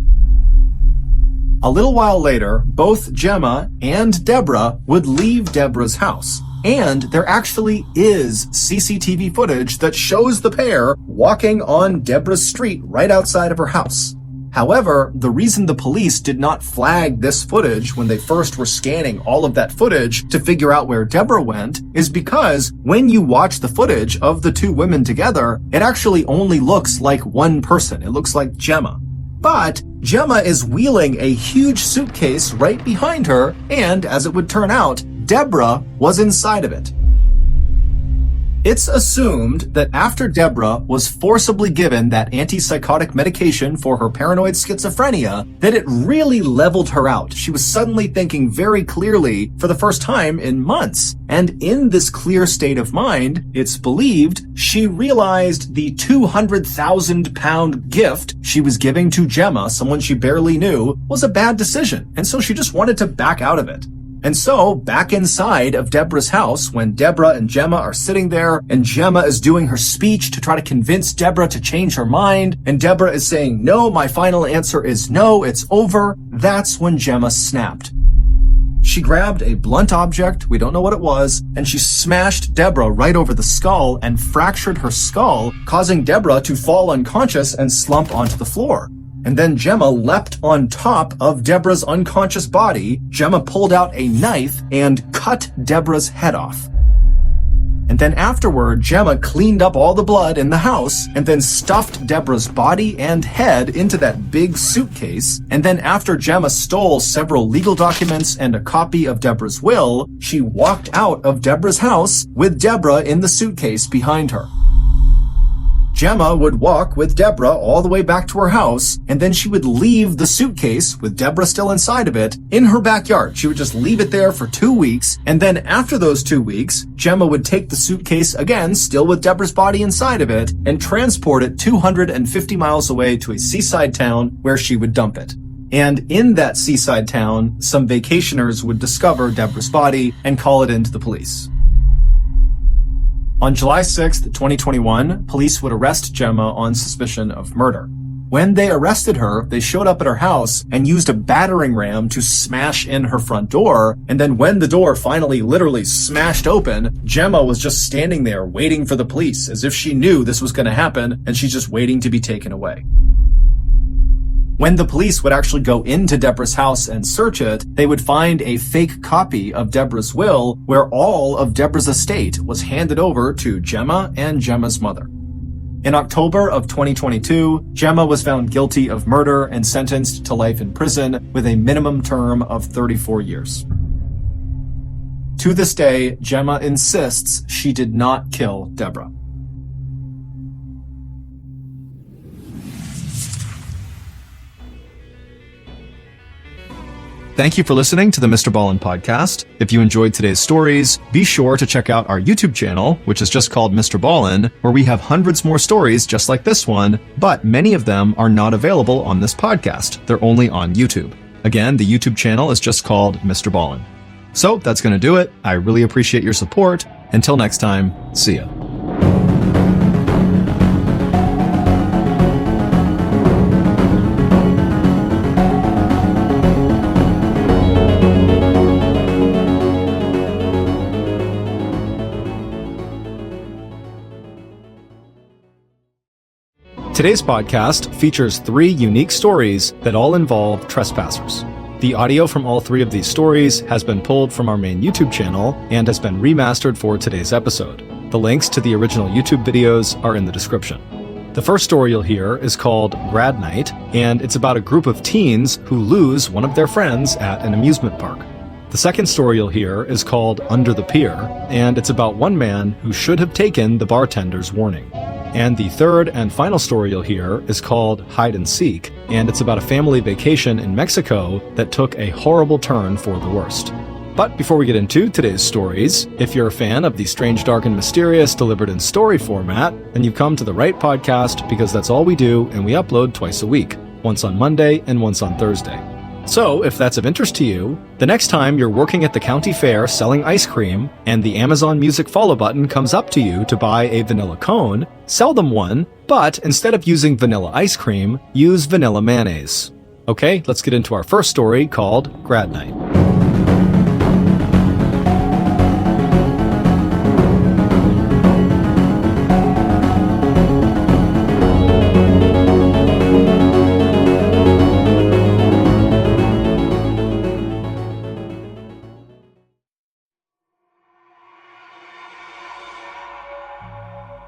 A little while later, both Gemma and Deborah would leave Deborah's house. And there actually is CCTV footage that shows the pair walking on Deborah's street right outside of her house. However, the reason the police did not flag this footage when they first were scanning all of that footage to figure out where Deborah went is because when you watch the footage of the two women together, it actually only looks like one person. It looks like Gemma. But Gemma is wheeling a huge suitcase right behind her, and as it would turn out, Deborah was inside of it. It's assumed that after Deborah was forcibly given that antipsychotic medication for her paranoid schizophrenia, that it really leveled her out. She was suddenly thinking very clearly for the first time in months. And in this clear state of mind, it's believed she realized the 200,000-pound gift she was giving to Gemma, someone she barely knew, was a bad decision. And so she just wanted to back out of it. And so, back inside of Deborah's house, when Deborah and Gemma are sitting there, and Gemma is doing her speech to try to convince Deborah to change her mind, and Deborah is saying, "No, my final answer is no, it's over," that's when Gemma snapped. She grabbed a blunt object, we don't know what it was, and she smashed Deborah right over the skull and fractured her skull, causing Deborah to fall unconscious and slump onto the floor. And then Gemma leapt on top of Deborah's unconscious body. Gemma pulled out a knife and cut Deborah's head off. And then afterward, Gemma cleaned up all the blood in the house and then stuffed Deborah's body and head into that big suitcase. And then after Gemma stole several legal documents and a copy of Deborah's will, she walked out of Deborah's house with Deborah in the suitcase behind her. Gemma would walk with Deborah all the way back to her house, and then she would leave the suitcase, with Deborah still inside of it, in her backyard. She would just leave it there for 2 weeks, and then after those 2 weeks, Gemma would take the suitcase again, still with Deborah's body inside of it, and transport it 250 miles away to a seaside town where she would dump it. And in that seaside town, some vacationers would discover Deborah's body and call it in to the police. On July 6th, 2021, police would arrest Gemma on suspicion of murder. When they arrested her, they showed up at her house and used a battering ram to smash in her front door. And then when the door finally literally smashed open, Gemma was just standing there waiting for the police as if she knew this was going to happen and she's just waiting to be taken away. When the police would actually go into Deborah's house and search it, they would find a fake copy of Deborah's will where all of Deborah's estate was handed over to Gemma and Gemma's mother. In October of 2022, Gemma was found guilty of murder and sentenced to life in prison with a minimum term of 34 years. To this day, Gemma insists she did not kill Deborah. Thank you for listening to the Mr. Ballin podcast. If you enjoyed today's stories, be sure to check out our YouTube channel, which is just called Mr. Ballin, where we have hundreds more stories just like this one, but many of them are not available on this podcast. They're only on YouTube. Again, the YouTube channel is just called Mr. Ballin. So that's going to do it. I really appreciate your support. Until next time, see ya. Today's podcast features 3 unique stories that all involve trespassers. The audio from all 3 of these stories has been pulled from our main YouTube channel and has been remastered for today's episode. The links to the original YouTube videos are in the description. The first story you'll hear is called Grad Night, and it's about a group of teens who lose one of their friends at an amusement park. The second story you'll hear is called Under the Pier, and it's about one man who should have taken the bartender's warning. And the third and final story you'll hear is called Hide and Seek, and it's about a family vacation in Mexico that took a horrible turn for the worst. But before we get into today's stories, if you're a fan of the strange, dark, and mysterious delivered in story format, then you've come to the right podcast because that's all we do, and we upload twice a week, once on Monday and once on Thursday. So, if that's of interest to you, the next time you're working at the county fair selling ice cream and the Amazon Music follow button comes up to you to buy a vanilla cone, sell them one, but instead of using vanilla ice cream, use vanilla mayonnaise. Okay, let's get into our first story called Grad Night.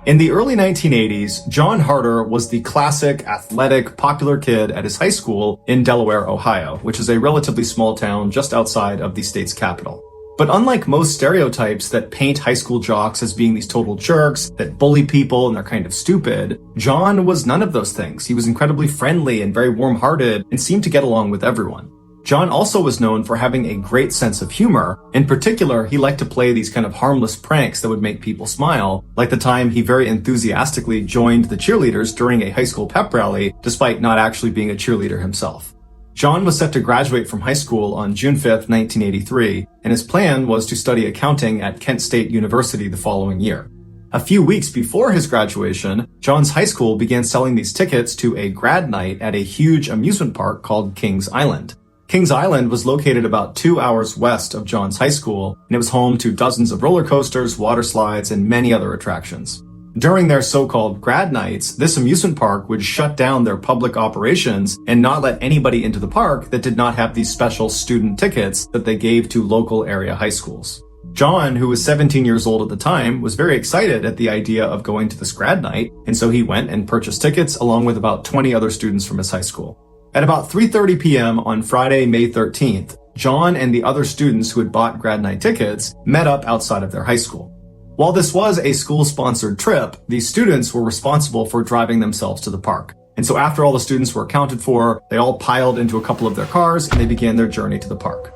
In the early 1980s, John Harder was the classic, athletic, popular kid at his high school in Delaware, Ohio, which is a relatively small town just outside of the state's capital. But unlike most stereotypes that paint high school jocks as being these total jerks that bully people and they're kind of stupid, John was none of those things. He was incredibly friendly and very warm-hearted and seemed to get along with everyone. John also was known for having a great sense of humor. In particular, he liked to play these kind of harmless pranks that would make people smile, like the time he very enthusiastically joined the cheerleaders during a high school pep rally, despite not actually being a cheerleader himself. John was set to graduate from high school on June 5th, 1983, and his plan was to study accounting at Kent State University the following year. A few weeks before his graduation, John's high school began selling these tickets to a grad night at a huge amusement park called Kings Island. Kings Island was located about 2 hours west of John's high school, and it was home to dozens of roller coasters, water slides, and many other attractions. During their so-called grad nights, this amusement park would shut down their public operations and not let anybody into the park that did not have these special student tickets that they gave to local area high schools. John, who was 17 years old at the time, was very excited at the idea of going to this grad night, and so he went and purchased tickets along with about 20 other students from his high school. At about 3:30 p.m. on Friday, May 13th, John and the other students who had bought grad night tickets met up outside of their high school. While this was a school-sponsored trip, the students were responsible for driving themselves to the park. And so after all the students were accounted for, they all piled into a couple of their cars and they began their journey to the park.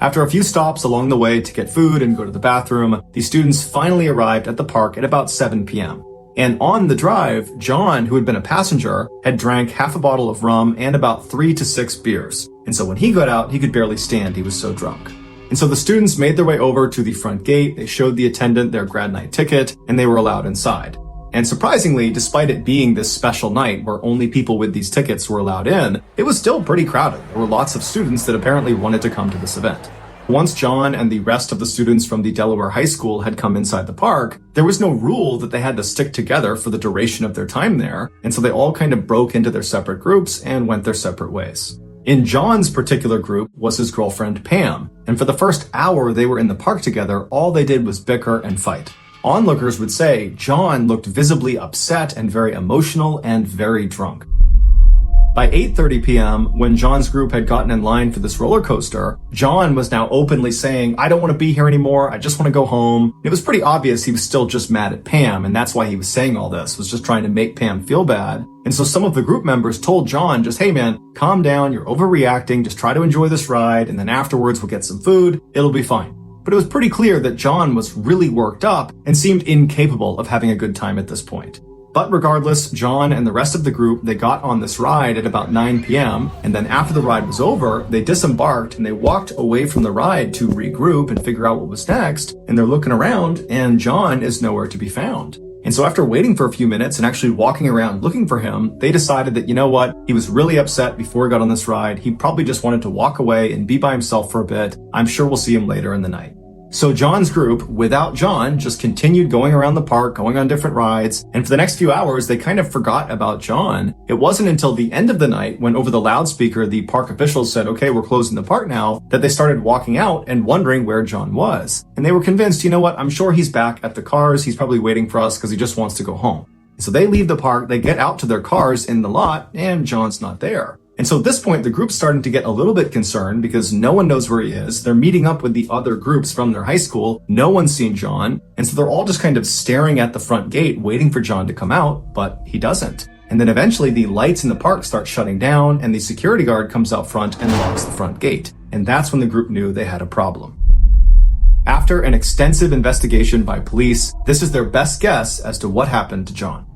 After a few stops along the way to get food and go to the bathroom, the students finally arrived at the park at about 7 p.m. And on the drive, John, who had been a passenger, had drank half a bottle of rum and about 3 to 6 beers. And so when he got out, he could barely stand. He was so drunk. And so the students made their way over to the front gate. They showed the attendant their grad night ticket, and they were allowed inside. And surprisingly, despite it being this special night where only people with these tickets were allowed in, it was still pretty crowded. There were lots of students that apparently wanted to come to this event. Once John and the rest of the students from the Delaware High School had come inside the park, there was no rule that they had to stick together for the duration of their time there, and so they all kind of broke into their separate groups and went their separate ways. In John's particular group was his girlfriend Pam, and for the first hour they were in the park together, all they did was bicker and fight. Onlookers would say John looked visibly upset and very emotional and very drunk. By 8:30 p.m., when John's group had gotten in line for this roller coaster, John was now openly saying, "I don't want to be here anymore, I just want to go home." It was pretty obvious he was still just mad at Pam, and that's why he was saying all this, was just trying to make Pam feel bad. And so some of the group members told John, just, "Hey man, calm down, you're overreacting, just try to enjoy this ride, and then afterwards we'll get some food, it'll be fine." But it was pretty clear that John was really worked up and seemed incapable of having a good time at this point. But regardless, John and the rest of the group, they got on this ride at about 9 p.m. And then after the ride was over, they disembarked and they walked away from the ride to regroup and figure out what was next. And they're looking around and John is nowhere to be found. And so after waiting for a few minutes and actually walking around looking for him, they decided that, you know what, he was really upset before he got on this ride. He probably just wanted to walk away and be by himself for a bit. I'm sure we'll see him later in the night. So John's group, without John, just continued going around the park, going on different rides, and for the next few hours, they kind of forgot about John. It wasn't until the end of the night, when over the loudspeaker, the park officials said, "Okay, we're closing the park now," that they started walking out and wondering where John was. And they were convinced, you know what, I'm sure he's back at the cars, he's probably waiting for us because he just wants to go home. So they leave the park, they get out to their cars in the lot, and John's not there. And so at this point, the group's starting to get a little bit concerned because no one knows where he is. They're meeting up with the other groups from their high school. No one's seen John. And so they're all just kind of staring at the front gate, waiting for John to come out, but he doesn't. And then eventually the lights in the park start shutting down and the security guard comes out front and locks the front gate. And that's when the group knew they had a problem. After an extensive investigation by police, this is their best guess as to what happened to John.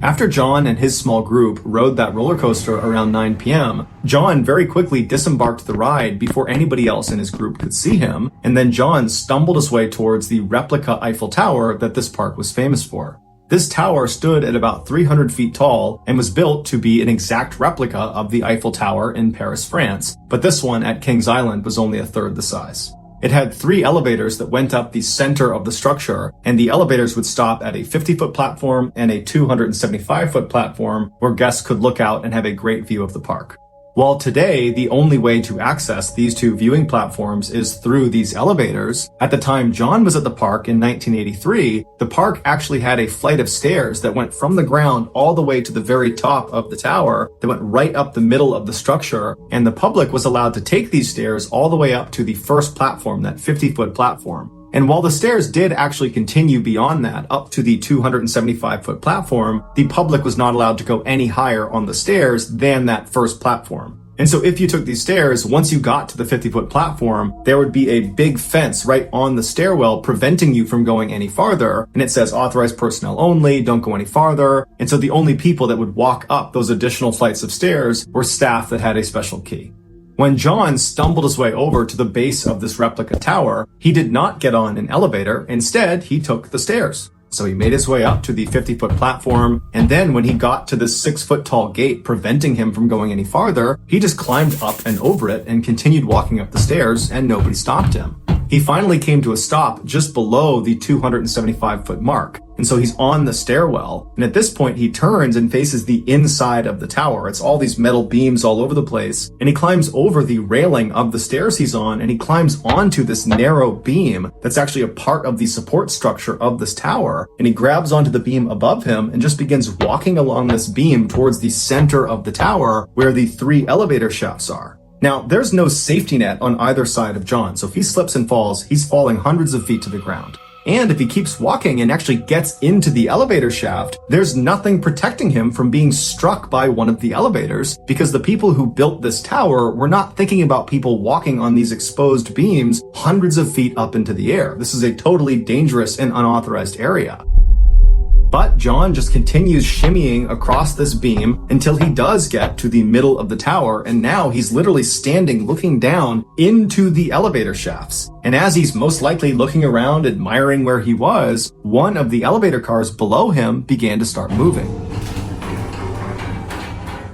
After John and his small group rode that roller coaster around 9 p.m., John very quickly disembarked the ride before anybody else in his group could see him, and then John stumbled his way towards the replica Eiffel Tower that this park was famous for. This tower stood at about 300 feet tall and was built to be an exact replica of the Eiffel Tower in Paris, France, but this one at Kings Island was only a third the size. It had 3 elevators that went up the center of the structure, and the elevators would stop at a 50-foot platform and a 275-foot platform where guests could look out and have a great view of the park. While today, the only way to access these 2 viewing platforms is through these elevators, at the time John was at the park in 1983, the park actually had a flight of stairs that went from the ground all the way to the very top of the tower that went right up the middle of the structure, and the public was allowed to take these stairs all the way up to the first platform, that 50-foot platform. And while the stairs did actually continue beyond that, up to the 275-foot platform, the public was not allowed to go any higher on the stairs than that first platform. And so if you took these stairs, once you got to the 50-foot platform, there would be a big fence right on the stairwell preventing you from going any farther. And it says authorized personnel only, don't go any farther. And so the only people that would walk up those additional flights of stairs were staff that had a special key. When John stumbled his way over to the base of this replica tower, he did not get on an elevator. Instead, he took the stairs. So he made his way up to the 50-foot platform, and then when he got to this 6-foot tall gate preventing him from going any farther, he just climbed up and over it and continued walking up the stairs, and nobody stopped him. He finally came to a stop just below the 275-foot mark. And so he's on the stairwell. And at this point, he turns and faces the inside of the tower. It's all these metal beams all over the place. And he climbs over the railing of the stairs he's on, and he climbs onto this narrow beam that's actually a part of the support structure of this tower. And he grabs onto the beam above him and just begins walking along this beam towards the center of the tower where the 3 elevator shafts are. Now, there's no safety net on either side of John, so if he slips and falls, he's falling hundreds of feet to the ground. And if he keeps walking and actually gets into the elevator shaft, there's nothing protecting him from being struck by one of the elevators, because the people who built this tower were not thinking about people walking on these exposed beams hundreds of feet up into the air. This is a totally dangerous and unauthorized area. But John just continues shimmying across this beam until he does get to the middle of the tower, and now he's literally standing looking down into the elevator shafts. And as he's most likely looking around, admiring where he was, one of the elevator cars below him began to start moving.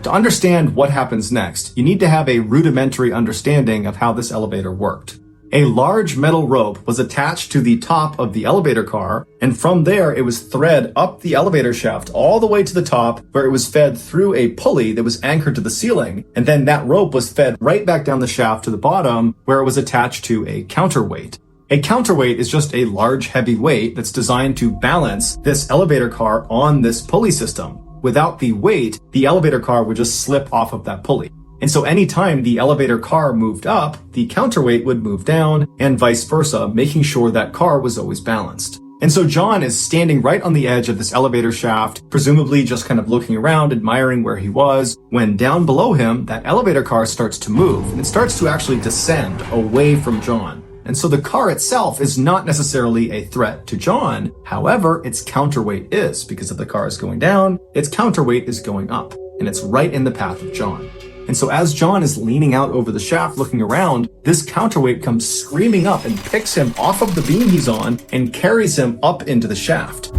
To understand what happens next, you need to have a rudimentary understanding of how this elevator worked. A large metal rope was attached to the top of the elevator car, and from there it was thread up the elevator shaft all the way to the top, where it was fed through a pulley that was anchored to the ceiling, and then that rope was fed right back down the shaft to the bottom, where it was attached to a counterweight. A counterweight is just a large heavy weight that's designed to balance this elevator car on this pulley system. Without the weight, the elevator car would just slip off of that pulley. And so anytime the elevator car moved up, the counterweight would move down, and vice versa, making sure that car was always balanced. And so John is standing right on the edge of this elevator shaft, presumably just kind of looking around, admiring where he was, when down below him, that elevator car starts to move, and it starts to actually descend away from John. And so the car itself is not necessarily a threat to John. However, its counterweight is, because if the car is going down, its counterweight is going up, and it's right in the path of John. And so as John is leaning out over the shaft looking around, this counterweight comes screaming up and picks him off of the beam he's on and carries him up into the shaft.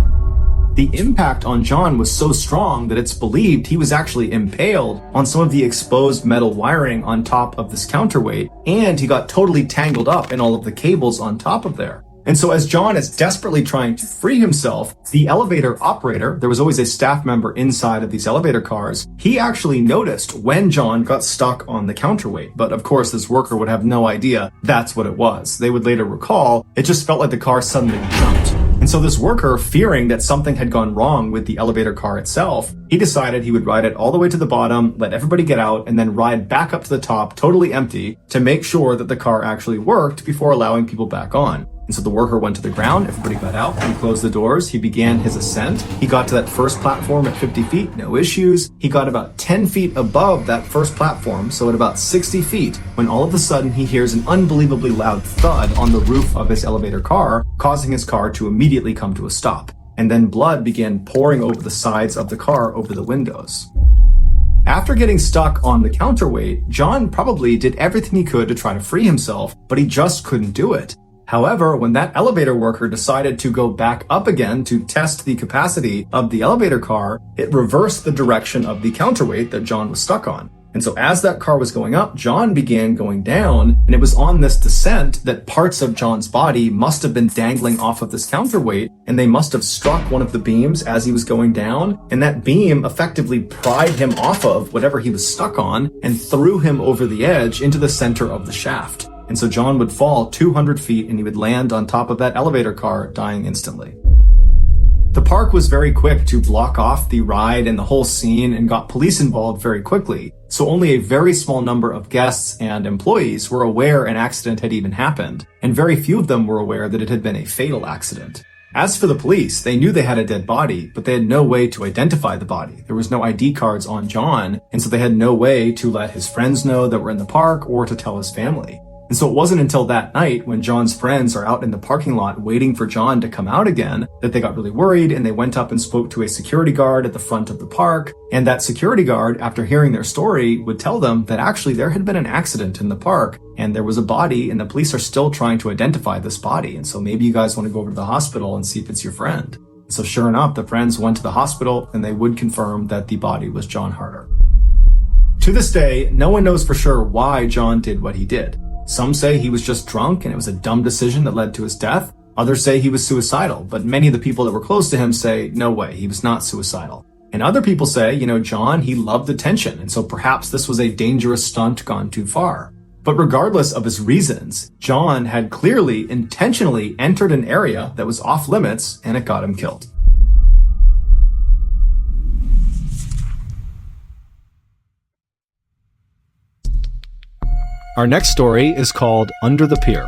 The impact on John was so strong that it's believed he was actually impaled on some of the exposed metal wiring on top of this counterweight, and he got totally tangled up in all of the cables on top of there. And so as John is desperately trying to free himself, the elevator operator, there was always a staff member inside of these elevator cars, he actually noticed when John got stuck on the counterweight. But of course, this worker would have no idea that's what it was. They would later recall, it just felt like the car suddenly jumped. And so this worker, fearing that something had gone wrong with the elevator car itself, he decided he would ride it all the way to the bottom, let everybody get out, and then ride back up to the top totally empty to make sure that the car actually worked before allowing people back on. And so the worker went to the ground, everybody got out, he closed the doors, he began his ascent. He got to that first platform at 50 feet, no issues. He got about 10 feet above that first platform, so at about 60 feet, when all of a sudden he hears an unbelievably loud thud on the roof of his elevator car, causing his car to immediately come to a stop. And then blood began pouring over the sides of the car over the windows. After getting stuck on the counterweight, John probably did everything he could to try to free himself, but he just couldn't do it. However, when that elevator worker decided to go back up again to test the capacity of the elevator car, it reversed the direction of the counterweight that John was stuck on. And so as that car was going up, John began going down, and it was on this descent that parts of John's body must have been dangling off of this counterweight, and they must have struck one of the beams as he was going down, and that beam effectively pried him off of whatever he was stuck on and threw him over the edge into the center of the shaft. And so John would fall 200 feet and he would land on top of that elevator car, dying instantly. The park was very quick to block off the ride and the whole scene and got police involved very quickly. So only a very small number of guests and employees were aware an accident had even happened, and very few of them were aware that it had been a fatal accident. As for the police, they knew they had a dead body, but they had no way to identify the body. There was no ID cards on John, and so they had no way to let his friends know that were in the park or to tell his family. And so it wasn't until that night, when John's friends are out in the parking lot waiting for John to come out again, that they got really worried, and they went up and spoke to a security guard at the front of the park. And that security guard, after hearing their story, would tell them that actually there had been an accident in the park and there was a body, and the police are still trying to identify this body. And so maybe you guys want to go over to the hospital and see if it's your friend. So sure enough, the friends went to the hospital and they would confirm that the body was John Harder. To this day, no one knows for sure why John did what he did. Some say he was just drunk and it was a dumb decision that led to his death. Others say he was suicidal, but many of the people that were close to him say, no way, he was not suicidal. And other people say, John, he loved attention, and so perhaps this was a dangerous stunt gone too far. But regardless of his reasons, John had clearly intentionally entered an area that was off limits, and it got him killed. Our next story is called Under the Pier.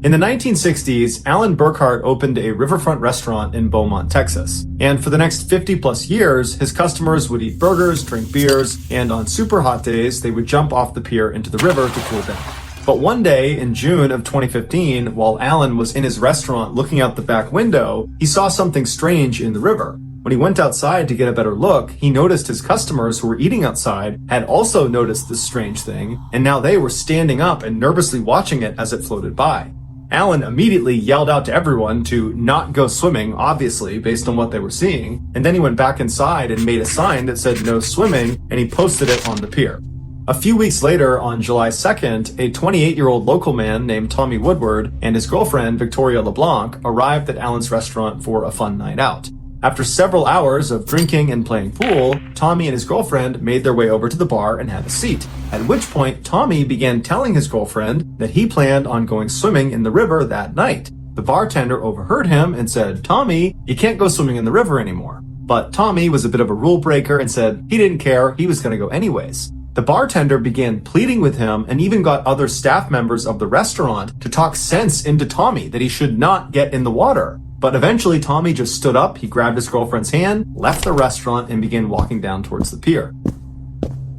In the 1960s, Alan Burkhart opened a riverfront restaurant in Beaumont, Texas. And for the next 50 plus years, his customers would eat burgers, drink beers, and on super hot days, they would jump off the pier into the river to cool down. But one day in June of 2015, while Alan was in his restaurant looking out the back window, he saw something strange in the river. When he went outside to get a better look, he noticed his customers who were eating outside had also noticed this strange thing, and now they were standing up and nervously watching it as it floated by. Alan immediately yelled out to everyone to not go swimming, obviously, based on what they were seeing, and then he went back inside and made a sign that said no swimming, and he posted it on the pier. A few weeks later, on July 2nd, a 28-year-old local man named Tommy Woodward and his girlfriend, Victoria LeBlanc, arrived at Alan's restaurant for a fun night out. After several hours of drinking and playing pool, Tommy and his girlfriend made their way over to the bar and had a seat, at which point Tommy began telling his girlfriend that he planned on going swimming in the river that night. The bartender overheard him and said, "Tommy, you can't go swimming in the river anymore." But Tommy was a bit of a rule breaker and said he didn't care, he was going to go anyways. The bartender began pleading with him and even got other staff members of the restaurant to talk sense into Tommy that he should not get in the water. But eventually Tommy just stood up, he grabbed his girlfriend's hand, left the restaurant, and began walking down towards the pier.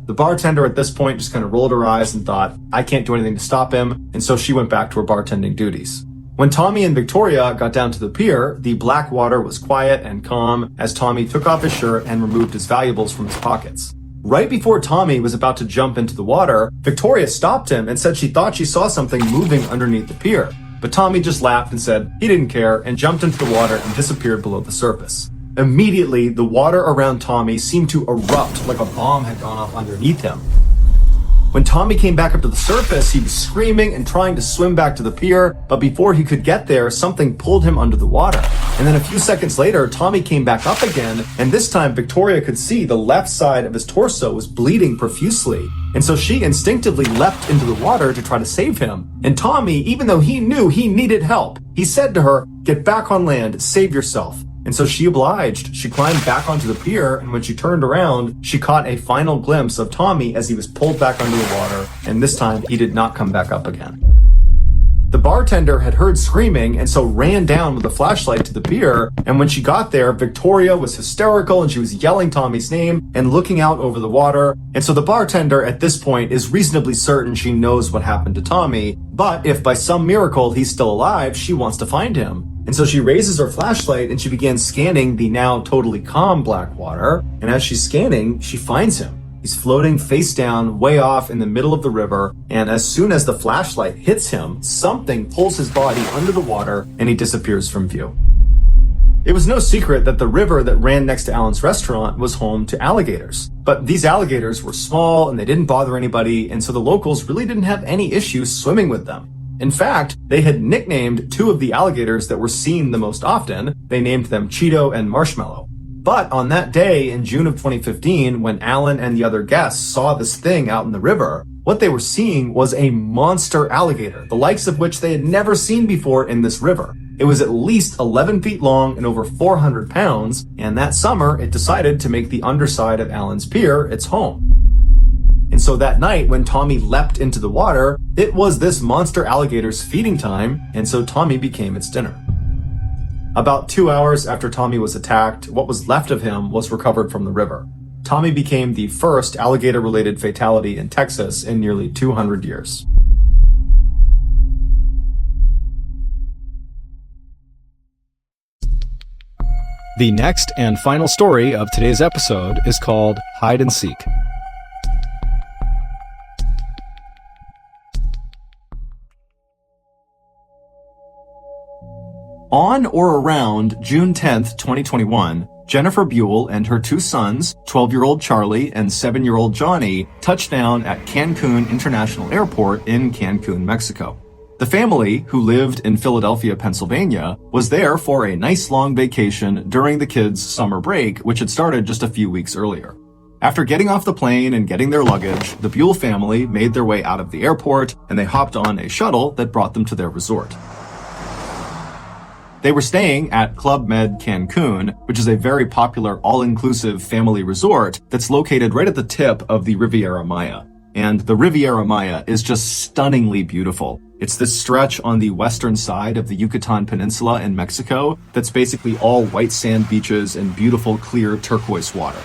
The bartender at this point just kind of rolled her eyes and thought, I can't do anything to stop him, and so she went back to her bartending duties. When Tommy and Victoria got down to the pier, the black water was quiet and calm as Tommy took off his shirt and removed his valuables from his pockets. Right before Tommy was about to jump into the water, Victoria stopped him and said she thought she saw something moving underneath the pier. But Tommy just laughed and said he didn't care and jumped into the water and disappeared below the surface. Immediately, the water around Tommy seemed to erupt like a bomb had gone off underneath him. When Tommy came back up to the surface, he was screaming and trying to swim back to the pier, but before he could get there, something pulled him under the water. And then a few seconds later, Tommy came back up again, and this time Victoria could see the left side of his torso was bleeding profusely. And so she instinctively leapt into the water to try to save him. And Tommy, even though he knew he needed help, he said to her, "Get back on land, save yourself." And so she obliged. She climbed back onto the pier, and when she turned around, she caught a final glimpse of Tommy as he was pulled back under the water, and this time he did not come back up again. The bartender had heard screaming and so ran down with a flashlight to the pier, and when she got there, Victoria was hysterical and she was yelling Tommy's name and looking out over the water, and so the bartender at this point is reasonably certain she knows what happened to Tommy, but if by some miracle he's still alive, she wants to find him. And so she raises her flashlight and she begins scanning the now totally calm black water, and as she's scanning, she finds him. He's floating face down way off in the middle of the river, and as soon as the flashlight hits him, something pulls his body under the water and he disappears from view. It was no secret that the river that ran next to Alan's restaurant was home to alligators. But these alligators were small and they didn't bother anybody, and so the locals really didn't have any issues swimming with them. In fact, they had nicknamed two of the alligators that were seen the most often. They named them Cheeto and Marshmallow. But on that day in June of 2015, when Alan and the other guests saw this thing out in the river, what they were seeing was a monster alligator, the likes of which they had never seen before in this river. It was at least 11 feet long and over 400 pounds, and that summer it decided to make the underside of Alan's pier its home. And so that night, when Tommy leapt into the water, it was this monster alligator's feeding time, and so Tommy became its dinner. About 2 hours after Tommy was attacked, what was left of him was recovered from the river. Tommy became the first alligator-related fatality in Texas in nearly 200 years. The next and final story of today's episode is called Hide and Seek. On or around June 10th, 2021, Jennifer Buell and her two sons, 12-year-old Charlie and 7-year-old Johnny, touched down at Cancun International Airport in Cancun, Mexico. The family, who lived in Philadelphia, Pennsylvania, was there for a nice long vacation during the kids' summer break, which had started just a few weeks earlier. After getting off the plane and getting their luggage, the Buell family made their way out of the airport and they hopped on a shuttle that brought them to their resort. They were staying at Club Med Cancun, which is a very popular all-inclusive family resort that's located right at the tip of the Riviera Maya. And the Riviera Maya is just stunningly beautiful. It's this stretch on the western side of the Yucatan Peninsula in Mexico that's basically all white sand beaches and beautiful clear turquoise water.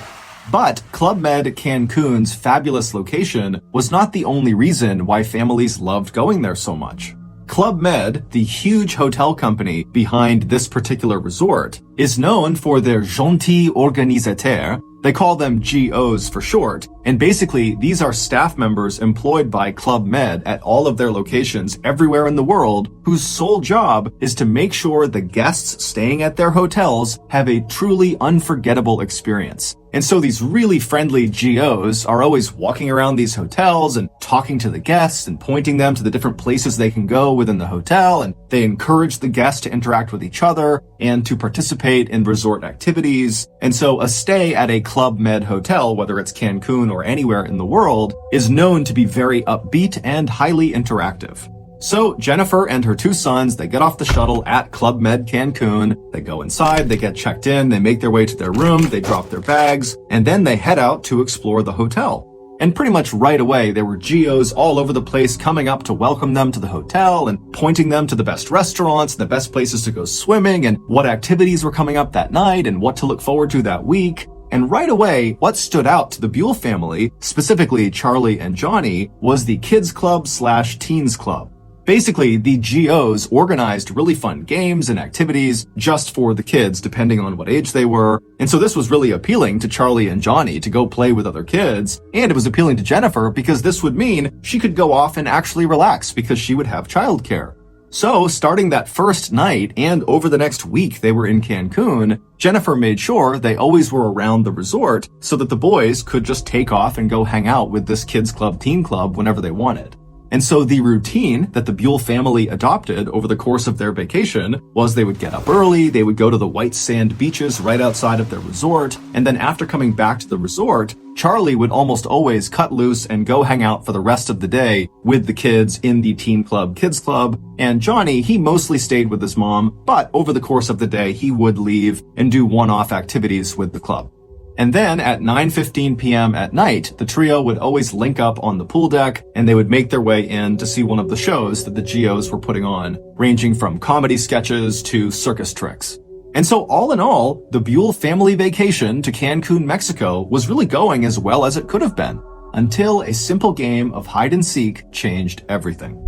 But Club Med Cancun's fabulous location was not the only reason why families loved going there so much. Club Med, the huge hotel company behind this particular resort, is known for their gentils organisateurs. They call them GOs for short, and basically these are staff members employed by Club Med at all of their locations everywhere in the world whose sole job is to make sure the guests staying at their hotels have a truly unforgettable experience. And so these really friendly GOs are always walking around these hotels and talking to the guests and pointing them to the different places they can go within the hotel, and they encourage the guests to interact with each other and to participate in resort activities. And so a stay at a Club Med hotel, whether it's Cancun or anywhere in the world, is known to be very upbeat and highly interactive. So Jennifer and her two sons, they get off the shuttle at Club Med Cancun, they go inside, they get checked in, they make their way to their room, they drop their bags, and then they head out to explore the hotel. And pretty much right away, there were GOs all over the place coming up to welcome them to the hotel and pointing them to the best restaurants, the best places to go swimming, and what activities were coming up that night and what to look forward to that week. And right away, what stood out to the Buell family, specifically Charlie and Johnny, was the Kids Club/Teens Club. Basically, the GOs organized really fun games and activities just for the kids, depending on what age they were. And so this was really appealing to Charlie and Johnny to go play with other kids. And it was appealing to Jennifer because this would mean she could go off and actually relax because she would have childcare. So starting that first night and over the next week they were in Cancun, Jennifer made sure they always were around the resort so that the boys could just take off and go hang out with this Kids Club, Teen Club whenever they wanted. And so the routine that the Buell family adopted over the course of their vacation was they would get up early, they would go to the white sand beaches right outside of their resort, and then after coming back to the resort, Charlie would almost always cut loose and go hang out for the rest of the day with the kids in the Teen Club, Kids Club, and Johnny, he mostly stayed with his mom, but over the course of the day, he would leave and do one-off activities with the club. And then at 9:15 p.m. at night, the trio would always link up on the pool deck and they would make their way in to see one of the shows that the GOs were putting on, ranging from comedy sketches to circus tricks. And so all in all, the Buell family vacation to Cancun, Mexico was really going as well as it could have been, until a simple game of hide and seek changed everything.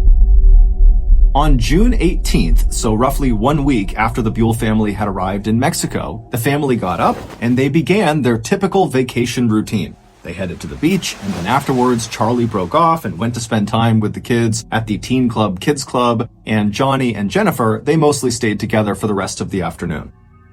On June 18th, so roughly 1 week after the Buell family had arrived in Mexico, the family got up and they began their typical vacation routine. They headed to the beach, and then afterwards, Charlie broke off and went to spend time with the kids at the Teen Club, Kids Club, and Johnny and Jennifer, they mostly stayed together for the rest of the afternoon.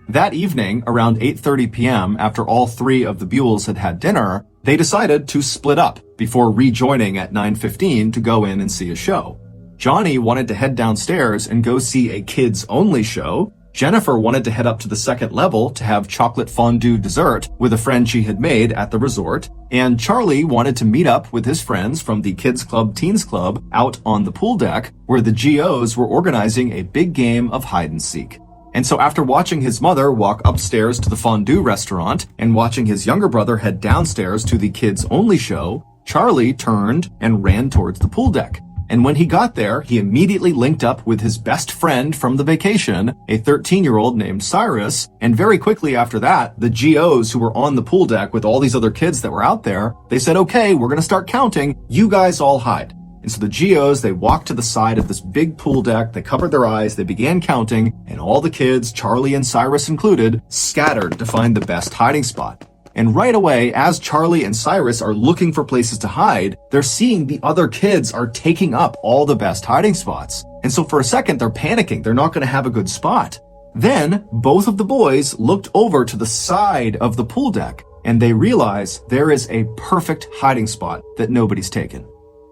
That evening, around 8:30 p.m., after all three of the Buells had had dinner, they decided to split up before rejoining at 9:15 to go in and see a show. Johnny wanted to head downstairs and go see a kids-only show. Jennifer wanted to head up to the second level to have chocolate fondue dessert with a friend she had made at the resort. And Charlie wanted to meet up with his friends from the Kids Club, Teens Club out on the pool deck where the GOs were organizing a big game of hide and seek. And so after watching his mother walk upstairs to the fondue restaurant and watching his younger brother head downstairs to the kids-only show, Charlie turned and ran towards the pool deck. And when he got there, he immediately linked up with his best friend from the vacation, a 13-year-old named Cyrus, and very quickly after that, the GOs who were on the pool deck with all these other kids that were out there, they said, okay, we're gonna start counting, you guys all hide. And so the GOs, they walked to the side of this big pool deck, they covered their eyes, they began counting, and all the kids, Charlie and Cyrus included, scattered to find the best hiding spot. And right away, as Charlie and Cyrus are looking for places to hide, they're seeing the other kids are taking up all the best hiding spots. And so for a second, they're panicking. They're not going to have a good spot. Then both of the boys looked over to the side of the pool deck and they realize there is a perfect hiding spot that nobody's taken.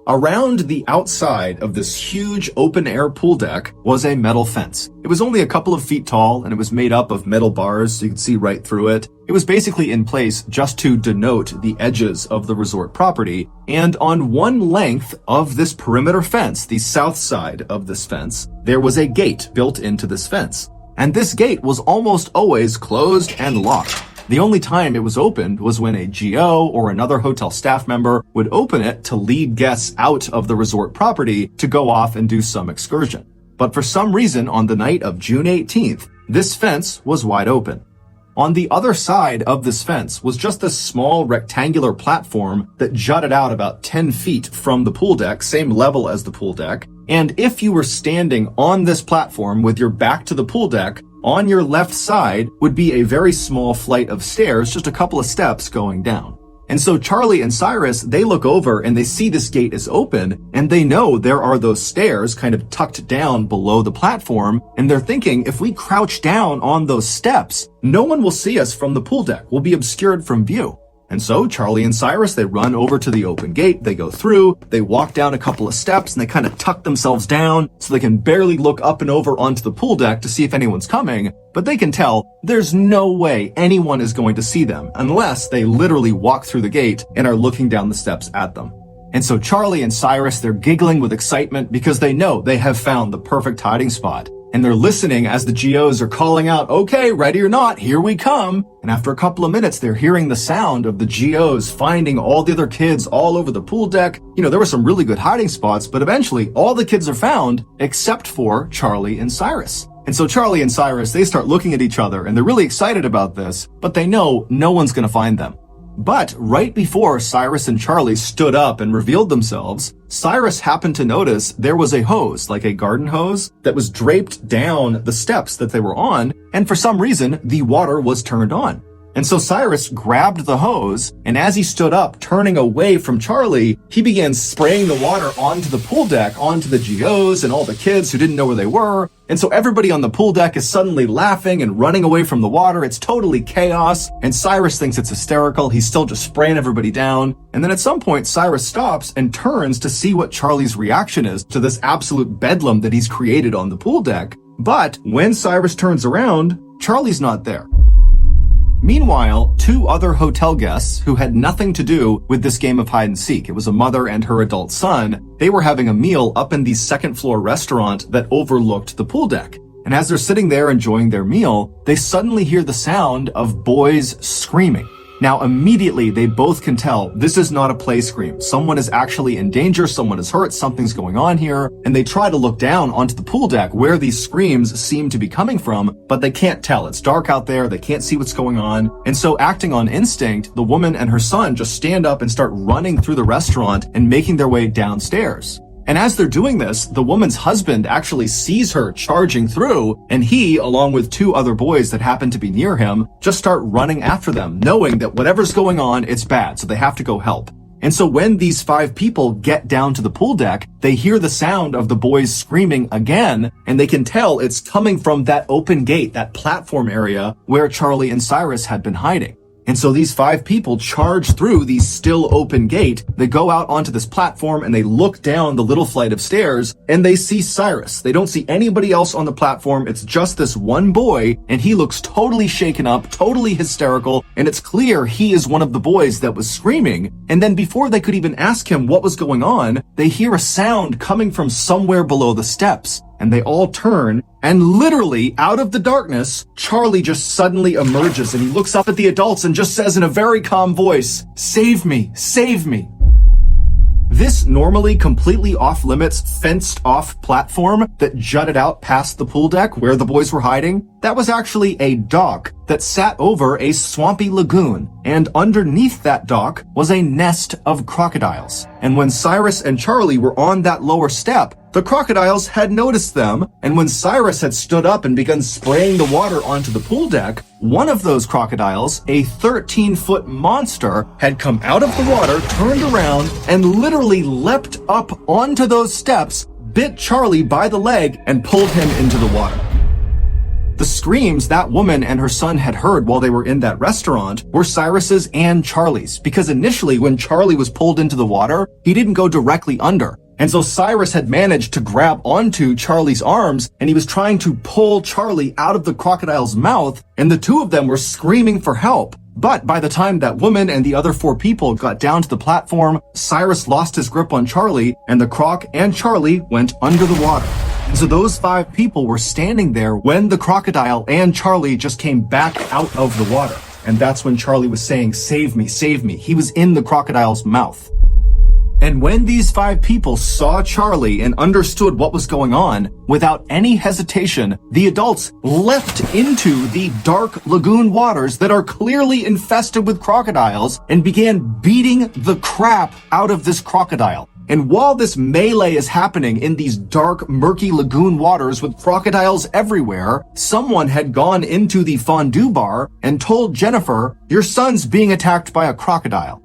Around the outside of this huge open-air pool deck was a metal fence. It was only a couple of feet tall, and it was made up of metal bars so you could see right through it. It was basically in place just to denote the edges of the resort property, and on one length of this perimeter fence, the south side of this fence, there was a gate built into this fence. And this gate was almost always closed and locked. The only time it was opened was when a GO or another hotel staff member would open it to lead guests out of the resort property to go off and do some excursion. But for some reason, on the night of June 18th, this fence was wide open. On the other side of this fence was just this small rectangular platform that jutted out about 10 feet from the pool deck, same level as the pool deck. And if you were standing on this platform with your back to the pool deck, on your left side would be a very small flight of stairs, just a couple of steps going down. And so Charlie and Cyrus, they look over and they see this gate is open, and they know there are those stairs kind of tucked down below the platform, and they're thinking, if we crouch down on those steps, no one will see us from the pool deck. We'll be obscured from view. And so Charlie and Cyrus, they run over to the open gate, they go through, they walk down a couple of steps, and they kind of tuck themselves down so they can barely look up and over onto the pool deck to see if anyone's coming, but they can tell there's no way anyone is going to see them unless they literally walk through the gate and are looking down the steps at them. And so Charlie and Cyrus, they're giggling with excitement because they know they have found the perfect hiding spot. And they're listening as the GOs are calling out, okay, ready or not, here we come. And after a couple of minutes, they're hearing the sound of the GOs finding all the other kids all over the pool deck. You know, there were some really good hiding spots, but eventually all the kids are found except for Charlie and Cyrus. And so Charlie and Cyrus, they start looking at each other and they're really excited about this, but they know no one's going to find them. But right before Cyrus and Charlie stood up and revealed themselves, Cyrus happened to notice there was a hose, like a garden hose, that was draped down the steps that they were on, and for some reason, the water was turned on. And so Cyrus grabbed the hose, and as he stood up, turning away from Charlie, he began spraying the water onto the pool deck, onto the GOs and all the kids who didn't know where they were. And so everybody on the pool deck is suddenly laughing and running away from the water. It's totally chaos, and Cyrus thinks it's hysterical. He's still just spraying everybody down. And then at some point, Cyrus stops and turns to see what Charlie's reaction is to this absolute bedlam that he's created on the pool deck. But when Cyrus turns around, Charlie's not there. Meanwhile, two other hotel guests who had nothing to do with this game of hide and seek, it was a mother and her adult son, they were having a meal up in the second floor restaurant that overlooked the pool deck. And as they're sitting there enjoying their meal, they suddenly hear the sound of boys screaming. Now, immediately, they both can tell this is not a play scream. Someone is actually in danger, someone is hurt, something's going on here, and they try to look down onto the pool deck where these screams seem to be coming from, but they can't tell. It's dark out there, they can't see what's going on, and so acting on instinct, the woman and her son just stand up and start running through the restaurant and making their way downstairs. And as they're doing this, the woman's husband actually sees her charging through, and he, along with two other boys that happen to be near him, just start running after them, knowing that whatever's going on, it's bad, so they have to go help. And so when these 5 people get down to the pool deck, they hear the sound of the boys screaming again, and they can tell it's coming from that open gate, that platform area where Charlie and Cyrus had been hiding. And so these 5 people charge through the still open gate. They go out onto this platform and they look down the little flight of stairs and they see Cyrus. They don't see anybody else on the platform. It's just this one boy, and he looks totally shaken up, totally hysterical, and it's clear he is one of the boys that was screaming. And then before they could even ask him what was going on, they hear a sound coming from somewhere below the steps. And they all turn, and literally, out of the darkness, Charlie just suddenly emerges, and he looks up at the adults and just says in a very calm voice, "Save me, save me." This normally completely off-limits, fenced-off platform that jutted out past the pool deck where the boys were hiding, that was actually a dock that sat over a swampy lagoon, and underneath that dock was a nest of crocodiles. And when Cyrus and Charlie were on that lower step, the crocodiles had noticed them, and when Cyrus had stood up and begun spraying the water onto the pool deck, one of those crocodiles, a 13-foot monster, had come out of the water, turned around, and literally leapt up onto those steps, bit Charlie by the leg, and pulled him into the water. The screams that woman and her son had heard while they were in that restaurant were Cyrus's and Charlie's, because initially when Charlie was pulled into the water, he didn't go directly under. And so Cyrus had managed to grab onto Charlie's arms, and he was trying to pull Charlie out of the crocodile's mouth, and the two of them were screaming for help. But by the time that woman and the other 4 people got down to the platform, Cyrus lost his grip on Charlie, and the croc and Charlie went under the water. And so those 5 people were standing there when the crocodile and Charlie just came back out of the water. And that's when Charlie was saying, "Save me, save me." He was in the crocodile's mouth. And when these 5 people saw Charlie and understood what was going on, without any hesitation, the adults leapt into the dark lagoon waters that are clearly infested with crocodiles and began beating the crap out of this crocodile. And while this melee is happening in these dark, murky lagoon waters with crocodiles everywhere, someone had gone into the fondue bar and told Jennifer, "Your son's being attacked by a crocodile."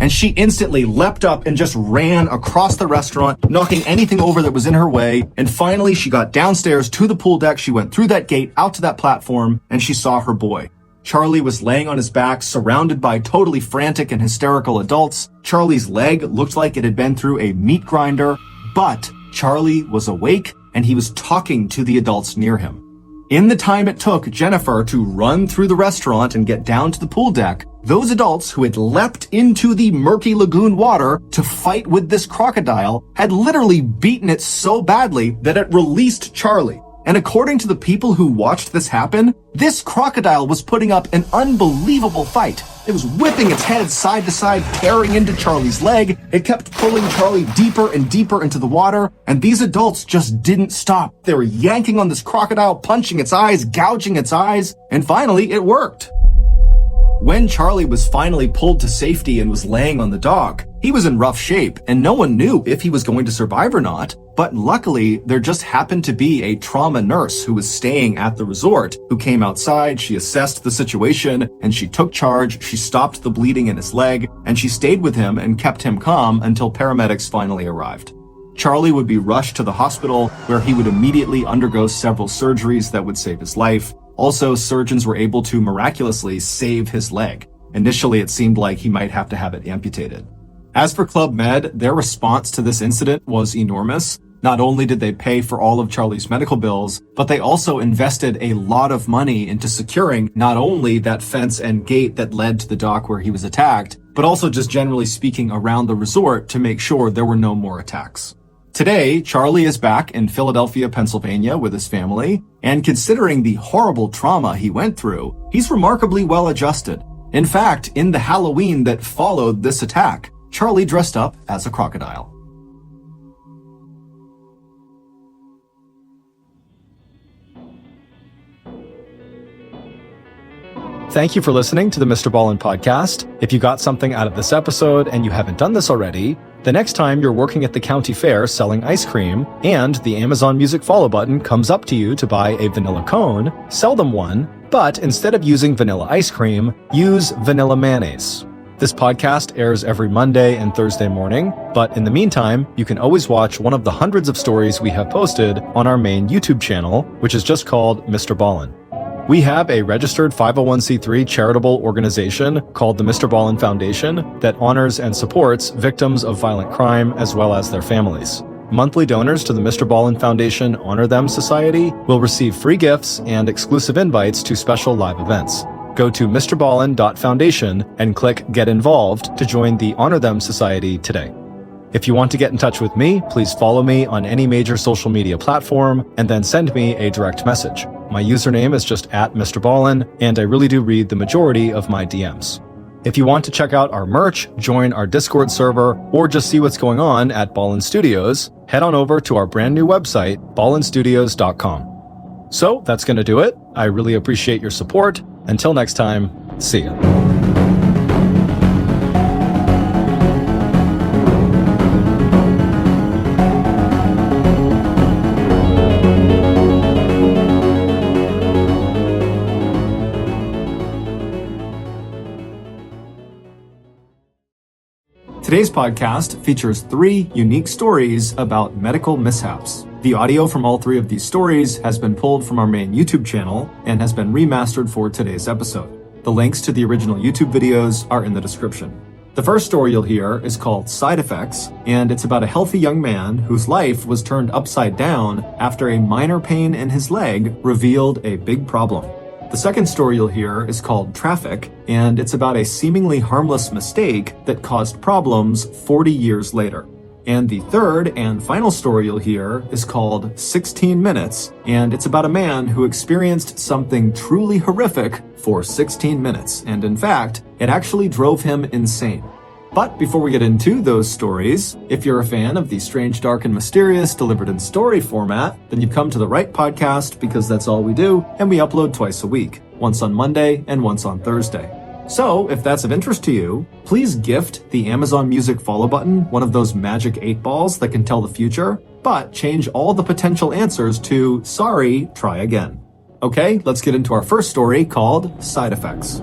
And she instantly leapt up and just ran across the restaurant, knocking anything over that was in her way. And finally, she got downstairs to the pool deck. She went through that gate out to that platform, and she saw her boy. Charlie was laying on his back, surrounded by totally frantic and hysterical adults. Charlie's leg looked like it had been through a meat grinder, but Charlie was awake and he was talking to the adults near him. In the time it took Jennifer to run through the restaurant and get down to the pool deck, those adults who had leapt into the murky lagoon water to fight with this crocodile had literally beaten it so badly that it released Charlie. And according to the people who watched this happen, this crocodile was putting up an unbelievable fight. It was whipping its head side to side, tearing into Charlie's leg. It kept pulling Charlie deeper and deeper into the water, and these adults just didn't stop. They were yanking on this crocodile, punching its eyes, gouging its eyes, and finally it worked. When Charlie was finally pulled to safety and was laying on the dock, he was in rough shape, and no one knew if he was going to survive or not. But luckily, there just happened to be a trauma nurse who was staying at the resort who came outside. She assessed the situation and she took charge. She stopped the bleeding in his leg and she stayed with him and kept him calm until paramedics finally arrived. Charlie would be rushed to the hospital where he would immediately undergo several surgeries that would save his life. Also, surgeons were able to miraculously save his leg. Initially, it seemed like he might have to have it amputated. As for Club Med, their response to this incident was enormous. Not only did they pay for all of Charlie's medical bills, but they also invested a lot of money into securing not only that fence and gate that led to the dock where he was attacked, but also just generally speaking around the resort to make sure there were no more attacks. Today, Charlie is back in Philadelphia, Pennsylvania with his family, and considering the horrible trauma he went through, he's remarkably well adjusted. In fact, in the Halloween that followed this attack, Charlie dressed up as a crocodile. Thank you for listening to the Mr. Ballin podcast. If you got something out of this episode and you haven't done this already, the next time you're working at the county fair selling ice cream and the Amazon Music follow button comes up to you to buy a vanilla cone, sell them one, but instead of using vanilla ice cream, use vanilla mayonnaise. This podcast airs every Monday and Thursday morning, but in the meantime, you can always watch one of the hundreds of stories we have posted on our main YouTube channel, which is just called Mr. Ballin. We have a registered 501c3 charitable organization called the Mr. Ballin Foundation that honors and supports victims of violent crime as well as their families. Monthly donors to the Mr. Ballin Foundation Honor Them Society will receive free gifts and exclusive invites to special live events. Go to mrballin.foundation and click Get Involved to join the Honor Them Society today. If you want to get in touch with me, please follow me on any major social media platform and then send me a direct message. My username is just @MrBallin, and I really do read the majority of my DMs. If you want to check out our merch, join our Discord server, or just see what's going on at Ballin Studios, head on over to our brand new website, ballinstudios.com. So that's going to do it. I really appreciate your support. Until next time, see ya. Today's podcast features 3 unique stories about medical mishaps. The audio from all 3 of these stories has been pulled from our main YouTube channel and has been remastered for today's episode. The links to the original YouTube videos are in the description. The first story you'll hear is called Side Effects, and it's about a healthy young man whose life was turned upside down after a minor pain in his leg revealed a big problem. The second story you'll hear is called Traffic, and it's about a seemingly harmless mistake that caused problems 40 years later. And the third and final story you'll hear is called 16 Minutes, and it's about a man who experienced something truly horrific for 16 minutes, and in fact, it actually drove him insane. But before we get into those stories, if you're a fan of the strange, dark, and mysterious delivered in story format, then you've come to the right podcast because that's all we do, and we upload twice a week, once on Monday and once on Thursday. So, if that's of interest to you, please gift the Amazon Music follow button one of those magic 8 balls that can tell the future, but change all the potential answers to, sorry, try again. Okay, let's get into our first story called Side Effects.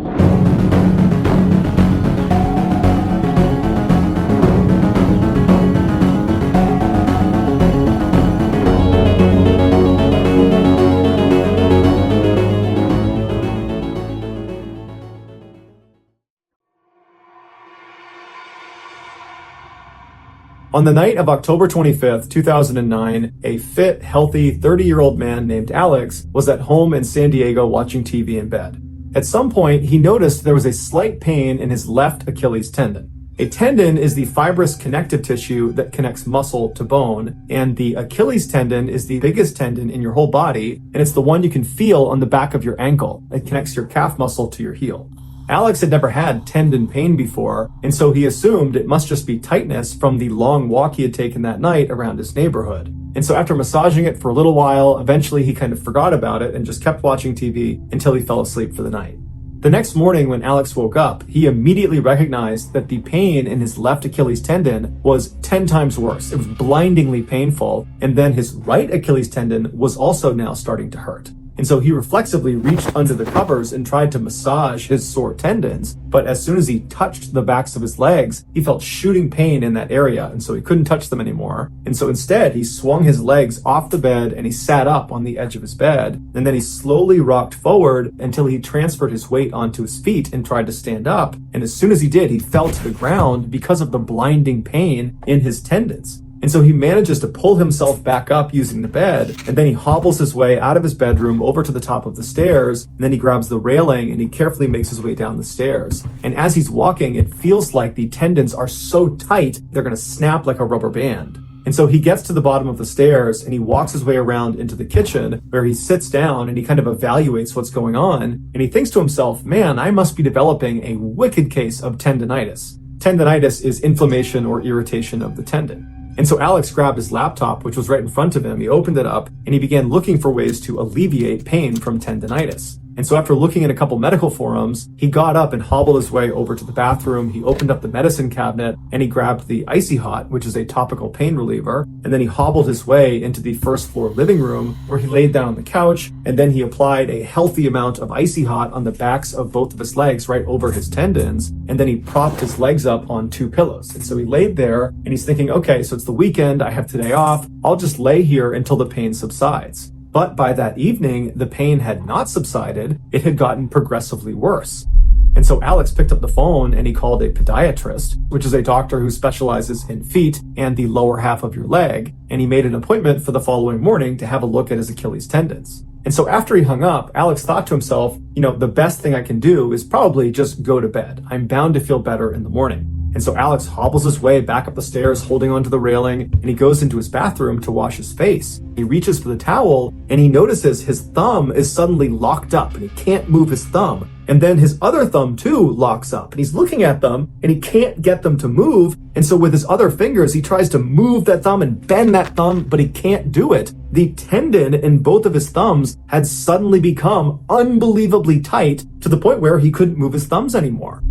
On the night of October 25th, 2009, a fit, healthy 30-year-old man named Alex was at home in San Diego watching TV in bed. At some point, he noticed there was a slight pain in his left Achilles tendon. A tendon is the fibrous connective tissue that connects muscle to bone, and the Achilles tendon is the biggest tendon in your whole body, and it's the one you can feel on the back of your ankle. It connects your calf muscle to your heel. Alex had never had tendon pain before, and so he assumed it must just be tightness from the long walk he had taken that night around his neighborhood. And so after massaging it for a little while, eventually he kind of forgot about it and just kept watching TV until he fell asleep for the night. The next morning when Alex woke up, he immediately recognized that the pain in his left Achilles tendon was 10 times worse. It was blindingly painful, and then his right Achilles tendon was also now starting to hurt. And so he reflexively reached under the covers and tried to massage his sore tendons. But as soon as he touched the backs of his legs, he felt shooting pain in that area. And so he couldn't touch them anymore. And so instead, he swung his legs off the bed and he sat up on the edge of his bed. And then he slowly rocked forward until he transferred his weight onto his feet and tried to stand up. And as soon as he did, he fell to the ground because of the blinding pain in his tendons. And so he manages to pull himself back up using the bed, and then he hobbles his way out of his bedroom over to the top of the stairs, and then he grabs the railing and he carefully makes his way down the stairs. And as he's walking, it feels like the tendons are so tight, they're gonna snap like a rubber band. And so he gets to the bottom of the stairs and he walks his way around into the kitchen where he sits down and he kind of evaluates what's going on. And he thinks to himself, man, I must be developing a wicked case of tendinitis. Tendinitis is inflammation or irritation of the tendon. And so Alex grabbed his laptop, which was right in front of him. He opened it up and he began looking for ways to alleviate pain from tendinitis. And so after looking at a couple medical forums, he got up and hobbled his way over to the bathroom. He opened up the medicine cabinet and he grabbed the Icy Hot, which is a topical pain reliever. And then he hobbled his way into the first floor living room where he laid down on the couch. And then he applied a healthy amount of Icy Hot on the backs of both of his legs right over his tendons. And then he propped his legs up on 2 pillows. And so he laid there and he's thinking, okay, so it's the weekend. I have today off. I'll just lay here until the pain subsides. But by that evening, the pain had not subsided. It had gotten progressively worse. And so Alex picked up the phone and he called a podiatrist, which is a doctor who specializes in feet and the lower half of your leg. And he made an appointment for the following morning to have a look at his Achilles tendons. And so after he hung up, Alex thought to himself, the best thing I can do is probably just go to bed. I'm bound to feel better in the morning. And so Alex hobbles his way back up the stairs, holding onto the railing, and he goes into his bathroom to wash his face. He reaches for the towel, and he notices his thumb is suddenly locked up, and he can't move his thumb. And then his other thumb, too, locks up, and he's looking at them, and he can't get them to move. And so with his other fingers, he tries to move that thumb and bend that thumb, but he can't do it. The tendon in both of his thumbs had suddenly become unbelievably tight to the point where he couldn't move his thumbs anymore.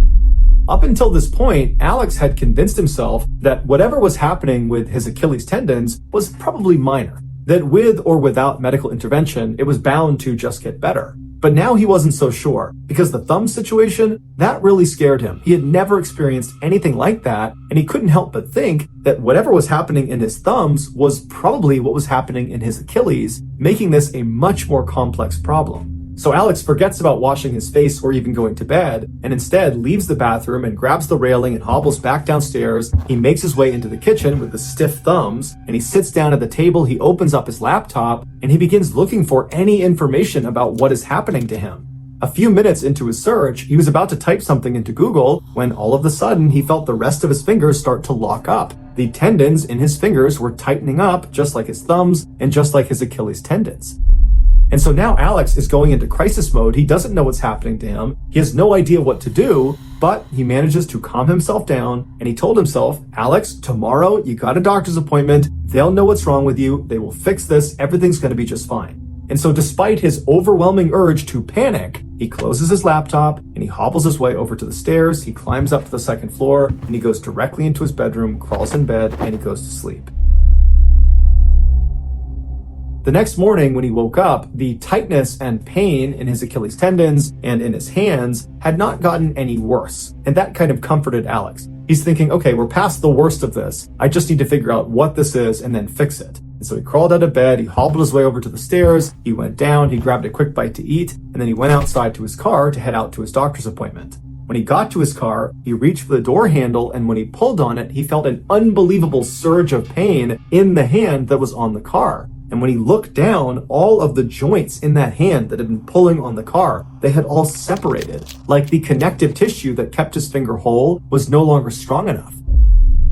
Up until this point, Alex had convinced himself that whatever was happening with his Achilles tendons was probably minor, that with or without medical intervention, it was bound to just get better. But now he wasn't so sure, because the thumb situation, that really scared him. He had never experienced anything like that, and he couldn't help but think that whatever was happening in his thumbs was probably what was happening in his Achilles, making this a much more complex problem. So Alex forgets about washing his face or even going to bed, and instead leaves the bathroom and grabs the railing and hobbles back downstairs. He makes his way into the kitchen with the stiff thumbs, and he sits down at the table. He opens up his laptop, and he begins looking for any information about what is happening to him. A few minutes into his search, he was about to type something into Google when all of a sudden he felt the rest of his fingers start to lock up. The tendons in his fingers were tightening up just like his thumbs and just like his Achilles tendons. And so now Alex is going into crisis mode. He doesn't know what's happening to him. He has no idea what to do, but he manages to calm himself down. And he told himself, Alex, tomorrow you got a doctor's appointment. They'll know what's wrong with you. They will fix this. Everything's going to be just fine. And so despite his overwhelming urge to panic, he closes his laptop and he hobbles his way over to the stairs. He climbs up to the second floor and he goes directly into his bedroom, crawls in bed, and he goes to sleep. The next morning when he woke up, the tightness and pain in his Achilles tendons and in his hands had not gotten any worse. And that kind of comforted Alex. He's thinking, okay, we're past the worst of this. I just need to figure out what this is and then fix it. And so he crawled out of bed, he hobbled his way over to the stairs, he went down, he grabbed a quick bite to eat, and then he went outside to his car to head out to his doctor's appointment. When he got to his car, he reached for the door handle, and when he pulled on it, he felt an unbelievable surge of pain in the hand that was on the car. And when he looked down, all of the joints in that hand that had been pulling on the car, they had all separated, like the connective tissue that kept his finger whole was no longer strong enough.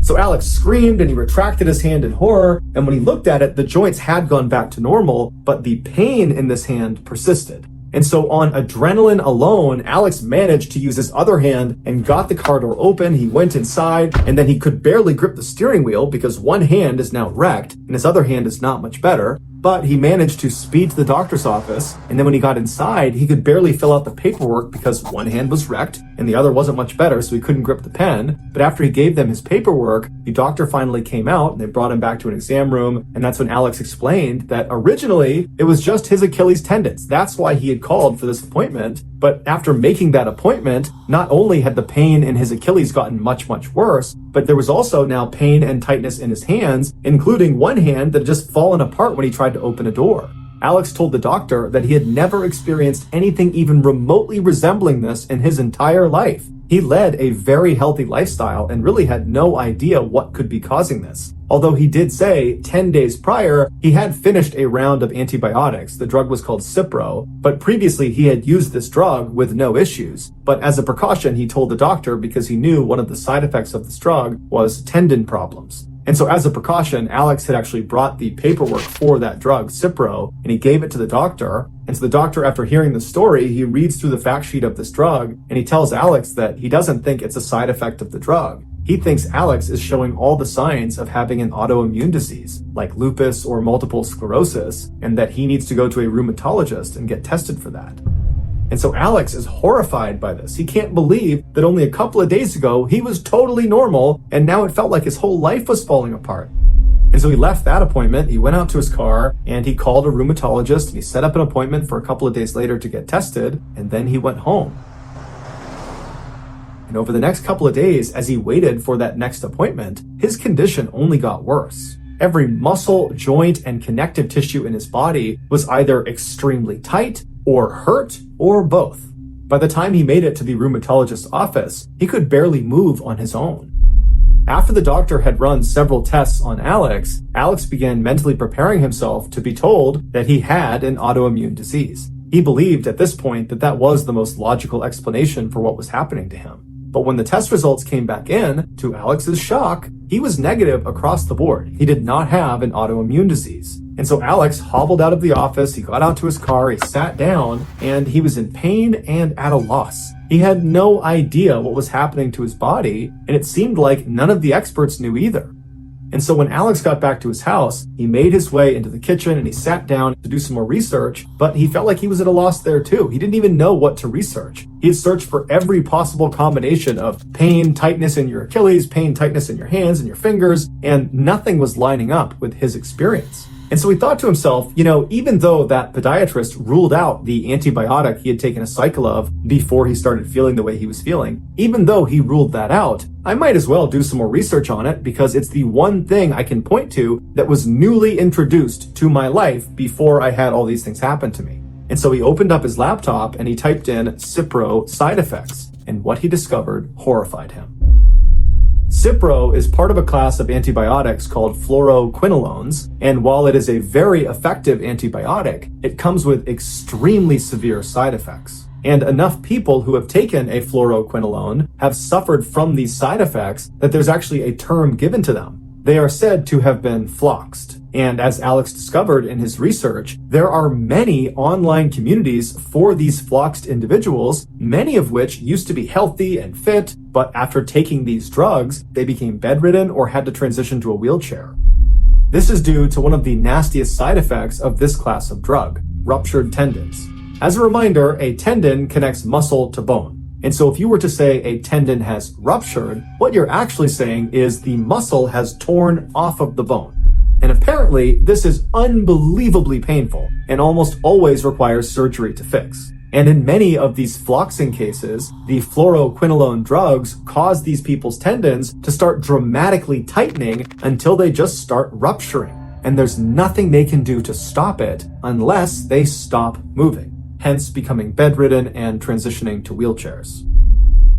So Alex screamed and he retracted his hand in horror, and when he looked at it, the joints had gone back to normal, but the pain in this hand persisted. And so on adrenaline alone, Alex managed to use his other hand and got the car door open. He went inside, and then he could barely grip the steering wheel because one hand is now wrecked and his other hand is not much better. But he managed to speed to the doctor's office, and then when he got inside, he could barely fill out the paperwork because one hand was wrecked and the other wasn't much better, so he couldn't grip the pen. But after he gave them his paperwork, the doctor finally came out and they brought him back to an exam room, and that's when Alex explained that originally it was just his Achilles tendons. That's why he had called for this appointment. But after making that appointment, not only had the pain in his Achilles gotten much, much worse, but there was also now pain and tightness in his hands, including one hand that had just fallen apart when he tried to open a door. Alex told the doctor that he had never experienced anything even remotely resembling this in his entire life. He led a very healthy lifestyle and really had no idea what could be causing this. Although he did say 10 days prior, he had finished a round of antibiotics. The drug was called Cipro, but previously he had used this drug with no issues. But as a precaution, he told the doctor because he knew one of the side effects of this drug was tendon problems. And so as a precaution, Alex had actually brought the paperwork for that drug, Cipro, and he gave it to the doctor. And so the doctor, after hearing the story, he reads through the fact sheet of this drug, and he tells Alex that he doesn't think it's a side effect of the drug. He thinks Alex is showing all the signs of having an autoimmune disease, like lupus or multiple sclerosis, and that he needs to go to a rheumatologist and get tested for that. And so Alex is horrified by this. He can't believe that only a couple of days ago, he was totally normal, and now it felt like his whole life was falling apart. And so he left that appointment, he went out to his car, and he called a rheumatologist, and he set up an appointment for a couple of days later to get tested, and then he went home. And over the next couple of days, as he waited for that next appointment, his condition only got worse. Every muscle, joint, and connective tissue in his body was either extremely tight, or hurt, or both. By the time he made it to the rheumatologist's office, he could barely move on his own. After the doctor had run several tests on Alex, Alex began mentally preparing himself to be told that he had an autoimmune disease. He believed at this point that that was the most logical explanation for what was happening to him. But when the test results came back in, to Alex's shock, he was negative across the board. He did not have an autoimmune disease. And so Alex hobbled out of the office, he got out to his car, he sat down, and he was in pain and at a loss. He had no idea what was happening to his body, and it seemed like none of the experts knew either. And so when Alex got back to his house, he made his way into the kitchen and he sat down to do some more research, but he felt like he was at a loss there too. He didn't even know what to research. He had searched for every possible combination of pain, tightness in your Achilles, pain, tightness in your hands and your fingers, and nothing was lining up with his experience. And so he thought to himself, even though that podiatrist ruled out the antibiotic he had taken a cycle of before he started feeling the way he was feeling, even though he ruled that out, I might as well do some more research on it because it's the one thing I can point to that was newly introduced to my life before I had all these things happen to me. And so he opened up his laptop and he typed in Cipro side effects, and what he discovered horrified him. Cipro is part of a class of antibiotics called fluoroquinolones, and while it is a very effective antibiotic, it comes with extremely severe side effects. And enough people who have taken a fluoroquinolone have suffered from these side effects that there's actually a term given to them. They are said to have been floxed. And as Alex discovered in his research, there are many online communities for these floxed individuals, many of which used to be healthy and fit, but after taking these drugs, they became bedridden or had to transition to a wheelchair. This is due to one of the nastiest side effects of this class of drug, ruptured tendons. As a reminder, a tendon connects muscle to bone. And so if you were to say a tendon has ruptured, what you're actually saying is the muscle has torn off of the bone. And apparently, this is unbelievably painful and almost always requires surgery to fix. And in many of these floxing cases, the fluoroquinolone drugs cause these people's tendons to start dramatically tightening until they just start rupturing. And there's nothing they can do to stop it unless they stop moving, hence becoming bedridden and transitioning to wheelchairs.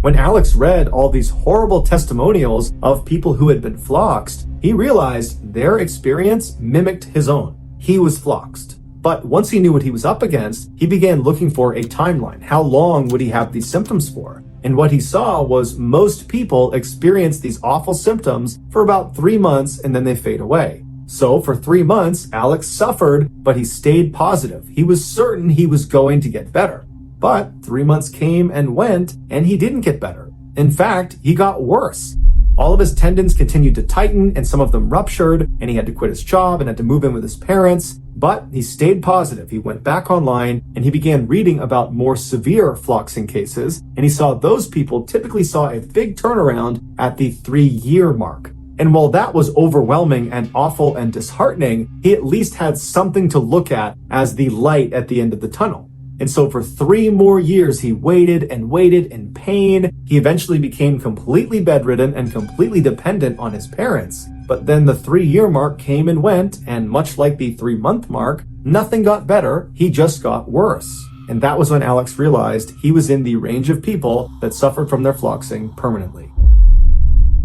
When Alex read all these horrible testimonials of people who had been floxed, he realized their experience mimicked his own. He was floxed. But once he knew what he was up against, he began looking for a timeline. How long would he have these symptoms for? And what he saw was most people experience these awful symptoms for about 3 months and then they fade away. So for 3 months, Alex suffered, but he stayed positive. He was certain he was going to get better. But 3 months came and went, and he didn't get better. In fact, he got worse. All of his tendons continued to tighten, and some of them ruptured, and he had to quit his job and had to move in with his parents. But he stayed positive. He went back online, and he began reading about more severe floxing cases, and he saw those people typically saw a big turnaround at the 3-year mark. And while that was overwhelming and awful and disheartening, he at least had something to look at as the light at the end of the tunnel. And so for 3 more years, he waited and waited in pain. He eventually became completely bedridden and completely dependent on his parents. But then the 3-year mark came and went, and much like the 3-month mark, nothing got better, he just got worse. And that was when Alex realized he was in the range of people that suffered from their floxing permanently.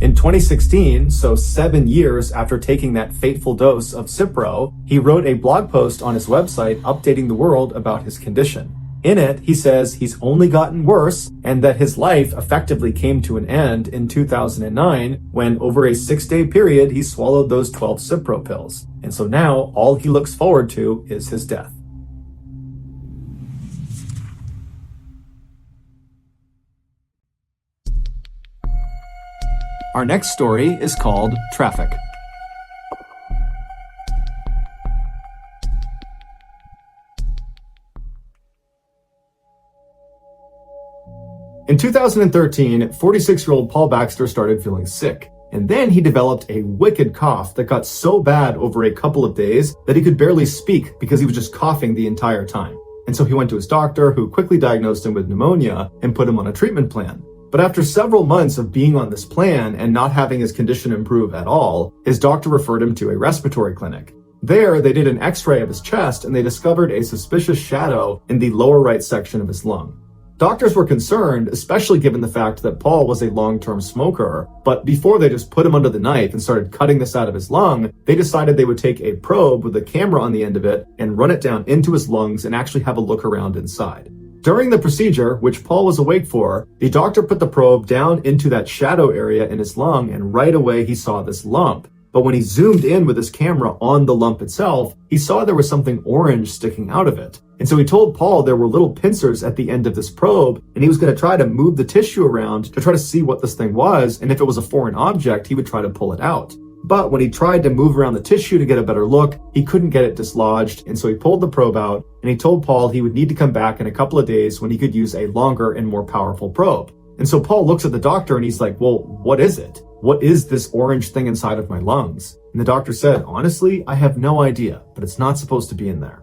In 2016, so 7 years after taking that fateful dose of Cipro, he wrote a blog post on his website updating the world about his condition. In it, he says he's only gotten worse and that his life effectively came to an end in 2009 when over a 6-day period, he swallowed those 12 Cipro pills. And so now all he looks forward to is his death. Our next story is called Traffic. In 2013, 46-year-old Paul Baxter started feeling sick, and then he developed a wicked cough that got so bad over a couple of days that he could barely speak because he was just coughing the entire time. And so he went to his doctor, who quickly diagnosed him with pneumonia and put him on a treatment plan. But after several months of being on this plan and not having his condition improve at all, his doctor referred him to a respiratory clinic. There, they did an x-ray of his chest and they discovered a suspicious shadow in the lower right section of his lung. Doctors were concerned, especially given the fact that Paul was a long-term smoker, but before they just put him under the knife and started cutting this out of his lung, they decided they would take a probe with a camera on the end of it and run it down into his lungs and actually have a look around inside. During the procedure, which Paul was awake for, the doctor put the probe down into that shadow area in his lung, and right away he saw this lump. But when he zoomed in with his camera on the lump itself, he saw there was something orange sticking out of it. And so he told Paul there were little pincers at the end of this probe, and he was going to try to move the tissue around to try to see what this thing was, and if it was a foreign object, he would try to pull it out. But when he tried to move around the tissue to get a better look, he couldn't get it dislodged, and so he pulled the probe out, and he told Paul he would need to come back in a couple of days when he could use a longer and more powerful probe. And so Paul looks at the doctor and he's like, well, what is it? What is this orange thing inside of my lungs? And the doctor said, honestly, I have no idea, but it's not supposed to be in there.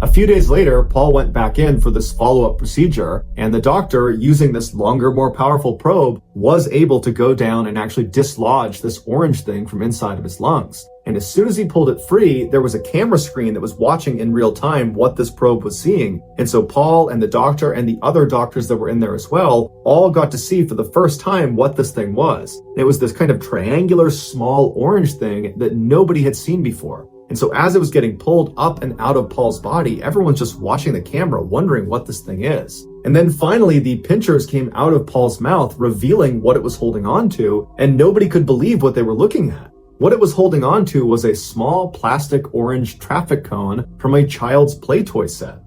A few days later, Paul went back in for this follow-up procedure, and the doctor, using this longer, more powerful probe, was able to go down and actually dislodge this orange thing from inside of his lungs. And as soon as he pulled it free, there was a camera screen that was watching in real time what this probe was seeing. And so Paul and the doctor and the other doctors that were in there as well all got to see for the first time what this thing was. It was this kind of triangular, small orange thing that nobody had seen before. And so as it was getting pulled up and out of Paul's body, everyone's just watching the camera, wondering what this thing is. And then finally, the pinchers came out of Paul's mouth, revealing what it was holding on to, and nobody could believe what they were looking at. What it was holding on to was a small plastic orange traffic cone from a child's play toy set.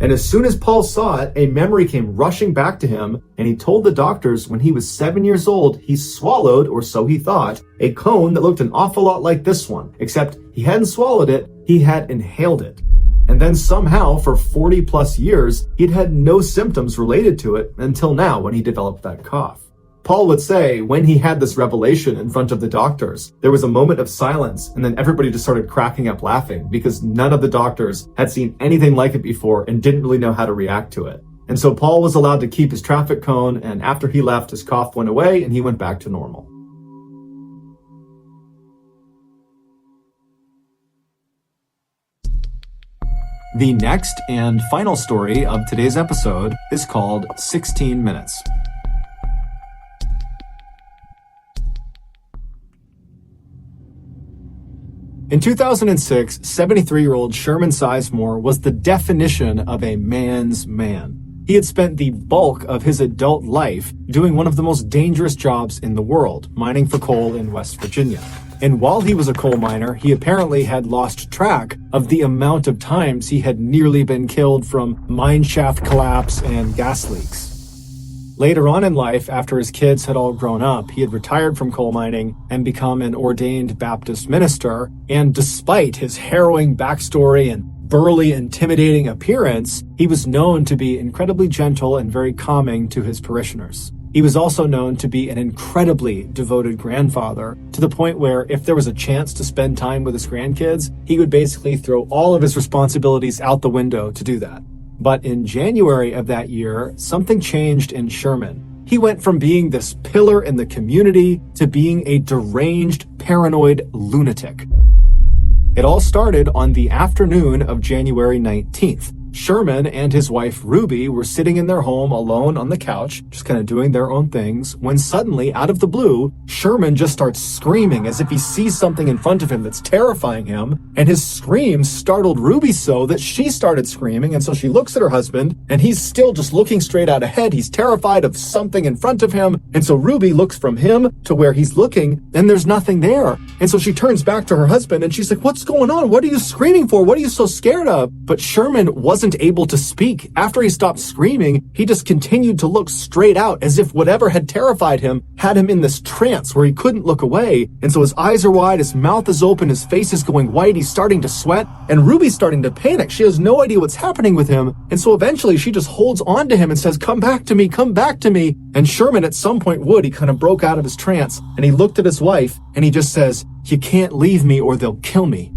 And as soon as Paul saw it, a memory came rushing back to him, and he told the doctors when he was 7 years old, he swallowed, or so he thought, a cone that looked an awful lot like this one, except he hadn't swallowed it, he had inhaled it. And then somehow, for 40 plus years, he'd had no symptoms related to it until now when he developed that cough. Paul would say when he had this revelation in front of the doctors, there was a moment of silence, and then everybody just started cracking up laughing because none of the doctors had seen anything like it before and didn't really know how to react to it. And so Paul was allowed to keep his traffic cone, and after he left, his cough went away and he went back to normal. The next and final story of today's episode is called 16 Minutes. In 2006, 73-year-old Sherman Sizemore was the definition of a man's man. He had spent the bulk of his adult life doing one of the most dangerous jobs in the world, mining for coal in West Virginia. And while he was a coal miner, he apparently had lost track of the amount of times he had nearly been killed from mine shaft collapse and gas leaks. Later on in life, after his kids had all grown up, he had retired from coal mining and become an ordained Baptist minister. And despite his harrowing backstory and burly, intimidating appearance, he was known to be incredibly gentle and very calming to his parishioners. He was also known to be an incredibly devoted grandfather, to the point where if there was a chance to spend time with his grandkids, he would basically throw all of his responsibilities out the window to do that. But in January of that year, something changed in Sherman. He went from being this pillar in the community to being a deranged, paranoid lunatic. It all started on the afternoon of January 19th. Sherman and his wife Ruby were sitting in their home alone on the couch, just kind of doing their own things, when suddenly, out of the blue, Sherman just starts screaming as if he sees something in front of him that's terrifying him, and his screams startled Ruby so that she started screaming, and so she looks at her husband, and he's still just looking straight out ahead. He's terrified of something in front of him, and so Ruby looks from him to where he's looking, and there's nothing there. And so she turns back to her husband, and she's like, "What's going on? What are you screaming for? What are you so scared of?" But Sherman wasn't able to speak. After he stopped screaming, he just continued to look straight out as if whatever had terrified him had him in this trance where he couldn't look away. And so his eyes are wide, his mouth is open, his face is going white, he's starting to sweat, and Ruby's starting to panic. She has no idea what's happening with him. And so eventually she just holds on to him and says, "Come back to me, come back to me." And Sherman at some point he kind of broke out of his trance, and he looked at his wife and he just says, "You can't leave me or they'll kill me."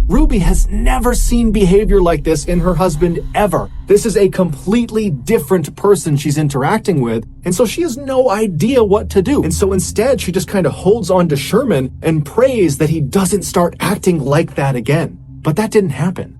Ruby has never seen behavior like this in her husband ever. This is a completely different person she's interacting with, and so she has no idea what to do. And so instead, she just kind of holds on to Sherman and prays that he doesn't start acting like that again. But that didn't happen.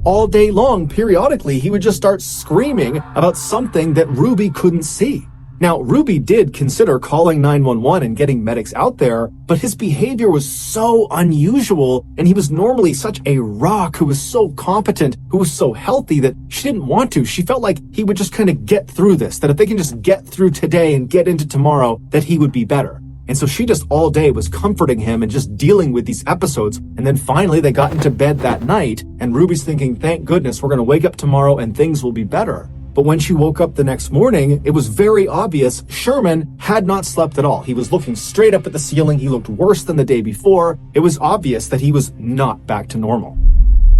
All day long, periodically, he would just start screaming about something that Ruby couldn't see. Now, Ruby did consider calling 911 and getting medics out there, but his behavior was so unusual, and he was normally such a rock who was so competent, who was so healthy, that she didn't want to. She felt like he would just kind of get through this, that if they can just get through today and get into tomorrow, that he would be better. And so she just all day was comforting him and just dealing with these episodes. And then finally they got into bed that night, and Ruby's thinking, thank goodness, we're going to wake up tomorrow and things will be better. But when she woke up the next morning, it was very obvious Sherman had not slept at all. He was looking straight up at the ceiling. He looked worse than the day before. It was obvious that he was not back to normal.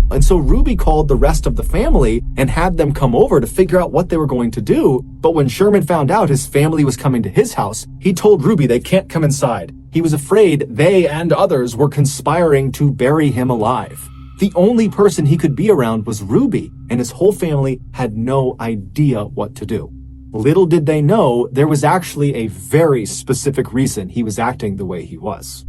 And so Ruby called the rest of the family and had them come over to figure out what they were going to do. But when Sherman found out his family was coming to his house, he told Ruby they can't come inside. He was afraid they and others were conspiring to bury him alive. The only person he could be around was Ruby, and his whole family had no idea what to do. Little did they know there was actually a very specific reason he was acting the way he was.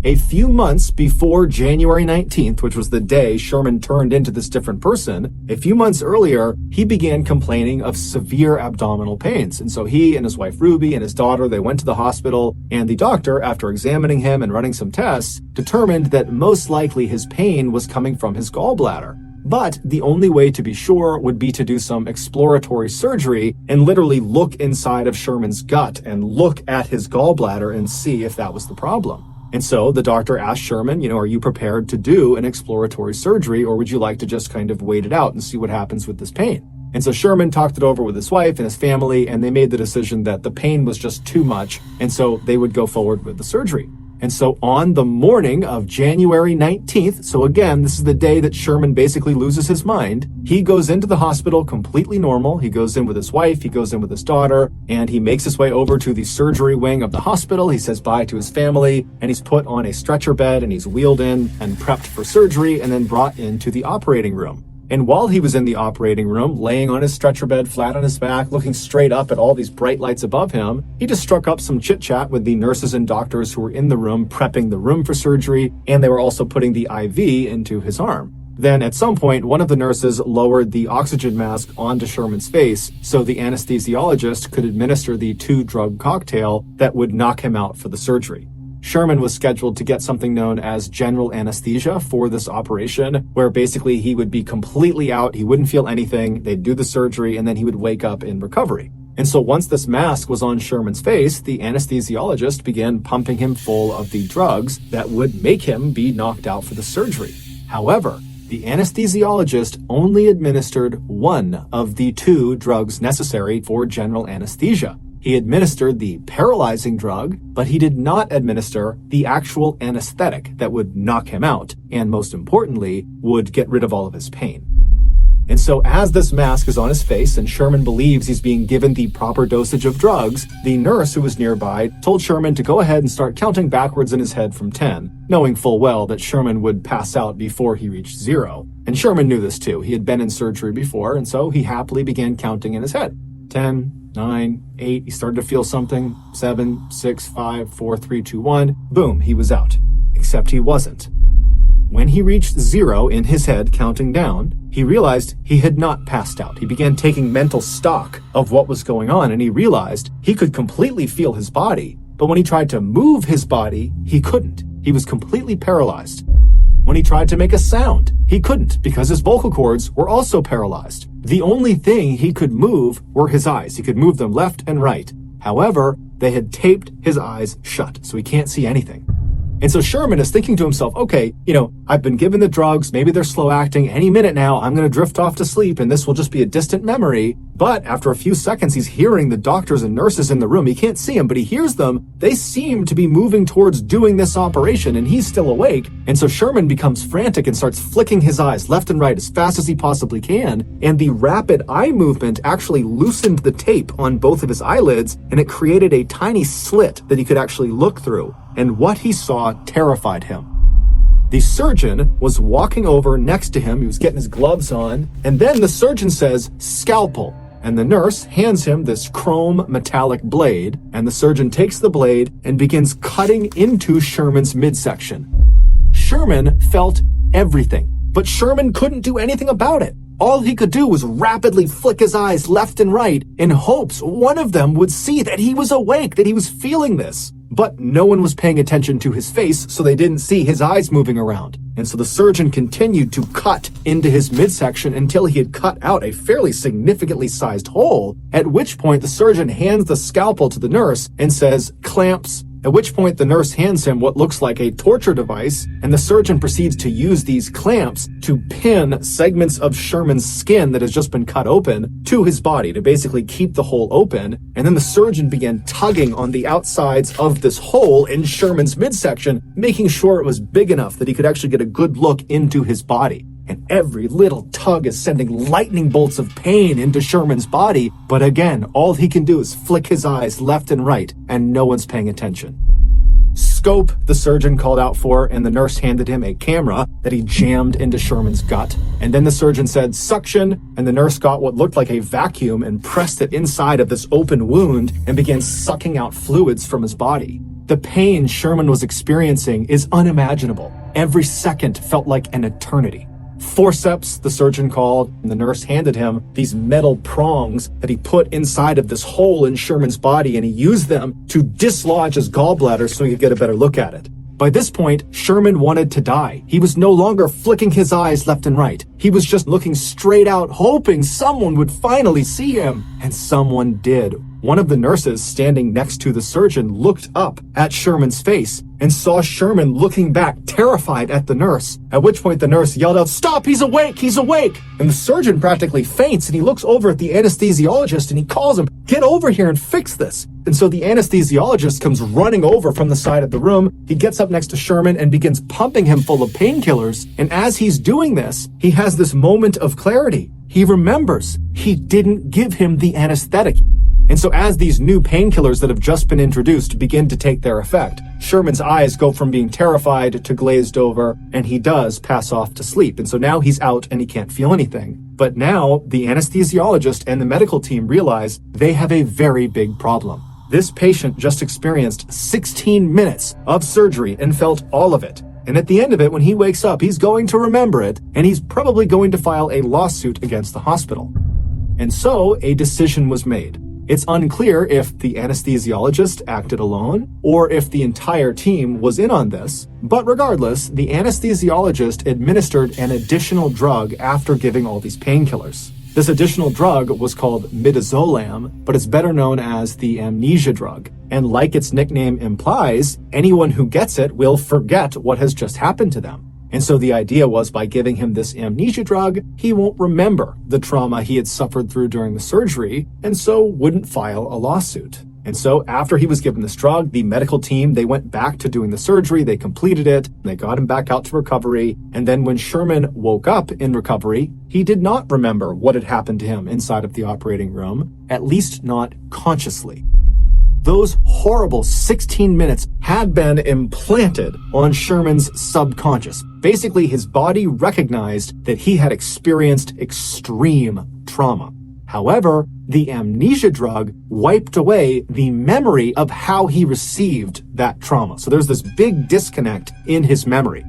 A few months before January 19th, which was the day Sherman turned into this different person, a few months earlier, he began complaining of severe abdominal pains. And so he and his wife Ruby and his daughter, they went to the hospital, and the doctor, after examining him and running some tests, determined that most likely his pain was coming from his gallbladder. But the only way to be sure would be to do some exploratory surgery and literally look inside of Sherman's gut and look at his gallbladder and see if that was the problem. And so the doctor asked Sherman, are you prepared to do an exploratory surgery, or would you like to just kind of wait it out and see what happens with this pain? And so Sherman talked it over with his wife and his family, and they made the decision that the pain was just too much, and so they would go forward with the surgery. And so on the morning of January 19th, so again, this is the day that Sherman basically loses his mind, he goes into the hospital completely normal. He goes in with his wife, he goes in with his daughter, and he makes his way over to the surgery wing of the hospital. He says bye to his family, and he's put on a stretcher bed, and he's wheeled in and prepped for surgery, and then brought into the operating room. And while he was in the operating room, laying on his stretcher bed, flat on his back, looking straight up at all these bright lights above him, he just struck up some chit-chat with the nurses and doctors who were in the room, prepping the room for surgery, and they were also putting the IV into his arm. Then at some point, one of the nurses lowered the oxygen mask onto Sherman's face so the anesthesiologist could administer the 2-drug cocktail that would knock him out for the surgery. Sherman was scheduled to get something known as general anesthesia for this operation, where basically he would be completely out, he wouldn't feel anything, they'd do the surgery, and then he would wake up in recovery. And so once this mask was on Sherman's face, the anesthesiologist began pumping him full of the drugs that would make him be knocked out for the surgery. However, the anesthesiologist only administered one of the 2 drugs necessary for general anesthesia. He administered the paralyzing drug, but he did not administer the actual anesthetic that would knock him out, and most importantly, would get rid of all of his pain. And so as this mask is on his face and Sherman believes he's being given the proper dosage of drugs, the nurse who was nearby told Sherman to go ahead and start counting backwards in his head from 10, knowing full well that Sherman would pass out before he reached 0. And Sherman knew this too. He had been in surgery before, and so he happily began counting in his head. 10, 9, 8, he started to feel something. 7, 6, 5, 4, 3, 2, 1. Boom, he was out. Except he wasn't. When he reached 0 in his head, counting down, he realized he had not passed out. He began taking mental stock of what was going on, and he realized he could completely feel his body, but when he tried to move his body, he couldn't. He was completely paralyzed. When he tried to make a sound, he couldn't because his vocal cords were also paralyzed. The only thing he could move were his eyes. He could move them left and right. However, they had taped his eyes shut, so he can't see anything. And so Sherman is thinking to himself, okay, I've been given the drugs, maybe they're slow acting, any minute now I'm going to drift off to sleep and this will just be a distant memory. But after a few seconds, he's hearing the doctors and nurses in the room. He can't see them, but he hears them. They seem to be moving towards doing this operation, and he's still awake. And so Sherman becomes frantic and starts flicking his eyes left and right as fast as he possibly can. And the rapid eye movement actually loosened the tape on both of his eyelids, and it created a tiny slit that he could actually look through. And what he saw terrified him. The surgeon was walking over next to him. He was getting his gloves on. And then the surgeon says, "Scalpel." And the nurse hands him this chrome metallic blade, and the surgeon takes the blade and begins cutting into Sherman's midsection. Sherman felt everything, but Sherman couldn't do anything about it. All he could do was rapidly flick his eyes left and right in hopes one of them would see that he was awake, that he was feeling this. But no one was paying attention to his face, so they didn't see his eyes moving around. And so the surgeon continued to cut into his midsection until he had cut out a fairly significantly sized hole, at which point the surgeon hands the scalpel to the nurse and says, "Clamps." At which point the nurse hands him what looks like a torture device, and the surgeon proceeds to use these clamps to pin segments of Sherman's skin that has just been cut open to his body to basically keep the hole open. And then the surgeon began tugging on the outsides of this hole in Sherman's midsection, making sure it was big enough that he could actually get a good look into his body. And every little tug is sending lightning bolts of pain into Sherman's body. But again, all he can do is flick his eyes left and right, and no one's paying attention. Scope, the surgeon called out for, and the nurse handed him a camera that he jammed into Sherman's gut. And then the surgeon said, "Suction," and the nurse got what looked like a vacuum and pressed it inside of this open wound and began sucking out fluids from his body. The pain Sherman was experiencing is unimaginable. Every second felt like an eternity. Forceps, the surgeon called, and the nurse handed him these metal prongs that he put inside of this hole in Sherman's body, and he used them to dislodge his gallbladder so he could get a better look at it. By this point, Sherman wanted to die. He was no longer flicking his eyes left and right. He was just looking straight out, hoping someone would finally see him. And someone did. One of the nurses standing next to the surgeon looked up at Sherman's face and saw Sherman looking back, terrified at the nurse. At which point the nurse yelled out, "Stop, he's awake, he's awake!" And the surgeon practically faints, and he looks over at the anesthesiologist and he calls him, "Get over here and fix this." And so the anesthesiologist comes running over from the side of the room. He gets up next to Sherman and begins pumping him full of painkillers. And as he's doing this, he has this moment of clarity. He remembers he didn't give him the anesthetic. And so as these new painkillers that have just been introduced begin to take their effect, Sherman's eyes go from being terrified to glazed over, and he does pass off to sleep. And so now he's out and he can't feel anything. But now the anesthesiologist and the medical team realize they have a very big problem. This patient just experienced 16 minutes of surgery and felt all of it. And at the end of it, when he wakes up, he's going to remember it, and he's probably going to file a lawsuit against the hospital. And so a decision was made. It's unclear if the anesthesiologist acted alone or if the entire team was in on this, but regardless, the anesthesiologist administered an additional drug after giving all these painkillers. This additional drug was called midazolam, but it's better known as the amnesia drug. And like its nickname implies, anyone who gets it will forget what has just happened to them. And so the idea was by giving him this amnesia drug, he won't remember the trauma he had suffered through during the surgery, and so wouldn't file a lawsuit. And so after he was given this drug, the medical team, they went back to doing the surgery, they completed it, they got him back out to recovery, and then when Sherman woke up in recovery, he did not remember what had happened to him inside of the operating room, at least not consciously. Those horrible 16 minutes had been implanted on Sherman's subconscious. Basically, his body recognized that he had experienced extreme trauma. However, the amnesia drug wiped away the memory of how he received that trauma. So there's this big disconnect in his memory.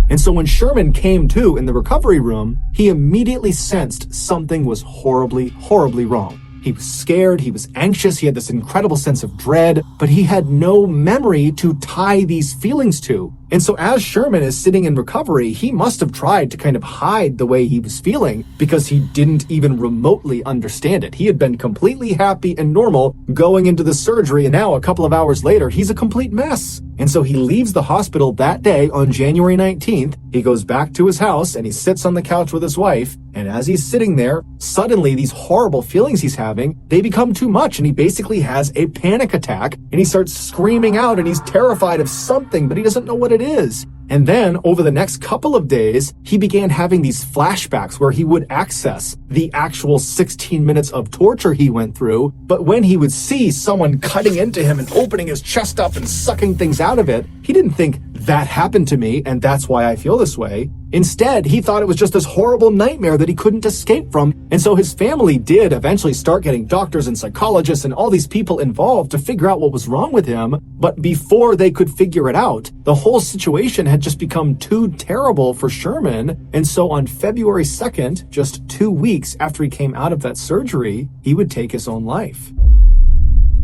And so when Sherman came to in the recovery room, he immediately sensed something was horribly, horribly wrong. He was scared, he was anxious, he had this incredible sense of dread, but he had no memory to tie these feelings to. And so as Sherman is sitting in recovery, he must have tried to kind of hide the way he was feeling because he didn't even remotely understand it. He had been completely happy and normal going into the surgery, and now a couple of hours later, he's a complete mess. And so he leaves the hospital that day on January 19th. He goes back to his house and he sits on the couch with his wife. And as he's sitting there, suddenly these horrible feelings he's having, they become too much. And he basically has a panic attack and he starts screaming out and he's terrified of something, but he doesn't know what it is. And then over the next couple of days, he began having these flashbacks where he would access the actual 16 minutes of torture he went through. But when he would see someone cutting into him and opening his chest up and sucking things out of it, he didn't think that happened to me and that's why I feel this way. Instead, he thought it was just this horrible nightmare that he couldn't escape from. And so his family did eventually start getting doctors and psychologists and all these people involved to figure out what was wrong with him. But before they could figure it out, the whole situation had just become too terrible for Sherman. And so on February 2nd, just 2 weeks after he came out of that surgery, he would take his own life.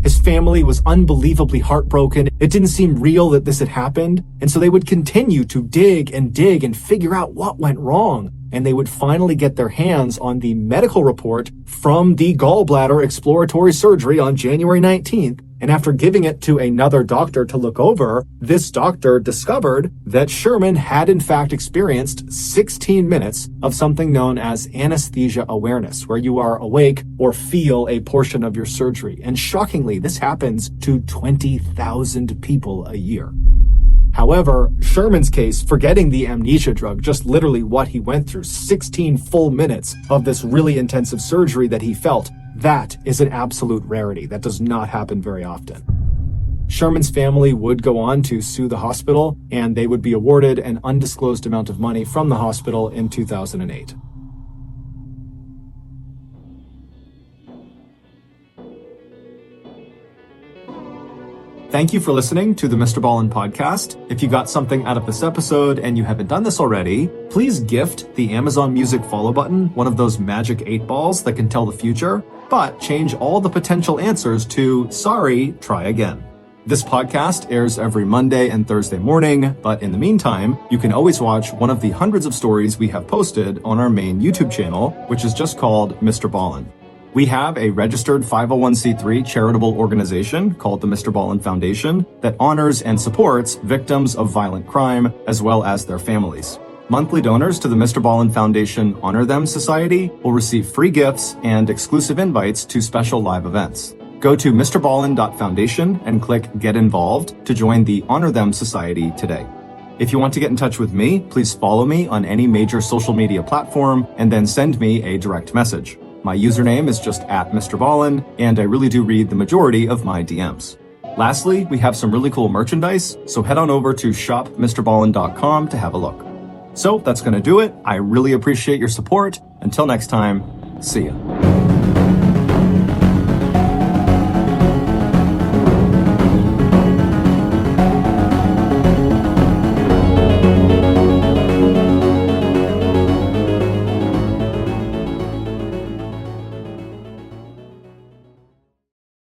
His family was unbelievably heartbroken. It didn't seem real that this had happened. And so they would continue to dig and figure out what went wrong. And they would finally get their hands on the medical report from the gallbladder exploratory surgery on January 19th. And after giving it to another doctor to look over, this doctor discovered that Sherman had in fact experienced 16 minutes of something known as anesthesia awareness, where you are awake or feel a portion of your surgery. And shockingly, this happens to 20,000 people a year. However, Sherman's case, forgetting the amnesia drug, just literally what he went through, 16 full minutes of this really intensive surgery that he felt, that is an absolute rarity. That does not happen very often. Sherman's family would go on to sue the hospital, and they would be awarded an undisclosed amount of money from the hospital in 2008. Thank you for listening to the Mr. Ballin podcast. If you got something out of this episode and you haven't done this already, please gift the Amazon Music follow button one of those magic 8 balls that can tell the future, but change all the potential answers to "sorry, try again." This podcast airs every Monday and Thursday morning, but in the meantime, you can always watch one of the hundreds of stories we have posted on our main YouTube channel, which is just called Mr. Ballin. We have a registered 501c3 charitable organization called the Mr. Ballin Foundation that honors and supports victims of violent crime as well as their families. Monthly donors to the Mr. Ballin Foundation Honor Them Society will receive free gifts and exclusive invites to special live events. Go to mrballin.foundation and click Get Involved to join the Honor Them Society today. If you want to get in touch with me, please follow me on any major social media platform and then send me a direct message. My username is just @MrBallin, and I really do read the majority of my DMs. Lastly, we have some really cool merchandise, so head on over to shopmrballin.com to have a look. So that's going to do it. I really appreciate your support. Until next time, see ya.